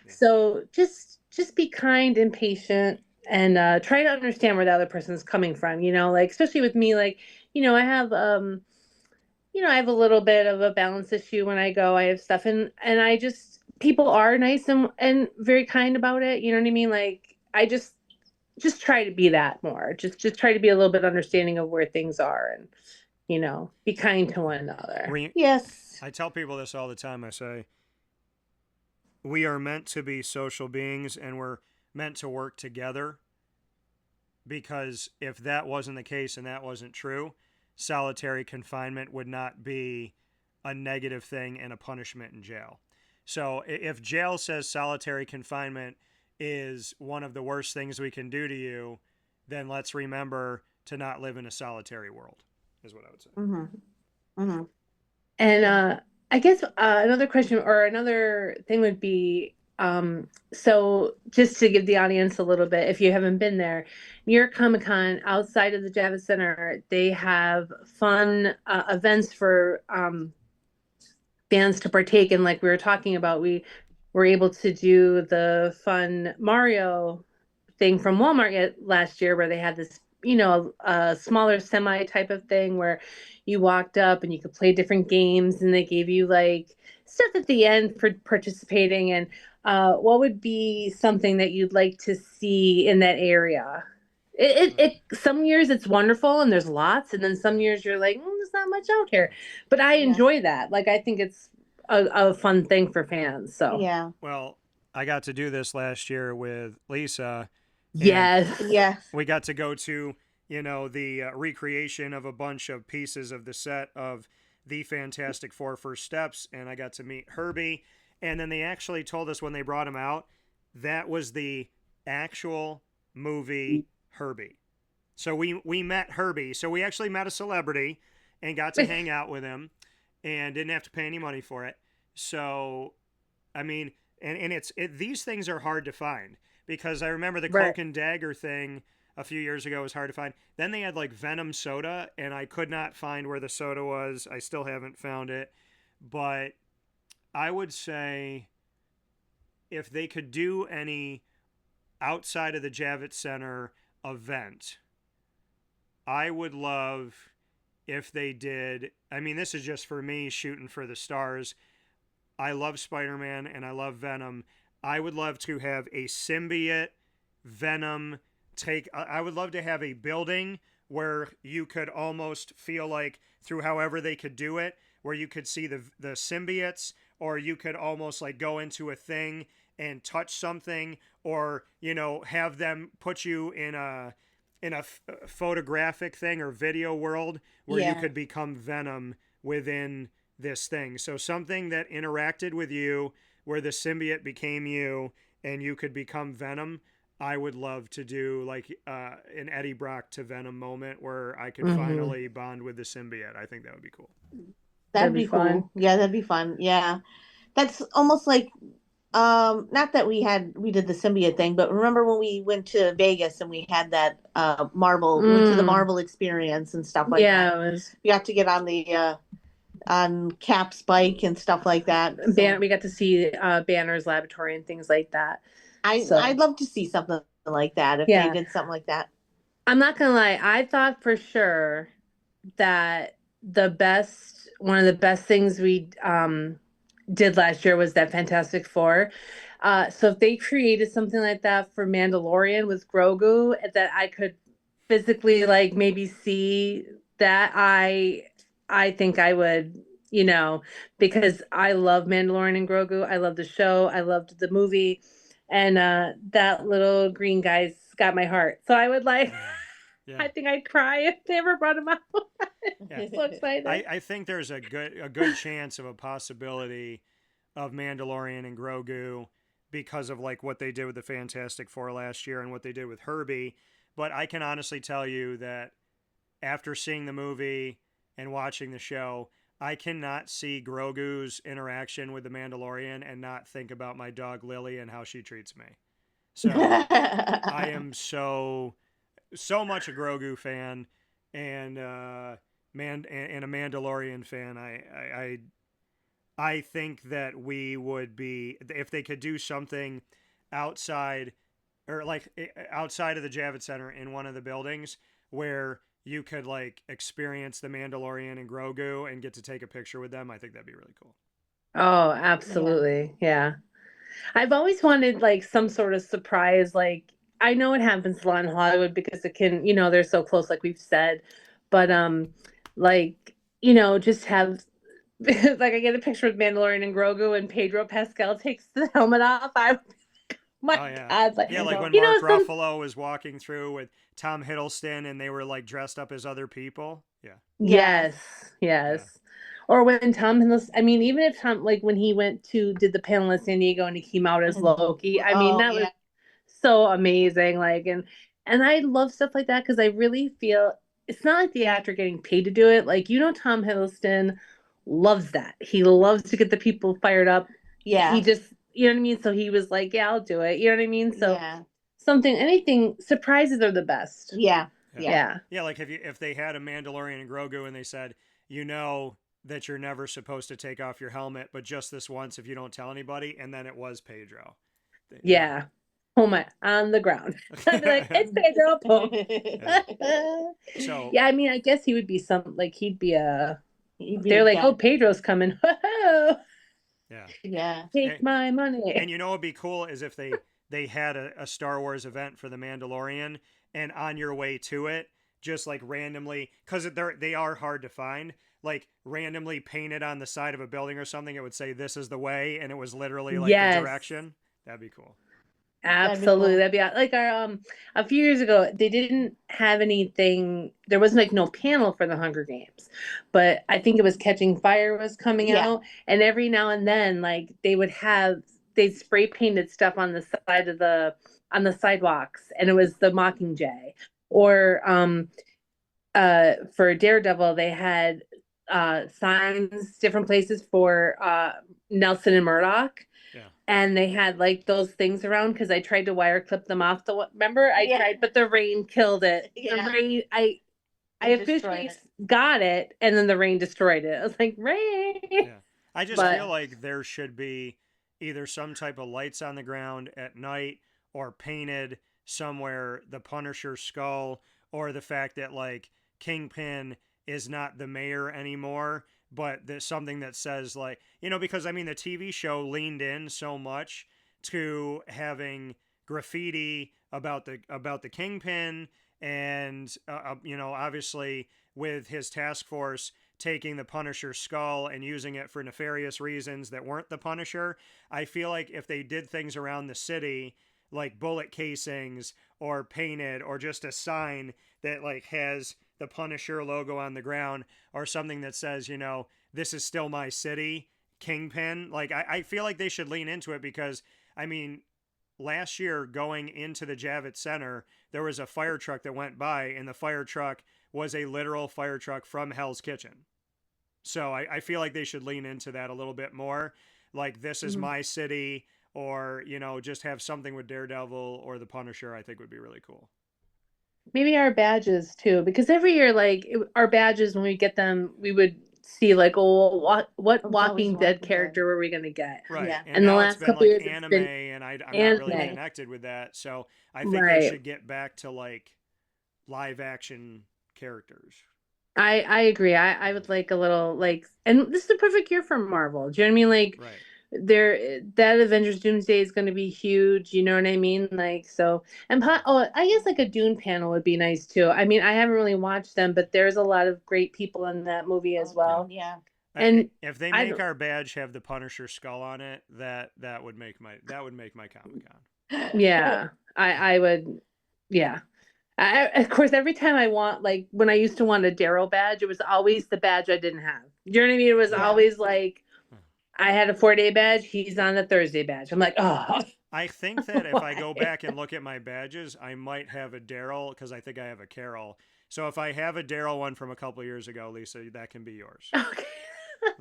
So just be kind and patient and try to understand where the other person's coming from, like, especially with me, like, I have I have a little bit of a balance issue when I go. I have stuff and I just, people are nice and very kind about it. You know what I mean? Like, I just try to be that more. Just try to be a little bit understanding of where things are and, be kind to one another. Yes. I tell people this all the time. I say, we are meant to be social beings and we're meant to work together, because if that wasn't the case and that wasn't true, solitary confinement would not be a negative thing and a punishment in jail. So if jail says solitary confinement is one of the worst things we can do to you, then let's remember to not live in a solitary world, is what I would say. Mm-hmm. Mm-hmm. And I guess another question or another thing would be, so just to give the audience a little bit, if you haven't been there, New York Comic-Con, outside of the Javits Center, they have fun events for fans to partake in. Like we were talking about, we were able to do the fun Mario thing from Walmart last year, where they had this, a smaller semi type of thing where you walked up and you could play different games, and they gave you like stuff at the end for participating, and what would be something that you'd like to see in that area? Some years it's wonderful and there's lots, and then some years you're like, there's not much out here. But I enjoy that. Like, I think it's a fun thing for fans. So Yeah. Well, I got to do this last year with Lisa. Yes. Yes. We got to go to, the recreation of a bunch of pieces of the set of the Fantastic Four First Steps, and I got to meet Herbie. And then they actually told us when they brought him out, that was the actual movie Herbie. So we met Herbie. So we actually met a celebrity and got to hang out with him and didn't have to pay any money for it. So, I mean, and these things are hard to find, because I remember the Cloak and Dagger thing a few years ago was hard to find. Then they had like Venom soda, and I could not find where the soda was. I still haven't found it. But I would say if they could do any outside of the Javits Center event, I would love if they did. I mean, this is just for me shooting for the stars. I love Spider-Man and I love Venom. I would love to have a symbiote Venom take. I would love to have a building where you could almost feel like, through however they could do it, where you could see the symbiotes, or you could almost like go into a thing and touch something, or have them put you in a photographic thing or video world where you could become Venom within this thing. So something that interacted with you, where the symbiote became you and you could become Venom. I would love to do like an Eddie Brock to Venom moment where I could finally bond with the symbiote. I think that would be cool. That'd be fun. Cool. Yeah, that'd be fun. Yeah. That's almost like, not that we did the symbiote thing, but remember when we went to Vegas and we had that Marvel, went to the Marvel experience and stuff like that. Yeah, we got to get on the on Cap's bike and stuff like that. So. We got to see Banner's laboratory and things like that. I'd love to see something like that if they did something like that. I'm not gonna lie, I thought for sure that one of the best things we did last year was that Fantastic Four. So if they created something like that for Mandalorian with Grogu, that I could physically like maybe see that, I think I would, because I love Mandalorian and Grogu. I love the show. I loved the movie. And that little green guy's got my heart. So I would like, I think I'd cry if they ever brought him out. I'm so excited. I think there's a good chance of a possibility of Mandalorian and Grogu because of like what they did with the Fantastic Four last year and what they did with Herbie. But I can honestly tell you that after seeing the movie and watching the show, I cannot see Grogu's interaction with the Mandalorian and not think about my dog Lily and how she treats me. So I am so much a Grogu fan and a Mandalorian fan. I think that we would be, if they could do something outside of the Javits Center in one of the buildings where you could like experience the Mandalorian and Grogu and get to take a picture with them, I think that'd be really cool. Oh, absolutely. Yeah. I've always wanted like some sort of surprise. Like, I know it happens a lot in Hollywood because it can, they're so close, like we've said, but just have like I get a picture with Mandalorian and Grogu and Pedro Pascal takes the helmet off. God, like when Mark Ruffalo was walking through with Tom Hiddleston and they were like dressed up as other people. Yeah. Yes. Yeah. Or when Tom Hiddleston, even if Tom, like when he did the panel in San Diego and he came out as Loki, that was so amazing. Like, and I love stuff like that because I really feel it's not like the actor getting paid to do it. Like, Tom Hiddleston loves that. He loves to get the people fired up. Yeah. He just, you know what I mean? So he was like, yeah, I'll do it. You know what I mean? So anything, surprises are the best. Yeah. Yeah, like if they had a Mandalorian and Grogu and they said, that you're never supposed to take off your helmet, but just this once if you don't tell anybody, and then it was Pedro. Yeah. Oh my, on the ground. I'd be like, it's Pedro. Boom. So I guess he would be they're like, oh, Pedro's coming. Yeah. Yeah. Take my money. And you know what'd be cool is if they had a Star Wars event for the Mandalorian, and on your way to it, just like randomly, because they are hard to find, like randomly painted on the side of a building or something, it would say "This is the way," and it was literally like the direction. That'd be cool. Absolutely. That'd be like our a few years ago, they didn't have anything. There was like no panel for the Hunger Games, but I think it was Catching Fire was coming out, and every now and then, like they spray painted stuff on the side of on the sidewalks, and it was the Mockingjay. Or for Daredevil, they had signs different places for Nelson and Murdoch. And they had like those things around because I tried to wire clip them off remember I tried, but the rain killed it. The rain, I officially got it, and then the rain destroyed it. I was like, rain. Yeah. I just feel like there should be either some type of lights on the ground at night, or painted somewhere the Punisher skull, or the fact that like Kingpin is not the mayor anymore, but there's something that says like, because I mean the TV show leaned in so much to having graffiti about the Kingpin, and obviously with his task force taking the Punisher skull and using it for nefarious reasons that weren't the Punisher. I feel like if they did things around the city, like bullet casings or painted, or just a sign that like has the Punisher logo on the ground, or something that says, this is still my city, Kingpin. Like, I feel like they should lean into it, because, I mean, last year going into the Javits Center, there was a fire truck that went by, and the fire truck was a literal fire truck from Hell's Kitchen. So I feel like they should lean into that a little bit more. Like, this is my city, or, just have something with Daredevil or the Punisher, I think would be really cool. Maybe our badges too, because every year, like our badges, when we get them, we would see like, oh, what Walking Dead character were we gonna get? Right. Yeah. And the last couple like years, anime, and I'm not really connected with that, so I think they should get back to like live action characters. I agree. I would like a little like, and this is the perfect year for Marvel. Do you know what I mean? Like, that Avengers Doomsday is going to be huge. You know what I mean? Like, so, and I guess like a Dune panel would be nice too. I mean, I haven't really watched them, but there's a lot of great people in that movie as well. Yeah. And if they make our badge have the Punisher skull on it, that would make my Comic-Con. Yeah, I would. Yeah. Of course, every time I want, like when I used to want a Daryl badge, it was always the badge I didn't have. You know what I mean? It was always like, I had a 4-day badge, he's on a Thursday badge. I'm like, oh. I think that if I go back and look at my badges, I might have a Daryl, because I think I have a Carol. So if I have a Daryl one from a couple years ago, Lisa, that can be yours.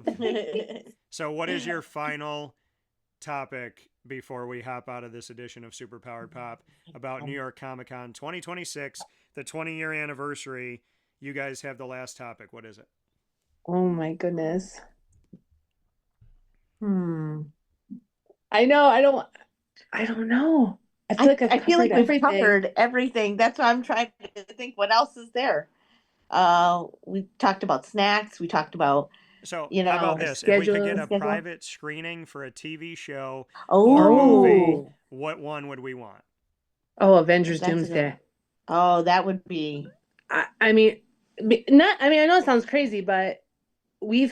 Okay. So what is your final topic before we hop out of this edition of Superpowered Pop about New York Comic Con 2026, the 20-year anniversary? You guys have the last topic. What is it? Oh my goodness. I know. I don't know. I feel like we've covered everything. That's why I'm trying to think what else is there. We talked about snacks. We talked about, how about this? If we could get a private screening for a TV show or a movie, what one would we want? Oh, Avengers Doomsday. That would be. I mean, I know it sounds crazy, but we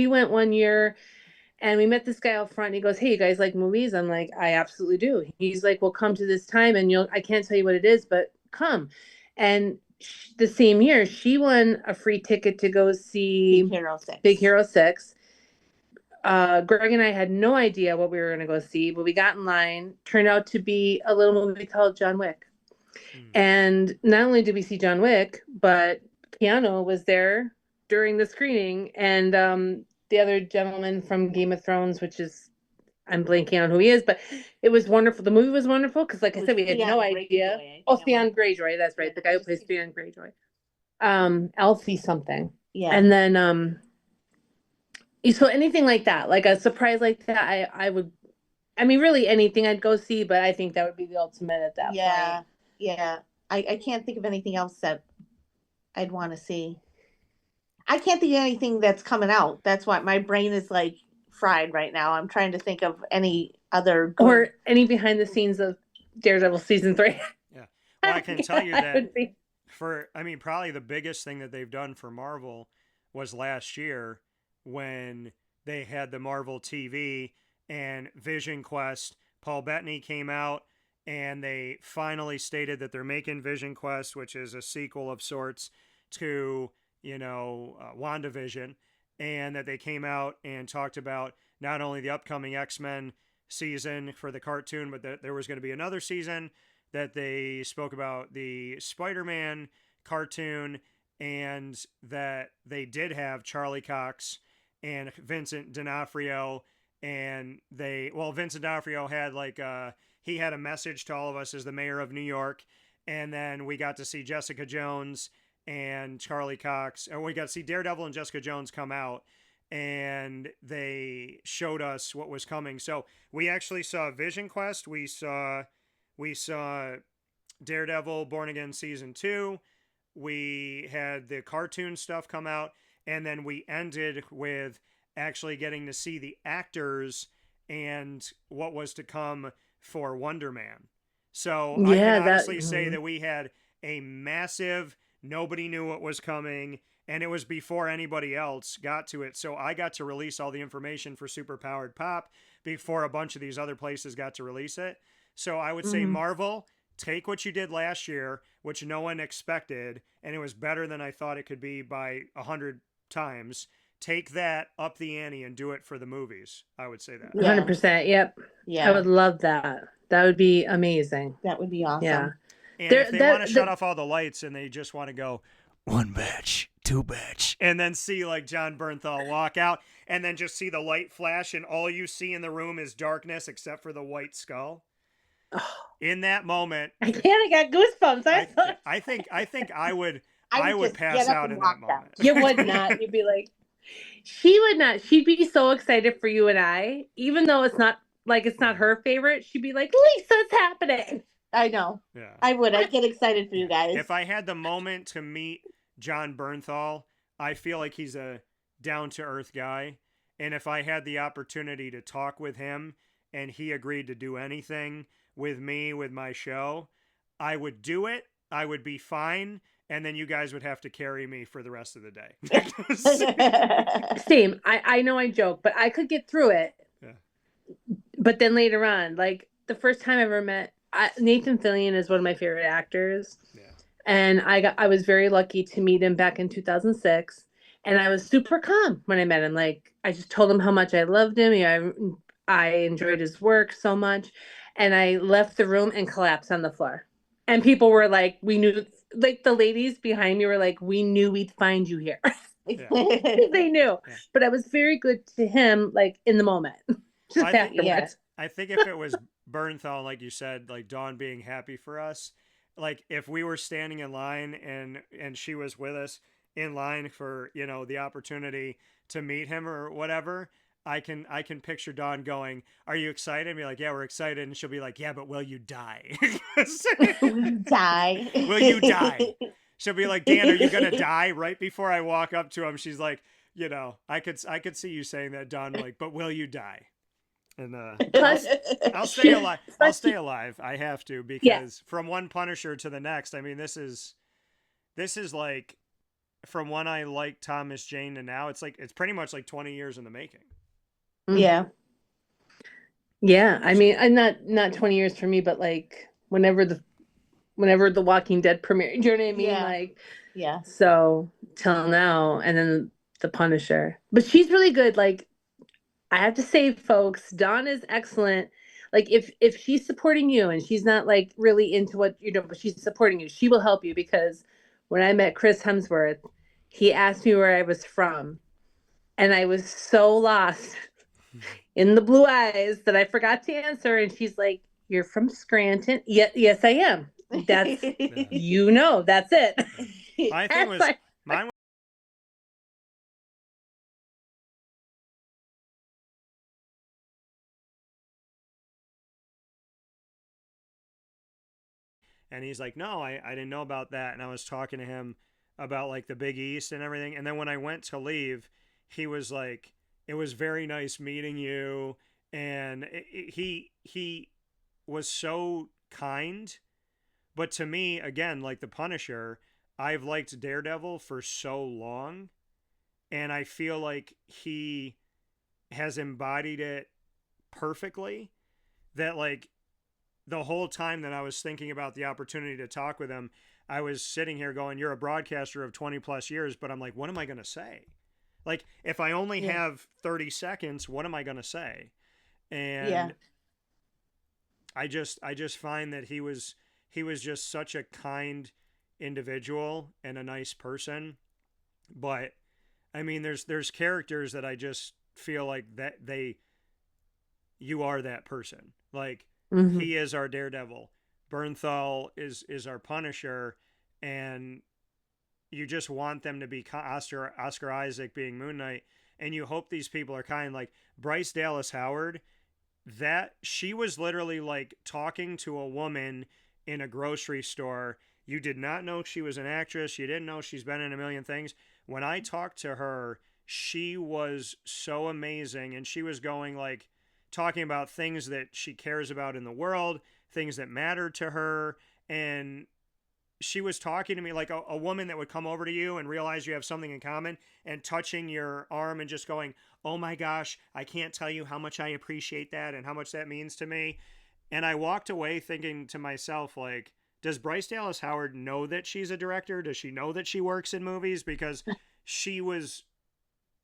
went one year and we met this guy out front. And he goes, "Hey, you guys like movies?" I'm like, "I absolutely do." He's like, "Well, come to this time, and I can't tell you what it is, but come." And the same year, she won a free ticket to go see Big Hero 6. Greg and I had no idea what we were going to go see, but we got in line. Turned out to be a little movie called John Wick. And not only did we see John Wick, but Keanu was there during the screening, and the other gentleman from Game of Thrones, which is, I'm blanking on who he is, but it was wonderful. The movie was wonderful because, like I said, we had no idea. Theon Greyjoy, that's right, the guy who plays Theon Greyjoy. Alfie something. Yeah. And then so anything like that, like a surprise like that, I would, I mean, really anything I'd go see, but I think that would be the ultimate at that point. Yeah. I can't think of anything else that I'd want to see. I can't think of anything that's coming out. That's why my brain is like fried right now. I'm trying to think of any other good... or any behind the scenes of Daredevil season 3. Yeah. Well, I can tell you I that would be. probably the biggest thing that they've done for Marvel was last year when they had the Marvel TV and Vision Quest. Paul Bettany came out and they finally stated that they're making Vision Quest, which is a sequel of sorts to, WandaVision, and that they came out and talked about not only the upcoming X-Men season for the cartoon, but that there was going to be another season, that they spoke about the Spider-Man cartoon, and that they did have Charlie Cox and Vincent D'Onofrio, and Vincent D'Onofrio had he had a message to all of us as the mayor of New York, and then we got to see Jessica Jones and Charlie Cox, or we got to see Daredevil and Jessica Jones come out, and they showed us what was coming. So we actually saw Vision Quest, we saw Daredevil Born Again Season 2, we had the cartoon stuff come out, and then we ended with actually getting to see the actors and what was to come for Wonder Man. So I can honestly say that we had a massive, nobody knew what was coming, and it was before anybody else got to it. So I got to release all the information for Superpowered Pop before a bunch of these other places got to release it. So I would say, Marvel, take what you did last year, which no one expected, and it was better than I thought it could be by 100 times. Take that, up the ante, and do it for the movies. I would say that. 100%. Yep. Yeah. I would love that. That would be amazing. That would be awesome. Yeah. And if they want to shut off all the lights and they just want to go 1 batch, 2 batch, and then see like Jon Berthal walk out and then just see the light flash and all you see in the room is darkness except for the white skull. In that moment, I got goosebumps. I think I would pass out in that moment. You would not. You'd be like, she would not. She'd be so excited for you and I, even though it's not her favorite. She'd be like, Lisa, it's happening. I know. Yeah. I would. I'd get excited for you guys. If I had the moment to meet Jon Berthal, I feel like he's a down-to-earth guy. And if I had the opportunity to talk with him and he agreed to do anything with me, with my show, I would do it. I would be fine. And then you guys would have to carry me for the rest of the day. Same. I know I joke, but I could get through it. Yeah. But then later on, like the first time I ever met, Nathan Fillion is one of my favorite actors. Yeah. And I was very lucky to meet him back in 2006. And I was super calm when I met him. Like, I just told him how much I loved him. I enjoyed his work so much. And I left the room and collapsed on the floor. And people were like, we knew, like the ladies behind me were like, we knew we'd find you here. Yeah. They knew. Yeah. But I was very good to him, like in the moment. Just afterwards. I think if it was Bernthal, like you said, like Dawn being happy for us, like if we were standing in line and she was with us in line for, the opportunity to meet him or whatever, I can picture Dawn going, "Are you excited?" And be like, "Yeah, we're excited." And she'll be like, "Yeah, but will you die?" Will you die? Will you die? She'll be like, "Dan, are you gonna die?" Right before I walk up to him, she's like, I could see you saying that, Dawn, like, "But will you die?" And I'll stay alive. I'll stay alive. I have to, because from one Punisher to the next, I mean, this is like from when I liked Thomas Jane to now, it's pretty much like 20 years in the making. Yeah. Yeah. I mean, I'm not 20 years for me, but like whenever the Walking Dead premiered, you know what I mean? Yeah. Like, yeah. So till now, and then the Punisher, but she's really good. Like, I have to say, folks, Dawn is excellent. Like, if she's supporting you and she's not like really into what you're doing, but she's supporting you, she will help you. Because when I met Chris Hemsworth, he asked me where I was from, and I was so lost in the blue eyes that I forgot to answer. And she's like, "You're from Scranton." Yes, I am. That's that's it. My thing was mine. And he's like, "No, I didn't know about that." And I was talking to him about like the Big East and everything. And then when I went to leave, he was like, it was very nice meeting you. And he was so kind. But to me, again, like the Punisher, I've liked Daredevil for so long, and I feel like he has embodied it perfectly. That, like, the whole time that I was thinking about the opportunity to talk with him, I was sitting here going, "You're a broadcaster of 20 plus years," but I'm like, what am I going to say? Like, if I only have 30 seconds, what am I going to say? And I just find that he was just such a kind individual and a nice person. But I mean, there's characters that I just feel like that you are that person. Like, he is our Daredevil. Bernthal is our Punisher, and you just want them to be Oscar Isaac being Moon Knight, and you hope these people are kind. Like Bryce Dallas Howard, that she was literally like talking to a woman in a grocery store. You did not know she was an actress. You didn't know she's been in a million things. When I talked to her, she was so amazing, and she was going like talking about things that she cares about in the world, things that matter to her. And she was talking to me like a woman that would come over to you and realize you have something in common and touching your arm and just going, "Oh my gosh, I can't tell you how much I appreciate that and how much that means to me." And I walked away thinking to myself, like, does Bryce Dallas Howard know that she's a director? Does she know that she works in movies? Because she was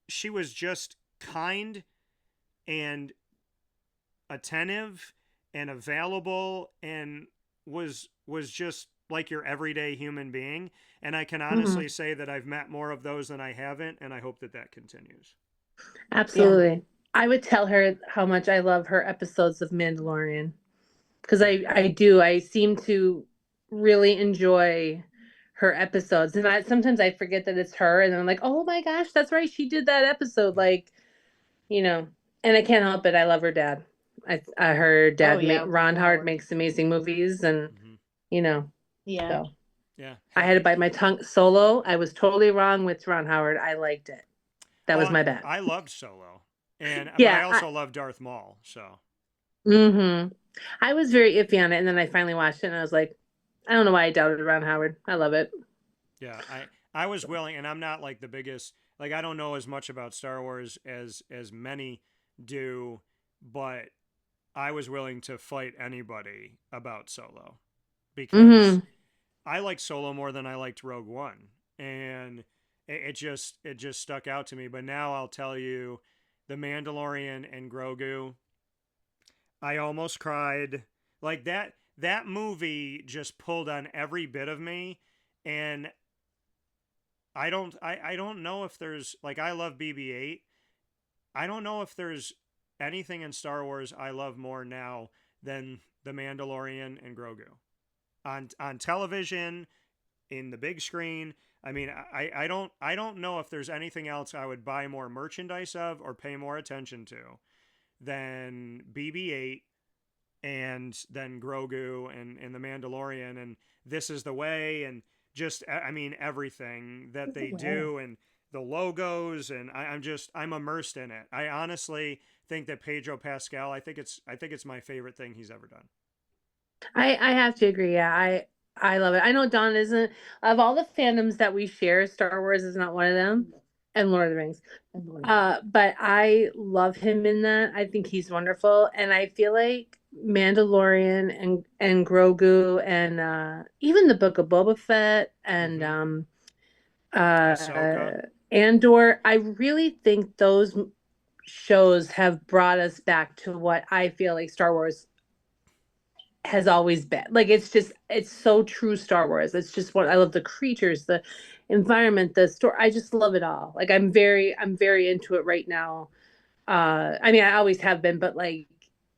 just kind and attentive and available, and was just like your everyday human being. And I can honestly say that I've met more of those than I haven't, and I hope that that continues. Absolutely. Yeah. I would tell her how much I love her episodes of Mandalorian, because I seem to really enjoy her episodes, and sometimes I forget that it's her, and I'm like, oh my gosh, that's right, she did that episode. Like, and I can't help it, I love her dad. Her dad, Ron Howard, makes amazing movies, and so Yeah. I had to bite my tongue. Solo, I was totally wrong with Ron Howard. I liked it. That was my bad. I loved Solo, but I also love Darth Maul. So. I was very iffy on it, and then I finally watched it, and I was like, I don't know why I doubted Ron Howard. I love it. Yeah, I was willing, and I'm not like the biggest, like, I don't know as much about Star Wars as many do, but I was willing to fight anybody about Solo, because I liked Solo more than I liked Rogue One, and it just stuck out to me. But now I'll tell you, The Mandalorian and Grogu, I almost cried. Like, that movie just pulled on every bit of me. And I don't know if there's, like, I love BB-8. I don't know if there's anything in Star Wars I love more now than The Mandalorian and Grogu. On television, in the big screen. I mean, I don't know if there's anything else I would buy more merchandise of or pay more attention to than BB-8 and then Grogu and the Mandalorian, and This Is the Way, and just, I mean, everything that they do, and the logos, and I'm immersed in it. I honestly think that Pedro Pascal, I think it's my favorite thing he's ever done. I have to agree. Yeah, I love it. I know Don isn't, of all the fandoms that we share, Star Wars is not one of them, and Lord of the Rings. But I love him in that. I think he's wonderful, and I feel like Mandalorian and Grogu and even the Book of Boba Fett and Andor. I really think those shows have brought us back to what I feel like Star Wars has always been. Like, it's so true Star Wars. It's just what I love, the creatures, the environment, the story. I just love it all. Like, I'm very into it right now. I mean, I always have been, but like,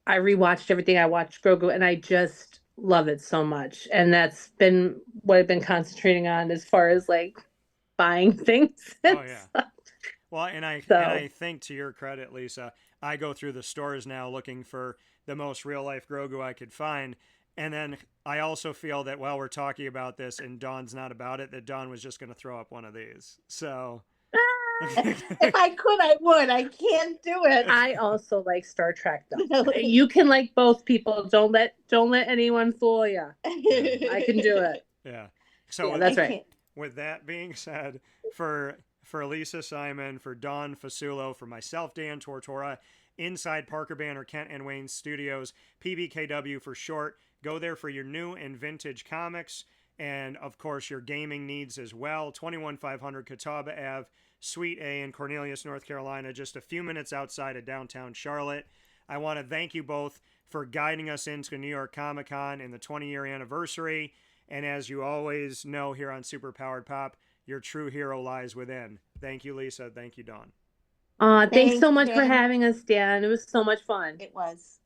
I rewatched everything. I watched Grogu, and I just love it so much. And that's been what I've been concentrating on as far as like buying things. Oh yeah. Well, and I think, to your credit, Lisa, I go through the stores now looking for the most real life Grogu I could find. And then I also feel that while we're talking about this and Dawn's not about it, that Dawn was just going to throw up one of these. So If I could, I would. I can't do it. I also like Star Trek though. You can like both people. Don't let anyone fool you. I can do it. Yeah. So Yeah, that's right. With that being said, for Lisa Simon, for Dawn Fasulo, for myself, Dan Tortora, inside Parker Banner, Kent and Wayne Studios, PBKW for short. Go there for your new and vintage comics, and of course your gaming needs as well. 21500 Catawaba Ave, Suite A in Cornelius, North Carolina, just a few minutes outside of downtown Charlotte. I want to thank you both for guiding us into New York Comic Con and the 20-year anniversary. And as you always know here on Super Powered Pop, your true hero lies within. Thank you, Lisa. Thank you, Dawn. Thanks so much Dan. for having us, Dan. It was so much fun. It was.